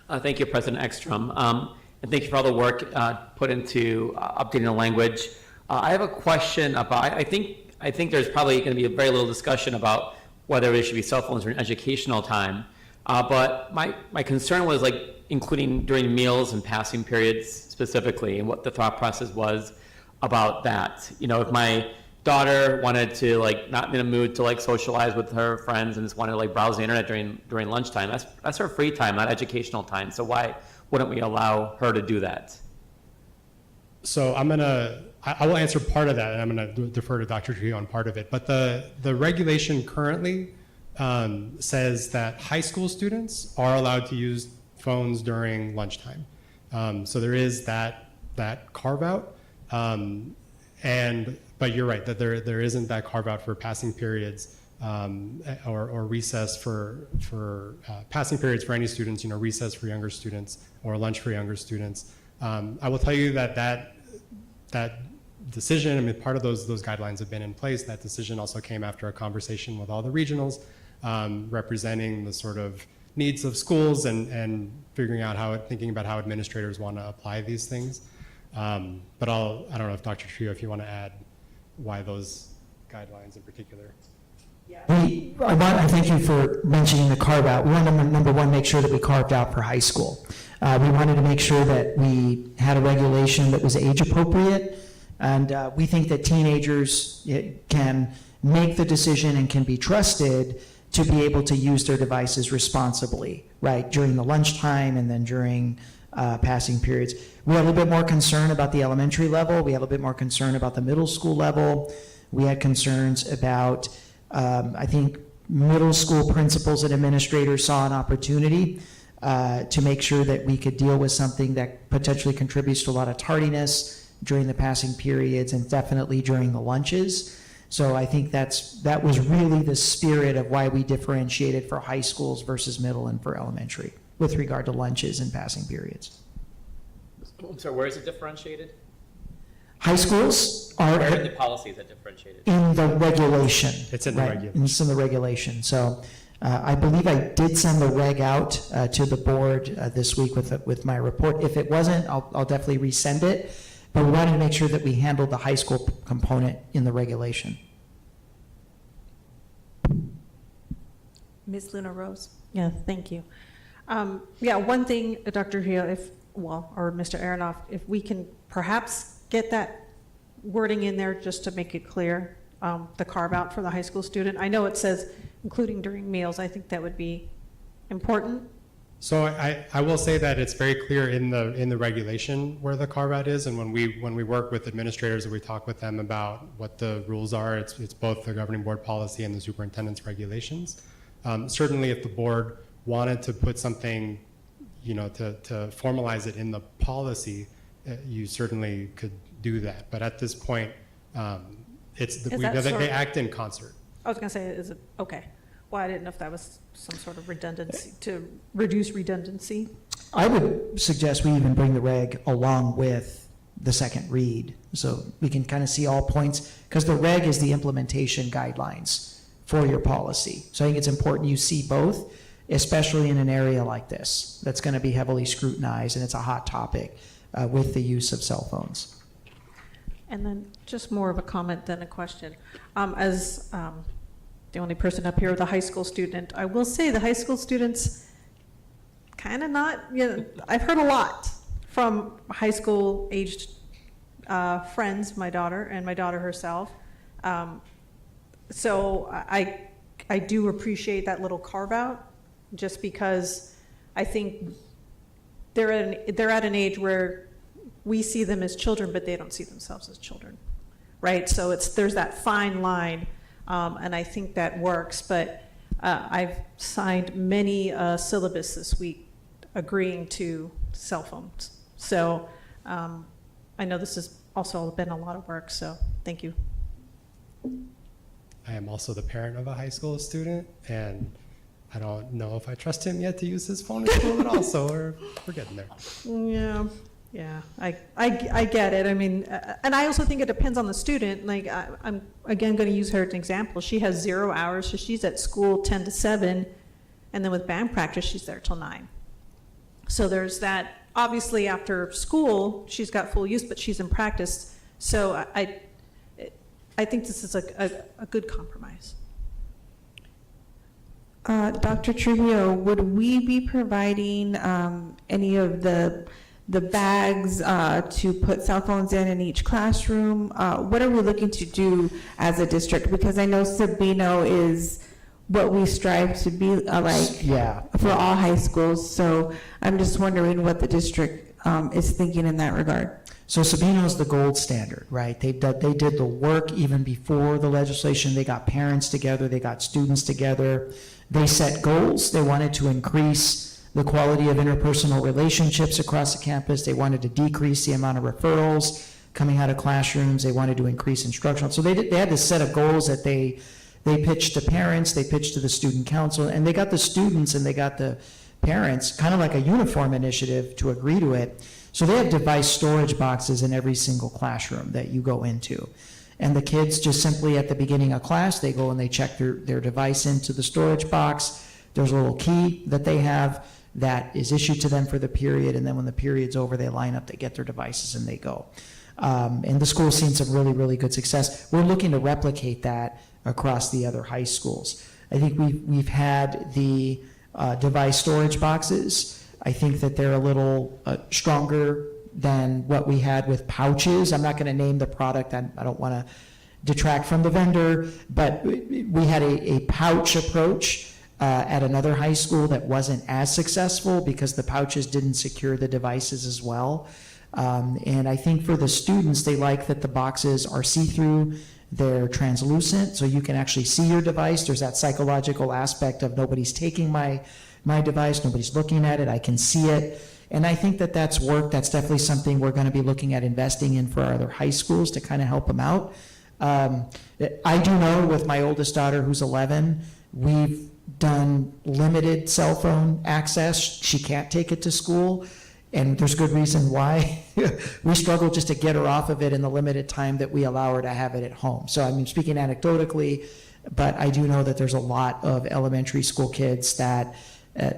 Thank you, President Ekstrom. And thank you for all the work put into updating the language. I have a question about, I think there's probably going to be a very little discussion about whether there should be cell phones during educational time. But my concern was like including during meals and passing periods specifically, and what the thought process was about that. You know, if my daughter wanted to not in a mood to socialize with her friends and just wanted to browse the internet during lunchtime, that's her free time, not educational time. So why wouldn't we allow her to do that? So I will answer part of that, and I'm going to defer to Dr. Trujillo on part of it. But the regulation currently says that high school students are allowed to use phones during lunchtime. So there is that carve out. But you're right that there isn't that carve out for passing periods or recess for passing periods for any students, recess for younger students or lunch for younger students. I will tell you that decision, part of those guidelines have been in place. That decision also came after a conversation with all the regionals representing the sort of needs of schools and thinking about how administrators want to apply these things. But I don't know if Dr. Trio, if you want to add why those guidelines in particular. I thank you for mentioning the carve out. We want to, number one, make sure that we carved out for high school. We wanted to make sure that we had a regulation that was age appropriate, and we think that teenagers can make the decision and can be trusted to be able to use their devices responsibly, right, during the lunchtime and then during passing periods. We have a little bit more concern about the elementary level. We have a little bit more concern about the middle school level. We had concerns about, I think, middle school principals and administrators saw an opportunity to make sure that we could deal with something that potentially contributes to a lot of tardiness during the passing periods and definitely during the lunches. So I think that was really the spirit of why we differentiated for high schools versus middle and for elementary with regard to lunches and passing periods. I'm sorry, where is it differentiated? High schools are Where in the policy is it differentiated? in the regulation. It's in the right? regulation. It's in the regulation. So I believe I did send the reg out to the board this week with my report. If it wasn't, I'll definitely resend it. But we wanted to make sure that we handled the high school component in the regulation. Ms. Luna Rose. Yeah, thank you. One thing, Dr. Hill, or Mr. Aronoff, if we can perhaps get that wording in there just to make it clear, the carve out for the high school student. I know it says including during meals. I think that would be important? So I will say that it's very clear in the regulation where the carve out is, and when we work with administrators and we talk with them about what the rules are, it's both the governing board policy and the superintendent's regulations. Certainly, if the board wanted to put something, to formalize it in the policy, you certainly could do that. But at this point, they act in concert. I was going to say, is it, okay. Well, I didn't know if that was some sort of redundancy, to reduce redundancy. I would suggest we even bring the reg along with the second read, so we can kind of see all points, because the reg is the implementation guidelines for your policy. So I think it's important you see both, especially in an area like this that's going to be heavily scrutinized, and it's a hot topic with the use of cell phones. And then just more of a comment than a question. As the only person up here with a high school student, I will say the high school students kind of not, I've heard a lot from high school aged friends, my daughter and my daughter herself. So I do appreciate that little carve out, just because I think they're at an age where we see them as children, but they don't see themselves as children, right? So there's that fine line, and I think that works. But I've signed many syllabus this week agreeing to cell phones. So I know this has also been a lot of work, so thank you. I am also the parent of a high school student, and I don't know if I trust him yet to use his phone at school at all, so we're getting there. Yeah, I get it. I mean, and I also think it depends on the student. Like, I'm again going to use her as an example. She has 0 hours, so she's at school 10 to 7, and then with band practice, she's there till 9. So there's that. Obviously, after school, she's got full use, but she's in practice. So I think this is a good compromise. Dr. Trujillo, would we be providing any of the bags to put cell phones in each classroom? What are we looking to do as a district? Because I know Sabino is what we strive to be for all high schools. So I'm just wondering what the district is thinking in that regard. So Sabino's the gold standard, right? They did the work even before the legislation. They got parents together, they got students together. They set goals. They wanted to increase the quality of interpersonal relationships across the campus. They wanted to decrease the amount of referrals coming out of classrooms. They wanted to increase instructional. So they had this set of goals that they pitched to parents, they pitched to the student council, and they got the students and they got the parents, kind of like a uniform initiative, to agree to it. So they have device storage boxes in every single classroom that you go into. And the kids just simply at the beginning of class, they go and they check their device into the storage box. There's a little key that they have that is issued to them for the period, and then when the period's over, they line up, they get their devices, and they go. And the school's seen some really, really good success. We're looking to replicate that across the other high schools. I think we've had the device storage boxes. I think that they're a little stronger than what we had with pouches. I'm not going to name the product. I don't want to detract from the vendor, but we had a pouch approach at another high school that wasn't as successful because the pouches didn't secure the devices as well. And I think for the students, they like that the boxes are see-through, they're translucent, so you can actually see your device. There's that psychological aspect of nobody's taking my device, nobody's looking at it, I can see it. And I think that that's worked. That's definitely something we're going to be looking at investing in for our other high schools to kind of help them out. I do know with my oldest daughter, who's 11, we've done limited cell phone access. She can't take it to school, and there's good reason why. We struggle just to get her off of it in the limited time that we allow her to have it at home. So I mean, speaking anecdotally, but I do know that there's a lot of elementary school kids that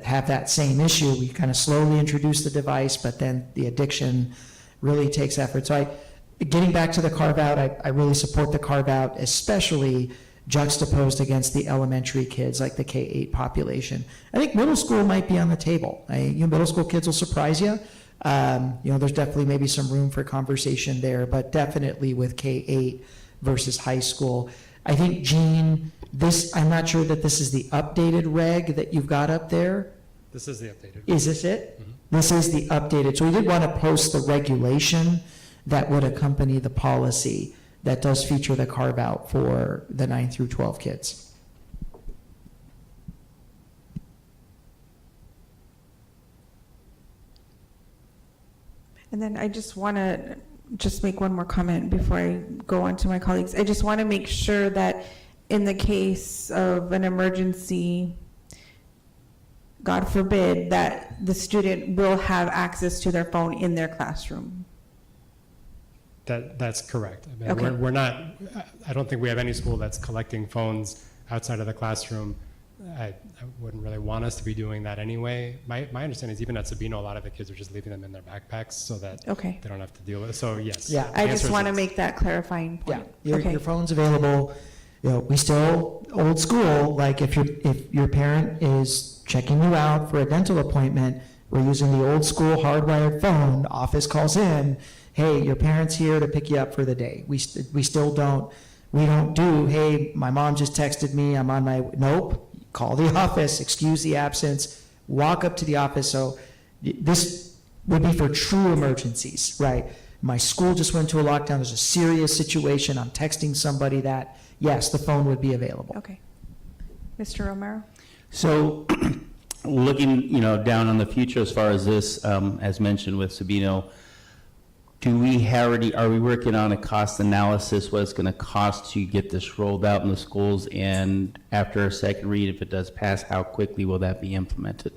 have that same issue. We kind of slowly introduce the device, but then the addiction really takes effort. So getting back to the carve-out, I really support the carve-out, especially juxtaposed against the elementary kids, like the K-8 population. I think middle school might be on the table. Middle school kids will surprise you. There's definitely maybe some room for conversation there, but definitely with K-8 versus high school. I think, Jean, I'm not sure that this is the updated reg that you've got up there. This is the updated. Is this it? This is the updated, so we did want to post the regulation that would accompany the policy that does feature the carve-out for the 9 through 12 kids. And then I just want to just make one more comment before I go on to my colleagues. I just want to make sure that in the case of an emergency, God forbid, that the student will have access to their phone in their classroom. That's correct. I mean, Okay. we're not, I don't think we have any school that's collecting phones outside of the classroom. I wouldn't really want us to be doing that anyway. My understanding is even at Sabino, a lot of the kids are just leaving them in their backpacks so that Okay. they don't have to deal with it. So yes. Yeah. I the just answer is want to yes. make that clarifying point. Yeah, your phone's available. You know, we still old school. Like if your parent is checking you out for a dental appointment, we're using the old school hardwired phone. Office calls in, hey, your parent's here to pick you up for the day. We still don't. We don't do, hey, my mom just texted me. I'm on my. Nope. Call the office. Excuse the absence. Walk up to the office. So this would be for true emergencies, right? My school just went to a lockdown. There's a serious situation. I'm texting somebody that, yes, the phone would be available. Okay. Mr. Romero? So, looking, down on the future as far as this, as mentioned with Sabino, are we working on a cost analysis, what it's going to cost to get this rolled out in the schools? And after a second read, if it does pass, how quickly will that be implemented?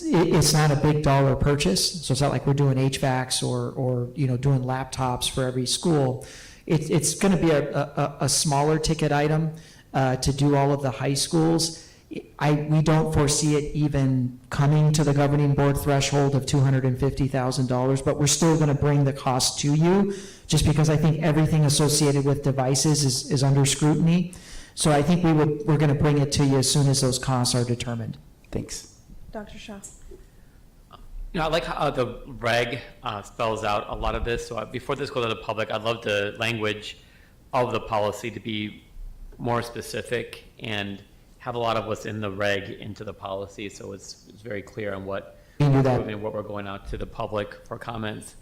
It's not a big dollar purchase, so it's not like we're doing HVACs or doing laptops for every school. It's going to be a smaller ticket item to do all of the high schools. We don't foresee it even coming to the governing board threshold of $250,000, but we're still going to bring the cost to you, just because I think everything associated with devices is under scrutiny. So I think we're going to bring it to you as soon as those costs are determined. Thanks. Dr. Shaw? I like how the reg spells out a lot of this. So before this goes to the public, I'd love the language of the policy to be more specific and have a lot of what's in the reg into the policy, so it's very clear on what You can do we're that. moving, what we're going out to the public for comments.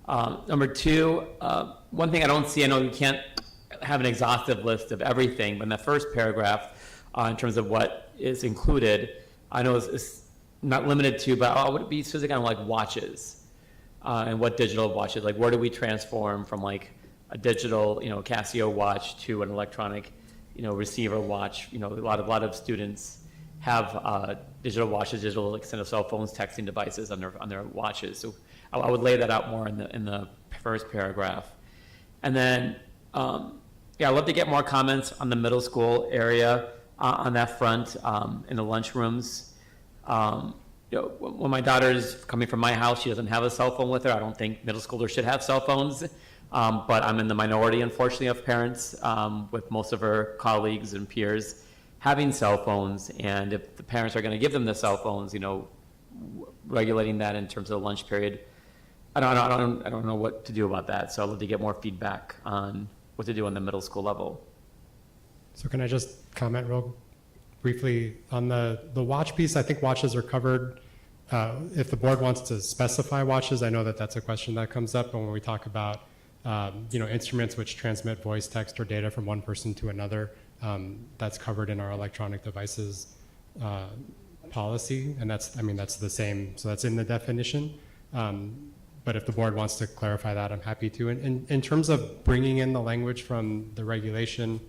Number two, one thing I don't see, I know you can't have an exhaustive list of everything, but in the first paragraph, in terms of what is included, I know it's not limited to, but would it be specific on like watches and what digital watches, like where do we transform from like a digital, Casio watch to an electronic, receiver watch? A lot of students have digital watches, digital extended cell phones, texting devices on their watches. So I would lay that out more in the first paragraph. And then, I'd love to get more comments on the middle school area on that front in the lunchrooms. When my daughter's coming from my house, she doesn't have a cell phone with her. I don't think middle schoolers should have cell phones. But I'm in the minority, unfortunately, of parents, with most of her colleagues and peers having cell phones. And if the parents are going to give them the cell phones, regulating that in terms of the lunch period, I don't know what to do about that. So I'd love to get more feedback on what to do on the middle school level. So can I just comment real briefly on the watch piece? I think watches are covered. If the board wants to specify watches, I know that that's a question that comes up. And when we talk about instruments which transmit voice, text, or data from one person to another, that's covered in our electronic devices policy, and that's the same, so that's in the definition. But if the board wants to clarify that, I'm happy to. And in terms of bringing in the language from the regulation,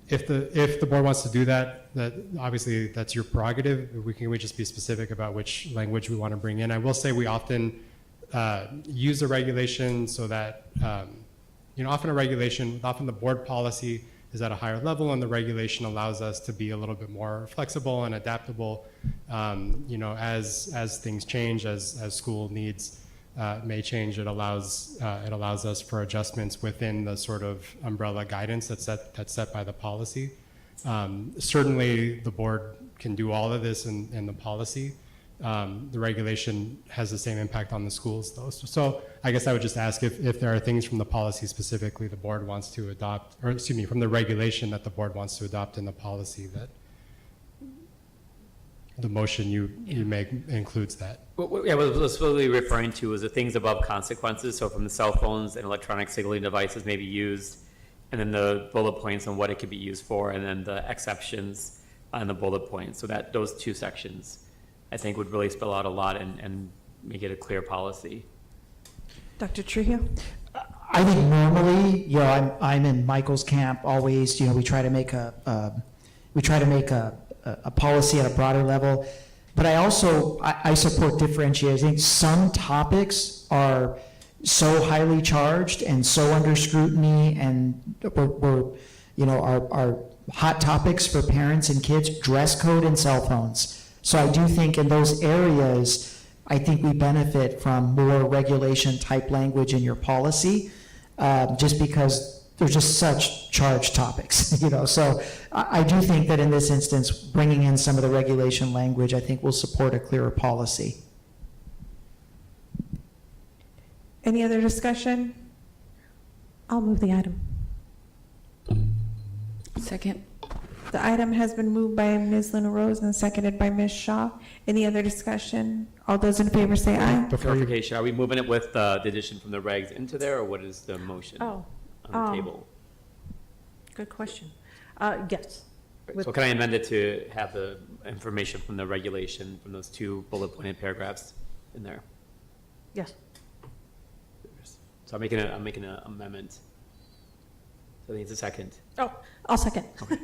if the board wants to do that obviously that's your prerogative. We just be specific about which language we want to bring in. I will say we often use a regulation so that, often the board policy is at a higher level, and the regulation allows us to be a little bit more flexible and adaptable, as things change, as school needs may change. It allows us for adjustments within the sort of umbrella guidance that's set by the policy. Certainly, the board can do all of this in the policy. the regulation has the same impact on the schools though. So I guess I would just ask if there are things from the policy specifically the board wants to adopt, or excuse me, from the regulation that the board wants to adopt in the policy that the motion you make includes that. What I was really referring to was the things above consequences, so from the cell phones and electronic signaling devices may be used, and then the bullet points on what it could be used for, and then the exceptions on the bullet points. So that those two sections, I think, would really spell out a lot and make it a clear policy. Dr. Trujillo? I think normally, I'm in Michael's camp always. We try to make a policy at a broader level, but I support differentiation. I think some topics are so highly charged and so under scrutiny, and are hot topics for parents and kids. Dress code and cell phones. So I do think in those areas, I think we benefit from more regulation type language in your policy, just because there's just such charged topics, So I do think that in this instance, bringing in some of the regulation language, I think will support a clearer policy. Any other discussion? I'll move the item. Second. The item has been moved by Ms. Luna Rose and seconded by Ms. Shaw. Any other discussion? All those in favor say aye. Clarification, are we moving it with the addition from the regs into there, or what is the motion on the table? Good question. Yes. So can I amend it to have the information from the regulation from those two bullet pointed paragraphs in there? Yes. So I'm making an amendment. So I think it's a second. Oh, I'll second. Okay.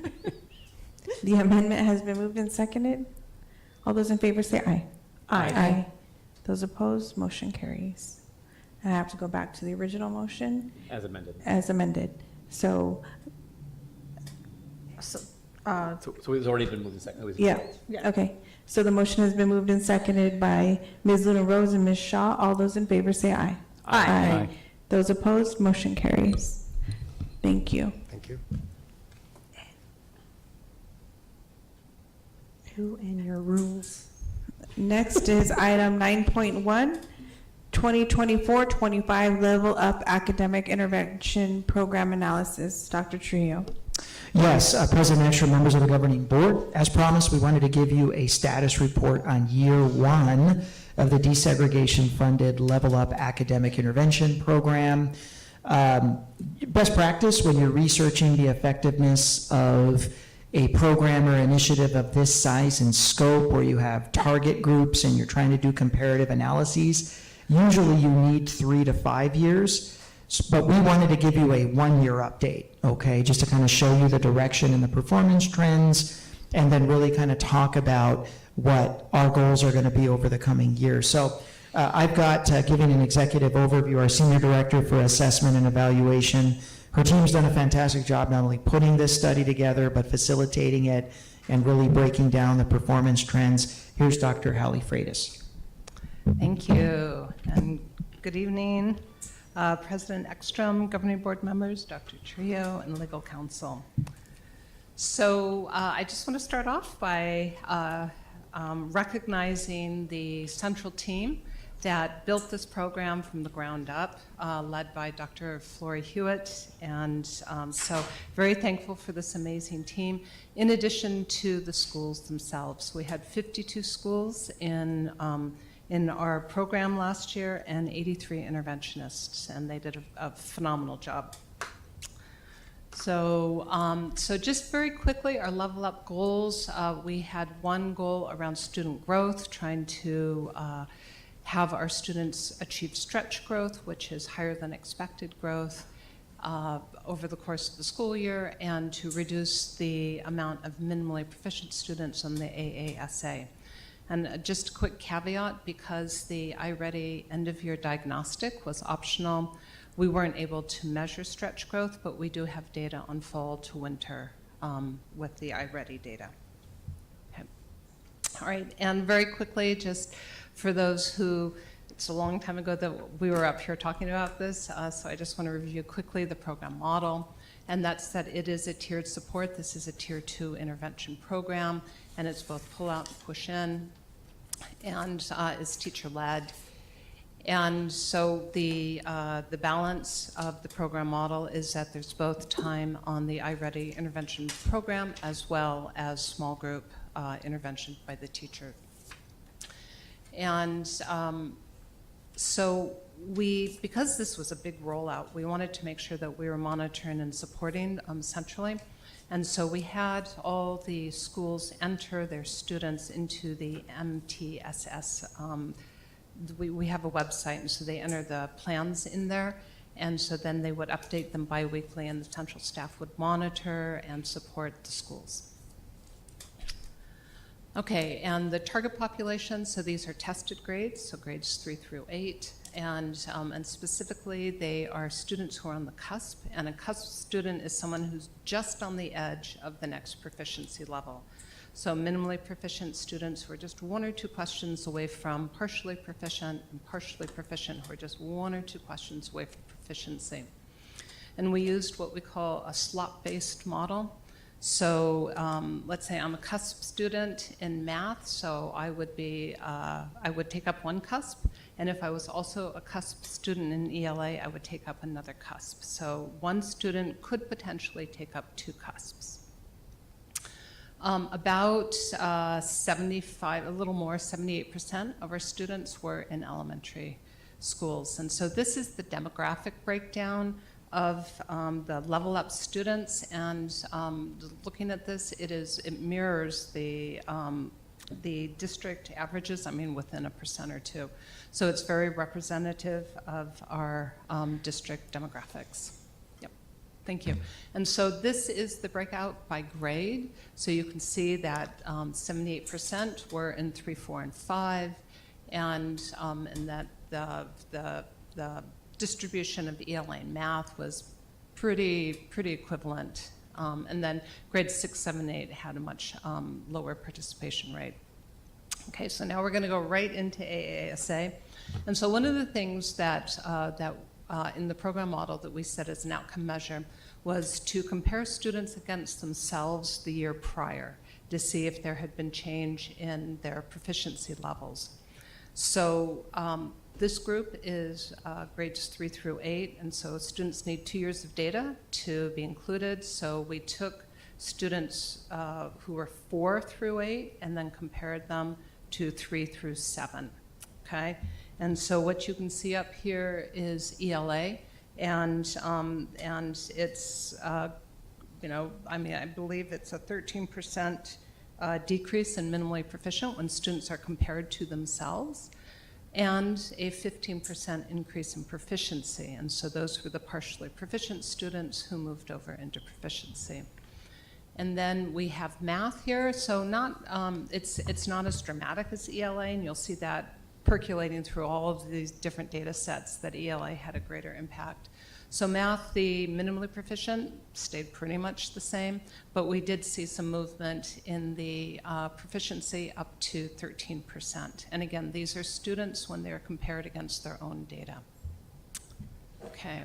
The amendment has been moved and seconded. All those in favor say aye. Aye. Those opposed, motion carries. And I have to go back to the original motion. As amended. As amended. So, So it's already been moved and seconded. yeah, okay. So the motion has been moved and seconded by Ms. Luna Rose and Ms. Shaw. All those in favor say aye. Aye. Those opposed, motion carries. Thank you. Thank you. You and your rules. Next is item 9.1, 2024-25 Level Up Academic Intervention Program Analysis. Dr. Trio. Yes, President Extra, members of the governing board, as promised, we wanted to give you a status report on year one of the desegregation-funded Level Up Academic Intervention Program. Best practice when you're researching the effectiveness of a program or initiative of this size and scope, where you have target groups and you're trying to do comparative analyses, usually you need 3 to 5 years, but we wanted to give you a 1-year update, okay, just to kind of show you the direction and the performance trends, and then really kind of talk about what our goals are going to be over the coming year. So I've got, giving an executive overview, our Senior Director for Assessment and Evaluation. Her team's done a fantastic job not only putting this study together, but facilitating it and really breaking down the performance trends. Here's Dr. Hallie Freitas. Thank you, and good evening, President Ekstrom, governing board members, Dr. Trio, and legal counsel. So I just want to start off by recognizing the central team that built this program from the ground up, led by Dr. Flory Hewitt, and so very thankful for this amazing team. In addition to the schools themselves, we had 52 schools in our program last year and 83 interventionists, and they did a phenomenal job. So, so just very quickly, our Level Up goals, we had one goal around student growth, trying to have our students achieve stretch growth, which is higher than expected growth over the course of the school year, and to reduce the amount of minimally proficient students on the AASA. And just a quick caveat, because the iReady end-of-year diagnostic was optional, we weren't able to measure stretch growth, but we do have data on fall to winter with the iReady data. Okay. All right, and very quickly, just for those who, it's a long time ago that we were up here talking about this, so I just want to review quickly the program model, and that's that it is a tiered support. This is a Tier 2 intervention program, and it's both pull out and push in. and is teacher-led. And so the balance of the program model is that there's both time on the iReady intervention program as well as small group intervention by the teacher. And so because this was a big rollout, we wanted to make sure that we were monitoring and supporting centrally. And so we had all the schools enter their students into the MTSS. We have a website, and so they enter the plans in there. And so then they would update them biweekly, and the central staff would monitor and support the schools. Okay, and the target population, so these are tested grades, so grades 3 through 8, and specifically they are students who are on the cusp, and a cusp student is someone who's just on the edge of the next proficiency level. So minimally proficient students who are just 1 or 2 questions away from partially proficient, and partially proficient who are just 1 or 2 questions away from proficiency. And we used what we call a slot-based model. So let's say I'm a cusp student in math, so I would take up 1 cusp, and if I was also a cusp student in ELA, I would take up another cusp. So 1 student could potentially take up 2 cusps. About 75, a little more, 78% of our students were in elementary schools. And so this is the demographic breakdown of the level up students, and looking at this, it mirrors the district averages, I mean within 1% or 2. So it's very representative of our district demographics. Yep, thank you. And so this is the breakout by grade. So you can see that 78% were in 3, 4, and 5, and that the distribution of ELA and math was pretty equivalent. And then grades 6, 7, 8 had a much lower participation rate. Okay, so now we're going to go right into AASA. And so one of the things that in the program model that we set as an outcome measure was to compare students against themselves the year prior to see if there had been change in their proficiency levels. So this group is grades 3 through 8, and so students need 2 years of data to be included. So we took students who were 4 through 8 and then compared them to 3 through 7, okay? And so what you can see up here is ELA, and it's, I believe it's a 13% decrease in minimally proficient when students are compared to themselves, and a 15% increase in proficiency. And so those were the partially proficient students who moved over into proficiency. And then we have math here, so it's not as dramatic as ELA, and you'll see that percolating through all of these different data sets that ELA had a greater impact. So math, the minimally proficient stayed pretty much the same, but we did see some movement in the proficiency up to 13%. And again, these are students when they're compared against their own data. Okay.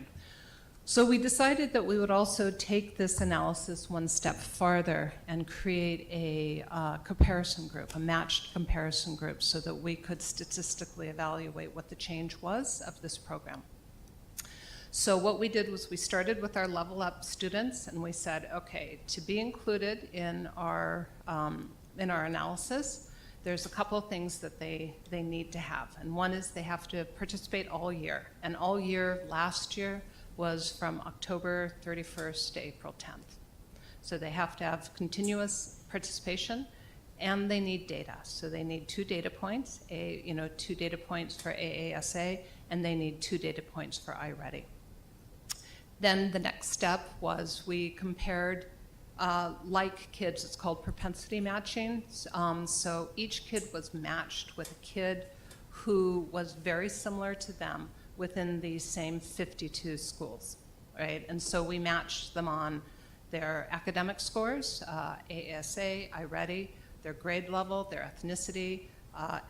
So we decided that we would also take this analysis 1 step farther and create a comparison group, a matched comparison group, so that we could statistically evaluate what the change was of this program. So what we did was we started with our level up students, and we said, okay, to be included in our analysis, there's a couple of things that they need to have. And one is they have to participate all year. And all year last year was from October 31st to April 10th. So they have to have continuous participation, and they need data. So they need 2 data points, 2 data points for AASA, and they need 2 data points for iReady. Then the next step was we compared like kids, it's called propensity matching. So each kid was matched with a kid who was very similar to them within the same 52 schools, right? And so we matched them on their academic scores, AASA, iReady, their grade level, their ethnicity,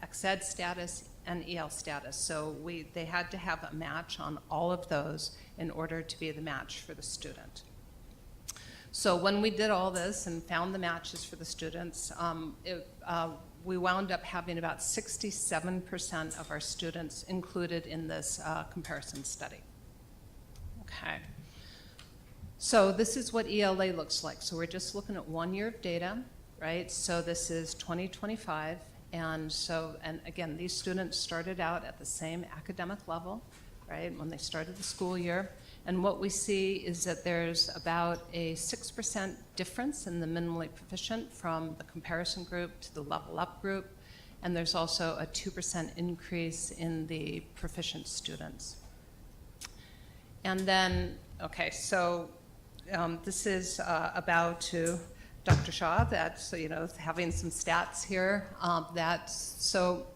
ex-ed status, and EL status. So they had to have a match on all of those in order to be the match for the student. So when we did all this and found the matches for the students, we wound up having about 67% of our students included in this comparison study. Okay. So this is what ELA looks like. So we're just looking at 1 year of data, right? So this is 2025. And again, these students started out at the same academic level, right, when they started the school year. And what we see is that there's about a 6% difference in the minimally proficient from the comparison group to the level up group. And there's also a 2% increase in the proficient students. And then, okay, so this is about Dr. Shaw, that's, having some stats here. So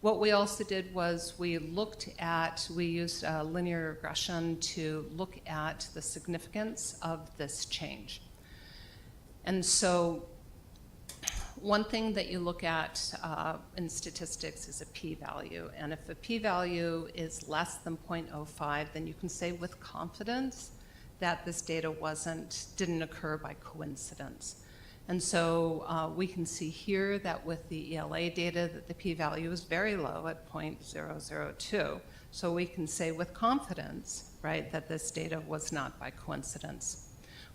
what we also did was we used linear regression to look at the significance of this change. And so one thing that you look at in statistics is a p-value. And if a p-value is less than 0.05, then you can say with confidence that this data didn't occur by coincidence. And so we can see here that with the ELA data that the p-value is very low at 0.002. So we can say with confidence, right, that this data was not by coincidence.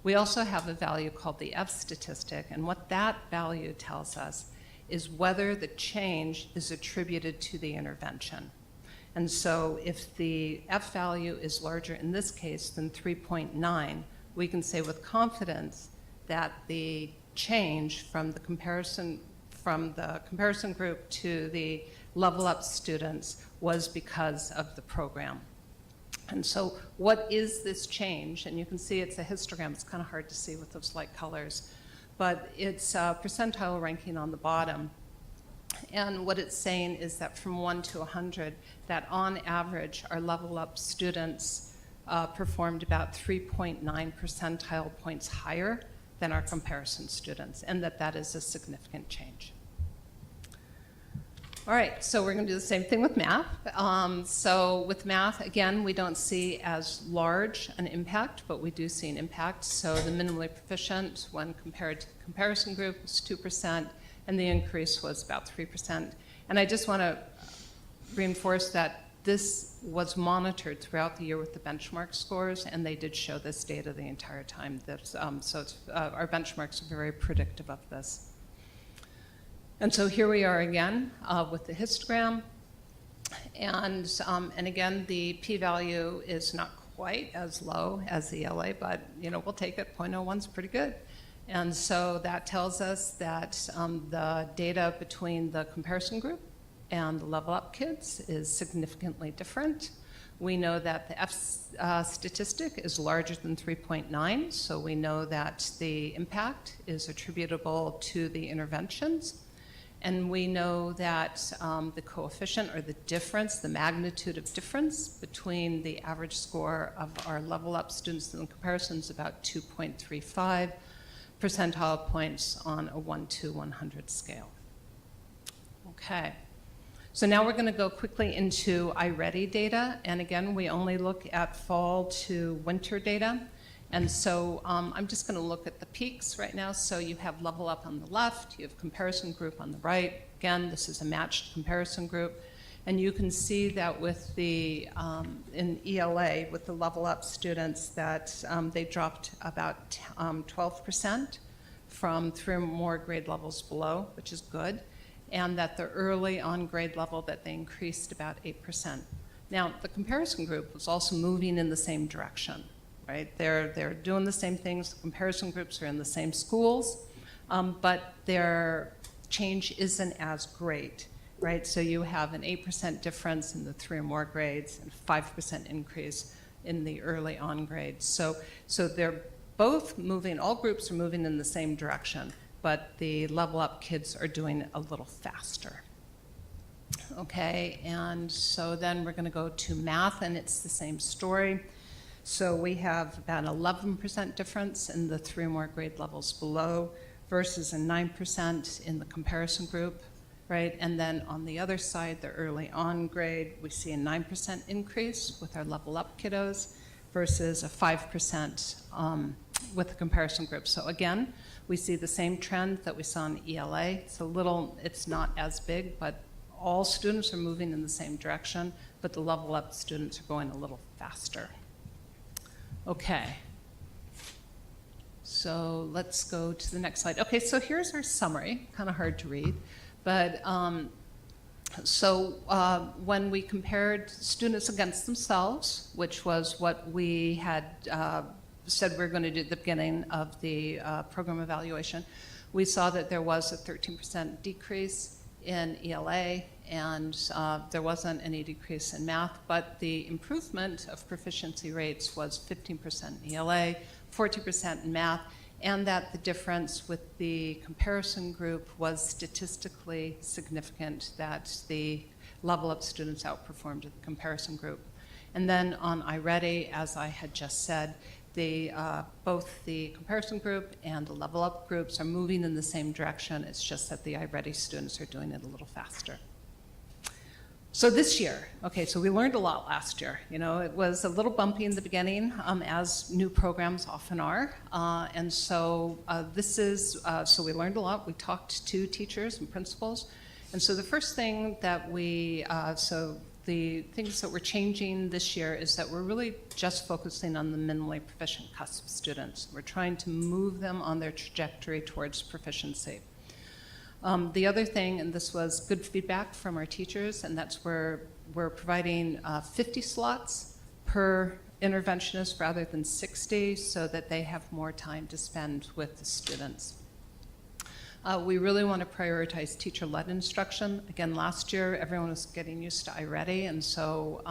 We also have a value called the F statistic, and what that value tells us is whether the change is attributed to the intervention. And so if the F value is larger in this case than 3.9, we can say with confidence that the change from the comparison group to the level up students was because of the program. And so what is this change? And you can see it's a histogram. It's kind of hard to see with those light colors, but it's percentile ranking on the bottom. And what it's saying is that from 1 to 100, that on average, our level up students performed about 3.9 percentile points higher than our comparison students, and that is a significant change. All right, so we're going to do the same thing with math. So with math, again, we don't see as large an impact, but we do see an impact. So the minimally proficient, when compared to the comparison group, was 2%, and the increase was about 3%. And I just want to reinforce that this was monitored throughout the year with the benchmark scores, and they did show this data the entire time. Our benchmarks are very predictive of this. And so here we are again with the histogram. And again, the p-value is not quite as low as the ELA, but we'll take it. 0.01 is pretty good. And so that tells us that the data between the comparison group and the level up kids is significantly different. We know that the F statistic is larger than 3.9, so we know that the impact is attributable to the interventions. And we know that the coefficient or the difference, the magnitude of difference between the average score of our level up students and the comparison is about 2.35 percentile points on a 1 to 100 scale. Okay. So now we're going to go quickly into iReady data. And again, we only look at fall to winter data. And so I'm just going to look at the peaks right now. So you have level up on the left, you have comparison group on the right. Again, this is a matched comparison group. And you can see that with the, in ELA, with the level up students, that they dropped about 12% from 3 or more grade levels below, which is good. And that the early on grade level that they increased about 8%. Now, the comparison group was also moving in the same direction, right? They're doing the same things. The comparison groups are in the same schools, but their change isn't as great, right? So you have an 8% difference in the 3 or more grades and 5% increase in the early on grades. So they're both moving, all groups are moving in the same direction, but the level up kids are doing it a little faster. Okay, and so then we're going to go to math, and it's the same story. So we have about 11% difference in the 3 or more grade levels below versus a 9% in the comparison group, right? And then on the other side, the early on grade, we see a 9% increase with our level up kiddos versus a 5% with the comparison group. So again, we see the same trend that we saw in ELA. It's not as big, but all students are moving in the same direction, but the level up students are going a little faster. Okay. So let's go to the next slide. Okay, so here's our summary, kind of hard to read, but when we compared students against themselves, which was what we had said we were going to do at the beginning of the program evaluation, we saw that there was a 13% decrease in ELA, and there wasn't any decrease in math, but the improvement of proficiency rates was 15% in ELA, 40% in math, and that the difference with the comparison group was statistically significant, that the level up students outperformed the comparison group. And then on iReady, as I had just said, both the comparison group and the level up groups are moving in the same direction. It's just that the iReady students are doing it a little faster. So this year, okay, so we learned a lot last year. You know, it was a little bumpy in the beginning, as new programs often are. So we learned a lot. We talked to teachers and principals. And so the first thing that the things that we're changing this year is that we're really just focusing on the minimally proficient cusp students. We're trying to move them on their trajectory towards proficiency. The other thing, and this was good feedback from our teachers, and that's where we're providing 50 slots per interventionist rather than 60, so that they have more time to spend with the students. We really want to prioritize teacher-led instruction. Again, last year, everyone was getting used to iReady, and so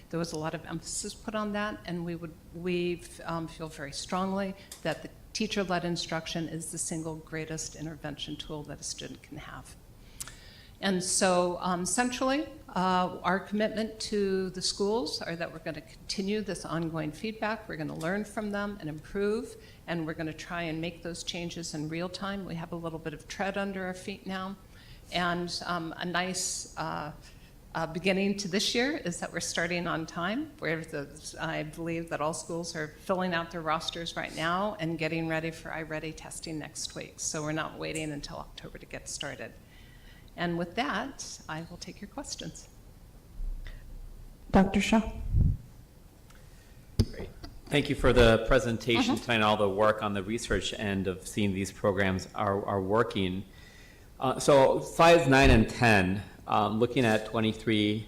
there was a lot of emphasis put on that, and we feel very strongly that the teacher-led instruction is the single greatest intervention tool that a student can have. And so centrally, our commitment to the schools are that we're going to continue this ongoing feedback. We're going to learn from them and improve, and we're going to try and make those changes in real time. We have a little bit of tread under our feet now. And a nice beginning to this year is that we're starting on time. I believe that all schools are filling out their rosters right now and getting ready for iReady testing next week. So we're not waiting until October to get started. And with that, I will take your questions. Dr. Shaw. Great. Thank you for the presentation tonight and all the work on the research end of seeing these programs are working. So slides 9 and 10, looking at 23-24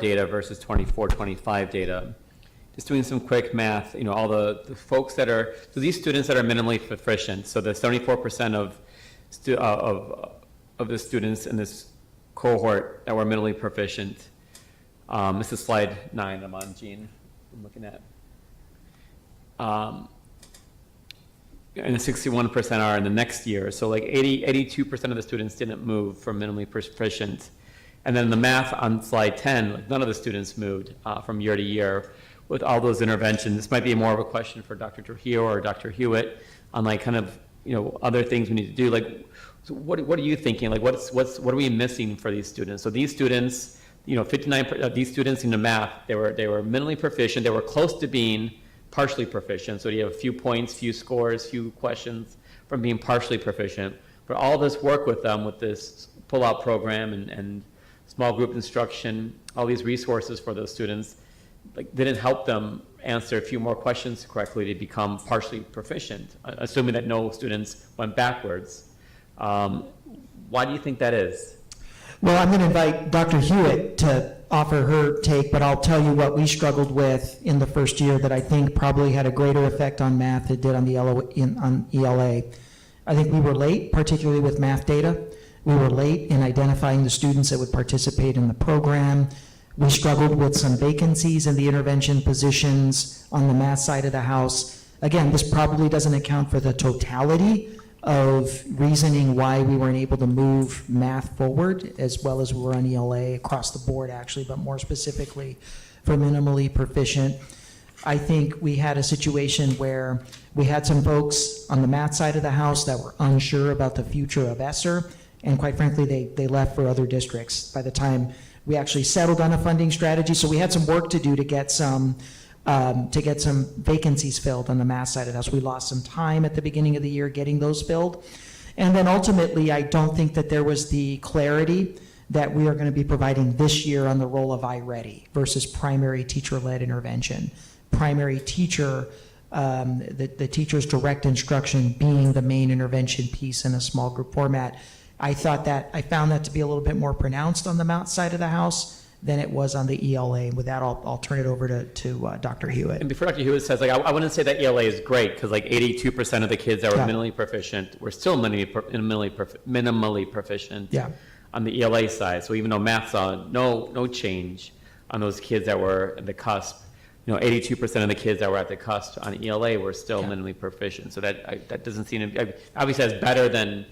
data versus 24-25 data, just doing some quick math, you know, all the folks that are, so these students that are minimally proficient, so the 74% of the students in this cohort that were minimally proficient. This is slide 9 I'm on, Jean, I'm looking at. And the 61% are in the next year. So like 82% of the students didn't move from minimally proficient. And then the math on slide 10, like none of the students moved from year to year with all those interventions. This might be more of a question for Dr. Trujillo or Dr. Hewitt on like kind of, you know, other things we need to do. Like, so what are you thinking? Like, what are we missing for these students? So these students, you know, 59% of these students in the math, they were minimally proficient. They were close to being partially proficient. So you have a few points, few scores, few questions from being partially proficient. But all this work with them, with this pull-out program and small group instruction, all these resources for those students, like didn't help them answer a few more questions correctly to become partially proficient, assuming that no students went backwards. Why do you think that is? Well, I'm going to invite Dr. Hewitt to offer her take, but I'll tell you what we struggled with in the first year that I think probably had a greater effect on math than it did on ELA. I think we were late, particularly with math data. We were late in identifying the students that would participate in the program. We struggled with some vacancies in the intervention positions on the math side of the house. Again, this probably doesn't account for the totality of reasoning why we weren't able to move math forward as well as we were on ELA across the board actually, but more specifically for minimally proficient. I think we had a situation where we had some folks on the math side of the house that were unsure about the future of ESSER, and quite frankly, they left for other districts by the time we actually settled on a funding strategy. So we had some work to do to get some to get some vacancies filled on the math side of the house. We lost some time at the beginning of the year getting those filled. And then ultimately, I don't think that there was the clarity that we are going to be providing this year on the role of iReady versus primary teacher-led intervention. Primary teacher, the teacher's direct instruction being the main intervention piece in a small group format. I found that to be a little bit more pronounced on the Mount side of the house than it was on the ELA. With that, I'll turn it over to Dr. Hewitt. And before Dr. Hewitt says, like, I wouldn't say that ELA is great, because like 82% of the kids that were Yeah. minimally proficient were still minimally proficient Yeah. on the ELA side. So even though math saw no change on those kids that were at the cusp, 82% of the kids that were at the cusp on ELA were still minimally proficient. So that doesn't seem to, obviously that's better than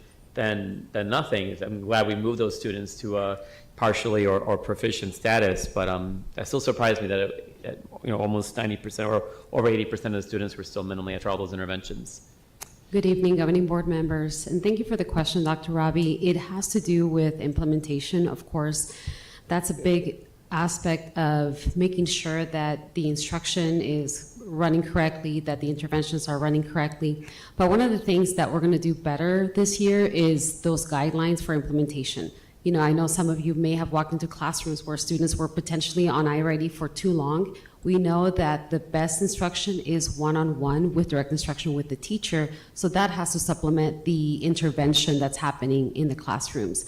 nothing. I'm glad we moved those students to a partially or proficient status, but that still surprised me that almost 90% or over 80% of the students were still minimally after all those interventions. Good evening, governing board members, and thank you for the question, Dr. Rabi. It has to do with implementation, of course. That's a big aspect of making sure that the instruction is running correctly, that the interventions are running correctly. But one of the things that we're going to do better this year is those guidelines for implementation. I know some of you may have walked into classrooms where students were potentially on iReady for too long. We know that the best instruction is one-on-one with direct instruction with the teacher, so that has to supplement the intervention that's happening in the classrooms.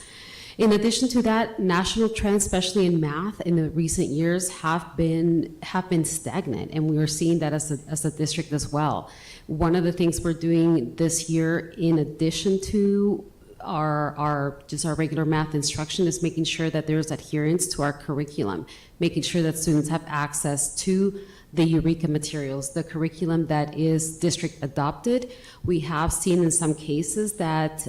In addition to that, national trends, especially in math, in the recent years have been stagnant, and we are seeing that as a district as well. One of the things we're doing this year, in addition to our regular math instruction, is making sure that there's adherence to our curriculum, making sure that students have access to the Eureka materials, the curriculum that is district adopted. We have seen in some cases that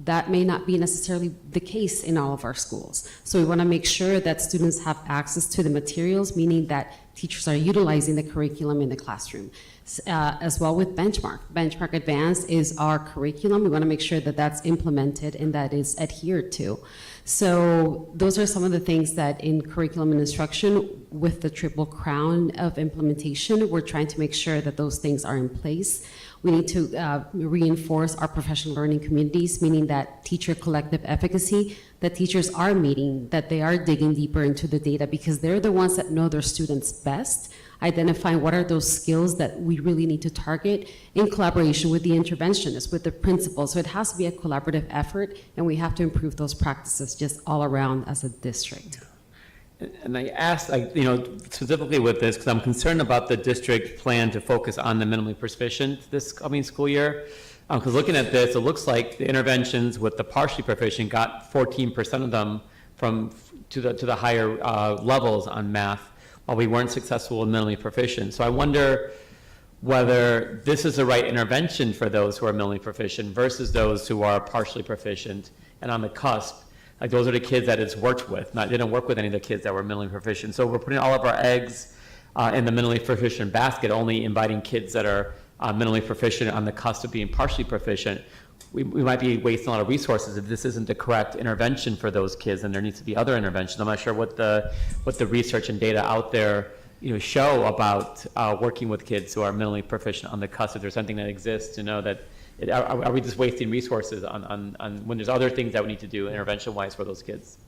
that may not be necessarily the case in all of our schools. So we want to make sure that students have access to the materials, meaning that teachers are utilizing the curriculum in the classroom. As well with Benchmark. Benchmark Advanced is our curriculum. We want to make sure that that's implemented and that is adhered to. So those are some of the things that in curriculum and instruction, with the triple crown of implementation, we're trying to make sure that those things are in place. We need to reinforce our professional learning communities, meaning that teacher collective efficacy, that teachers are meeting, that they are digging deeper into the data, because they're the ones that know their students best, identifying what are those skills that we really need to target in collaboration with the interventionists, with the principals. So it has to be a collaborative effort, and we have to improve those practices just all around as a district. And I asked, specifically with this, because I'm concerned about the district plan to focus on the minimally proficient this coming school year. Because looking at this, it looks like the interventions with the partially proficient got 14% of them to the higher levels on math, while we weren't successful with minimally proficient. So I wonder whether this is the right intervention for those who are minimally proficient versus those who are partially proficient and on the cusp. Like, those are the kids that it's worked with. Didn't work with any of the kids that were minimally proficient. So we're putting all of our eggs in the minimally proficient basket, only inviting kids that are minimally proficient on the cusp of being partially proficient. We might be wasting a lot of resources if this isn't the correct intervention for those kids, and there needs to be other interventions. I'm not sure what the research and data out there show about working with kids who are minimally proficient on the cusp. If there's something that exists to know that, are we just wasting resources on when there's other things that we need to do intervention-wise for those kids?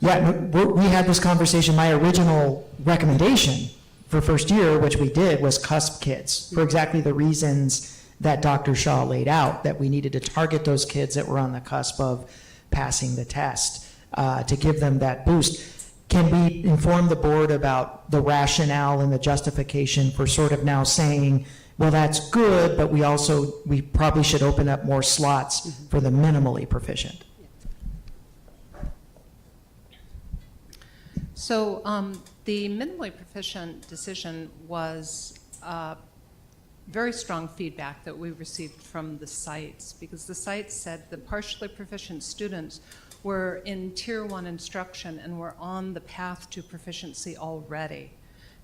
Yeah, we had this conversation. My original recommendation for first year, which we did, was cusp kids, for exactly the reasons that Dr. Shaw laid out, that we needed to target those kids that were on the cusp of passing the test to give them that boost. Can we inform the board about the rationale and the justification for sort of now saying, well, that's good, but we probably should open up more slots for the minimally proficient? So the minimally proficient decision was very strong feedback that we received from the sites, because the sites said the partially proficient students were in Tier 1 instruction and were on the path to proficiency already.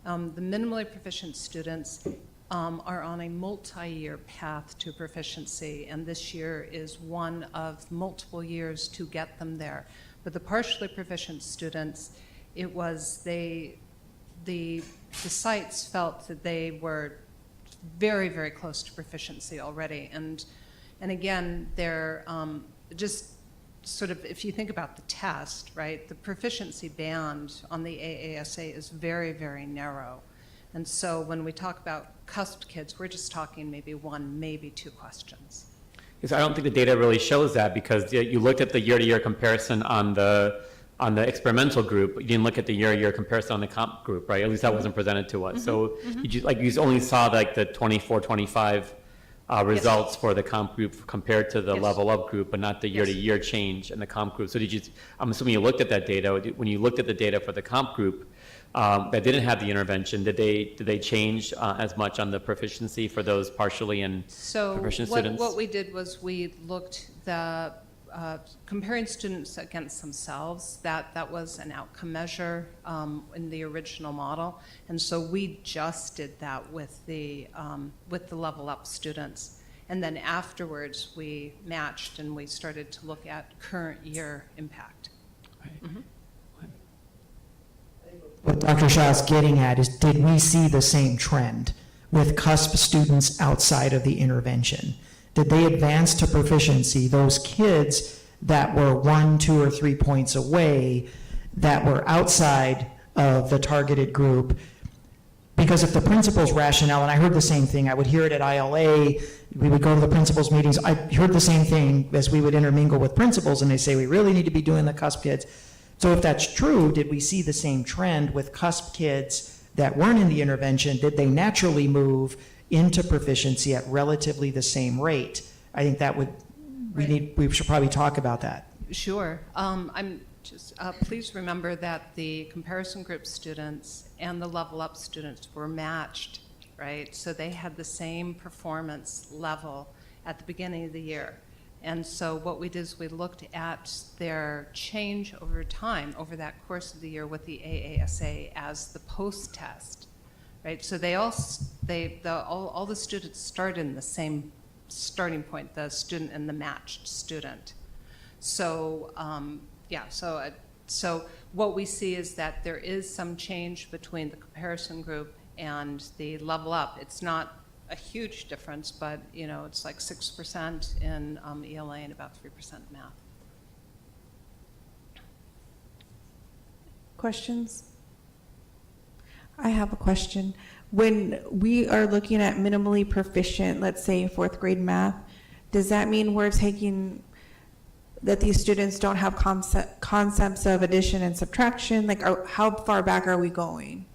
The minimally proficient students are on a multi-year path to proficiency, and this year is one of multiple years to get them there. But the partially proficient students, it was the the sites felt that they were very, very close to proficiency already. And again, they're just sort of, if you think about the test, right, the proficiency band on the AASA is very, very narrow. And so when we talk about CUSP kids, we're just talking maybe one, maybe two questions. Because I don't think the data really shows that, because you looked at the year-to-year comparison on the experimental group, but you didn't look at the year-to-year comparison on the comp group, right? At least that wasn't presented to us. So you only saw like the 24, 25 results for the comp group compared to the level up group, but not the year-to-year change in the comp group. So I'm assuming you looked at that data. When you looked at the data for the comp group that didn't have the intervention, did they change as much on the proficiency for those partially and proficient students? What we did was we looked the comparing students against themselves. That was an outcome measure in the original model, and so we just did that with the level up students. And then afterwards, we matched and we started to look at current year impact. What Dr. Shah's getting at is, did we see the same trend with CUSP students outside of the intervention? Did they advance to proficiency, those kids that were 1, 2, or 3 points away, that were outside of the targeted group? Because if the principal's rationale, and I heard the same thing, I would hear it at ILA, we would go to the principal's meetings, I heard the same thing as we would intermingle with principals, and they say, we really need to be doing the CUSP kids. So if that's true, did we see the same trend with CUSP kids that weren't in the intervention? Did they naturally move into proficiency at relatively the same rate? I think that would, we should probably talk about that. Sure. Please remember that the comparison group students and the level up students were matched, right? So they had the same performance level at the beginning of the year. And so what we did is we looked at their change over time, over that course of the year with the AASA as the post-test, right? So all the students start in the same starting point, the student and the matched student. So so what we see is that there is some change between the comparison group and the level up. It's not a huge difference, but it's like 6% in ELA and about 3% math. Questions? I have a question. When we are looking at minimally proficient, let's say 4th grade math, does that mean we're taking that these students don't have concepts of addition and subtraction? Like, how far back are we going?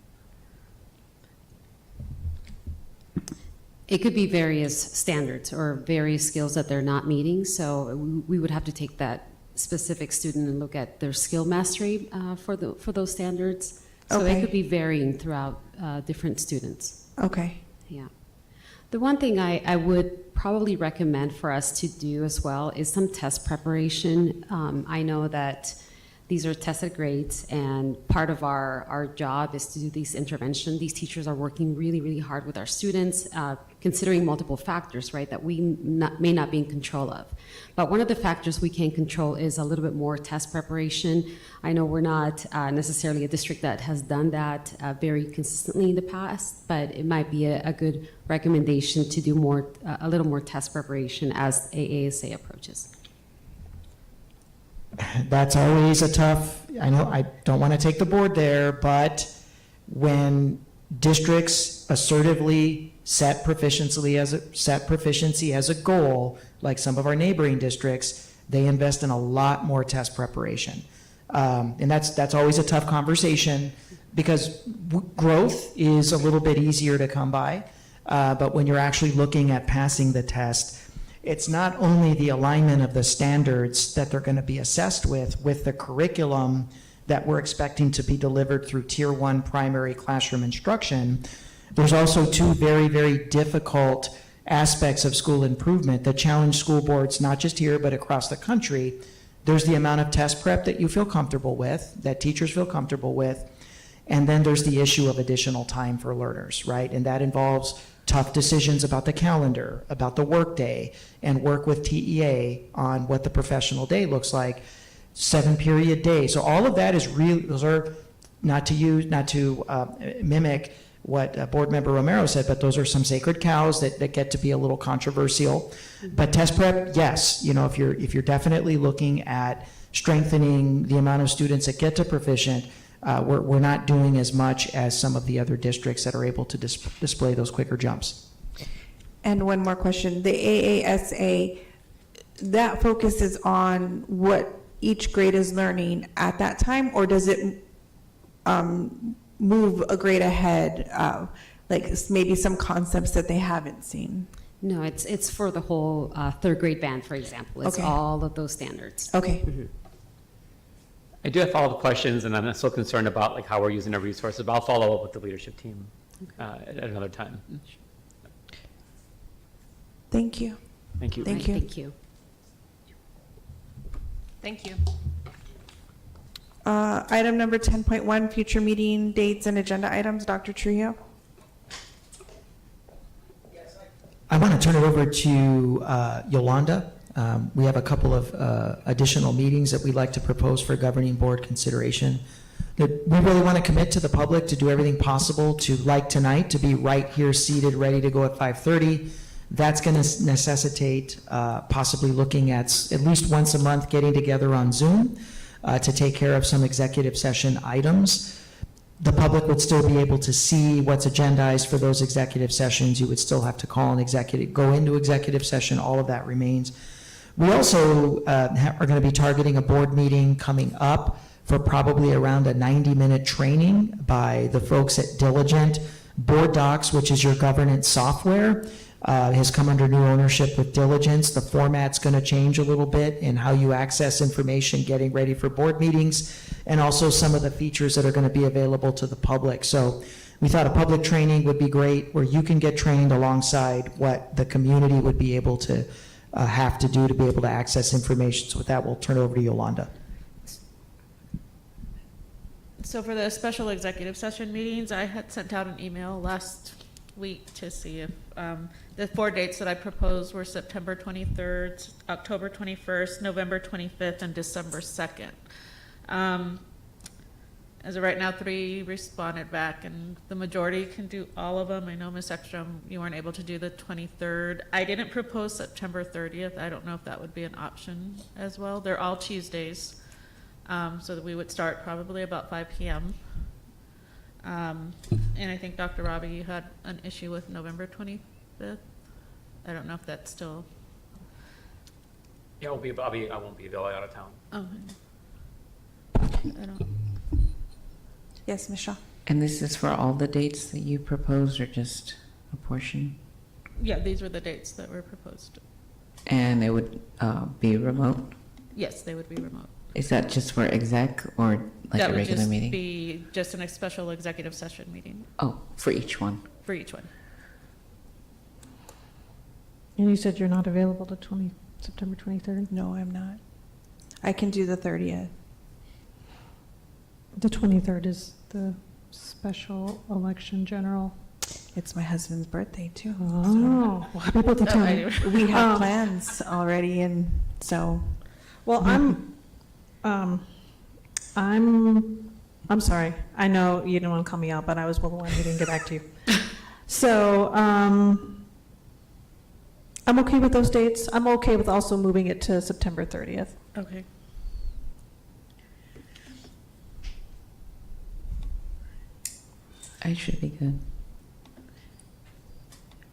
It could be various standards or various skills that they're not meeting. So we would have to take that specific student and look at their skill mastery for those standards. So Okay. it could be varying throughout different students. Okay. Yeah. The one thing I would probably recommend for us to do as well is some test preparation. I know that these are tested grades, and part of our job is to do these intervention. These teachers are working really, really hard with our students, considering multiple factors, right, that we may not be in control of. But one of the factors we can control is a little bit more test preparation. I know we're not necessarily a district that has done that very consistently in the past, but it might be a good recommendation to do a little more test preparation as AASA approaches. That's always a tough, I know I don't want to take the board there, but when districts assertively set proficiency as a goal, like some of our neighboring districts, they invest in a lot more test preparation. And that's always a tough conversation, because growth is a little bit easier to come by. But when you're actually looking at passing the test, it's not only the alignment of the standards that they're going to be assessed with the curriculum that we're expecting to be delivered through Tier 1 primary classroom instruction. There's also two very, very difficult aspects of school improvement that challenge school boards, not just here, but across the country. There's the amount of test prep that you feel comfortable with, that teachers feel comfortable with, and then there's the issue of additional time for learners, right? And that involves tough decisions about the calendar, about the workday, and work with TEA on what the professional day looks like, 7-period day. So all of that is real. Those are not to mimic what Board Member Romero said, but those are some sacred cows that get to be a little controversial. But test prep, yes, you know, if you're definitely looking at strengthening the amount of students that get to proficient, we're not doing as much as some of the other districts that are able to display those quicker jumps. And one more question, the AASA, that focuses on what each grade is learning at that time, or does it move a grade ahead, like maybe some concepts that they haven't seen? No, it's for the whole third grade band, for example. It's Okay. all of those standards. Okay. Mhm. I do have follow-up questions, and I'm still concerned about like how we're using our resources, but I'll follow up with the leadership team at another time. Thank you. Thank you. Thank you. Thank you. Thank you. Item number 10.1, future meeting dates and agenda items. Dr. Trujillo? I want to turn it over to Yolanda. We have a couple of additional meetings that we'd like to propose for governing board consideration. That we really want to commit to the public to do everything possible to, like tonight, to be right here seated, ready to go at 5:30. That's going to necessitate possibly looking at least once a month getting together on Zoom to take care of some executive session items. The public would still be able to see what's agendized for those executive sessions. You would still have to call an executive, go into executive session, all of that remains. We also are going to be targeting a board meeting coming up for probably around a 90-minute training by the folks at Diligent. Board Docs, which is your governance software, has come under new ownership with Diligence. The format's going to change a little bit in how you access information getting ready for board meetings, and also some of the features that are going to be available to the public. So we thought a public training would be great, where you can get trained alongside what the community would be able to have to do to be able to access information. So with that, we'll turn it over to Yolanda. So for the special executive session meetings, I had sent out an email last week to see if the 4 dates that I proposed were September 23rd, October 21st, November 25th, and December 2nd. As of right now, 3 responded back, and the majority can do all of them. I know, Ms. Ekstrom, you weren't able to do the 23rd. I didn't propose September 30th. I don't know if that would be an option as well. They're all Tuesdays, so that we would start probably about 5 p.m. And I think, Dr. Robbie, you had an issue with November 25th. I don't know if that's still. Yeah, I won't be available out of town. Oh. I don't. Yes, Ms. Shaw? And this is for all the dates that you proposed, or just a portion? Yeah, these were the dates that were proposed. And it would be remote? Yes, they would be remote. Is that just for exec, or like a regular meeting? That would just be just a special executive session meeting Oh, for each one? for each one. And you said you're not available to September 23rd? No, I'm not. I can do the 30th. The 23rd is the special election general. It's my husband's birthday, too. Oh, well, happy birthday to him. We have plans already, and so. Well, I'm sorry. I know you didn't want to call me out, but I was the one who didn't get back to you. So, I'm okay with those dates. I'm okay with also moving it to September 30th. Okay. I should be good.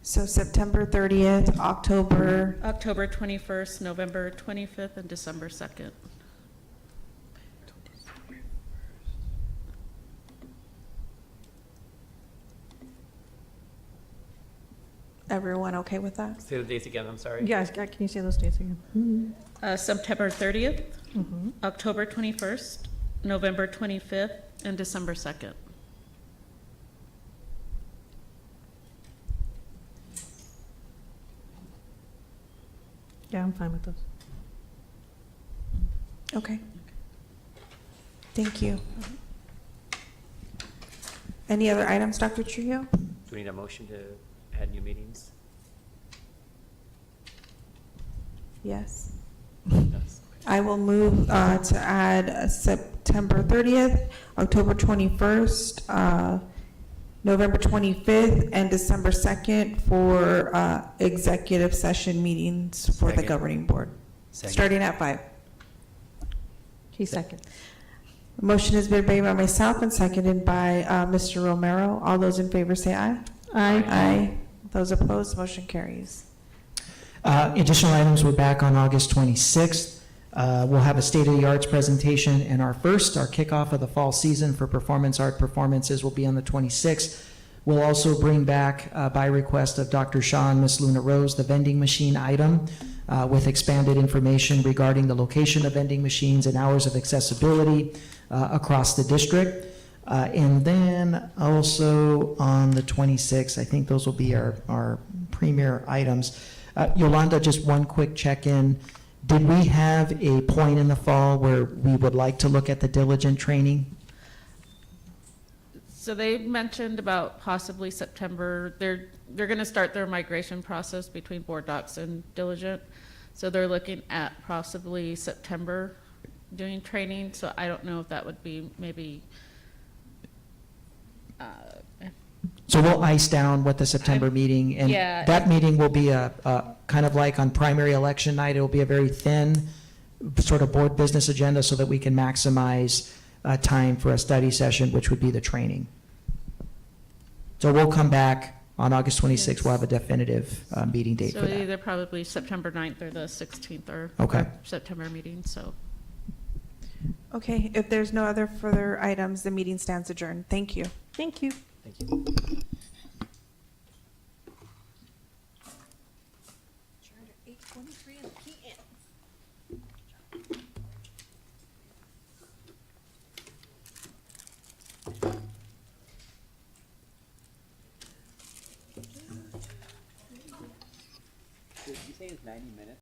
So September 30th, October. October 21st, November 25th, and December 2nd. Everyone okay with that? Say the dates again, I'm sorry. Yes, can you say those dates again? September 30th, Mhm. October 21st, November 25th, and December 2nd. Yeah, I'm fine with those. Okay. Thank you. Any other items, Dr. Trujillo? Do we need a motion to add new meetings? Yes. Yes. I will move to add September 30th, October 21st, November 25th, and December 2nd for executive session meetings for the Second. governing board, Second. starting at 5. He second. Motion has been made by myself and seconded by Mr. Romero. All those in favor say aye. Aye. Aye. Those opposed, motion carries. Additional items, we're back on August 26th. We'll have a State of the Arts presentation, and our kickoff of the fall season for performance art performances will be on the 26th. We'll also bring back, by request of Dr. Shaw and Ms. Luna Rose, the vending machine item with expanded information regarding the location of vending machines and hours of accessibility across the district. And then also on the 26th, I think those will be our premier items. Yolanda, just one quick check-in. Did we have a point in the fall where we would like to look at the diligent training? So they mentioned about possibly September. They're going to start their migration process between board docs and diligent. So they're looking at possibly September doing training. So I don't know if that would be maybe. So we'll ice down what the September meeting, and yeah. that meeting will be a kind of like on primary election night, it'll be a very thin sort of board business agenda so that we can maximize time for a study session, which would be the training. So we'll come back on August 26th, we'll have a definitive meeting date So for that. either probably September 9th or the 16th or Okay. September meeting. So. Okay, if there's no other further items, the meeting stands adjourned. Thank you. Thank you. Thank you. Did you say it's 90 minutes?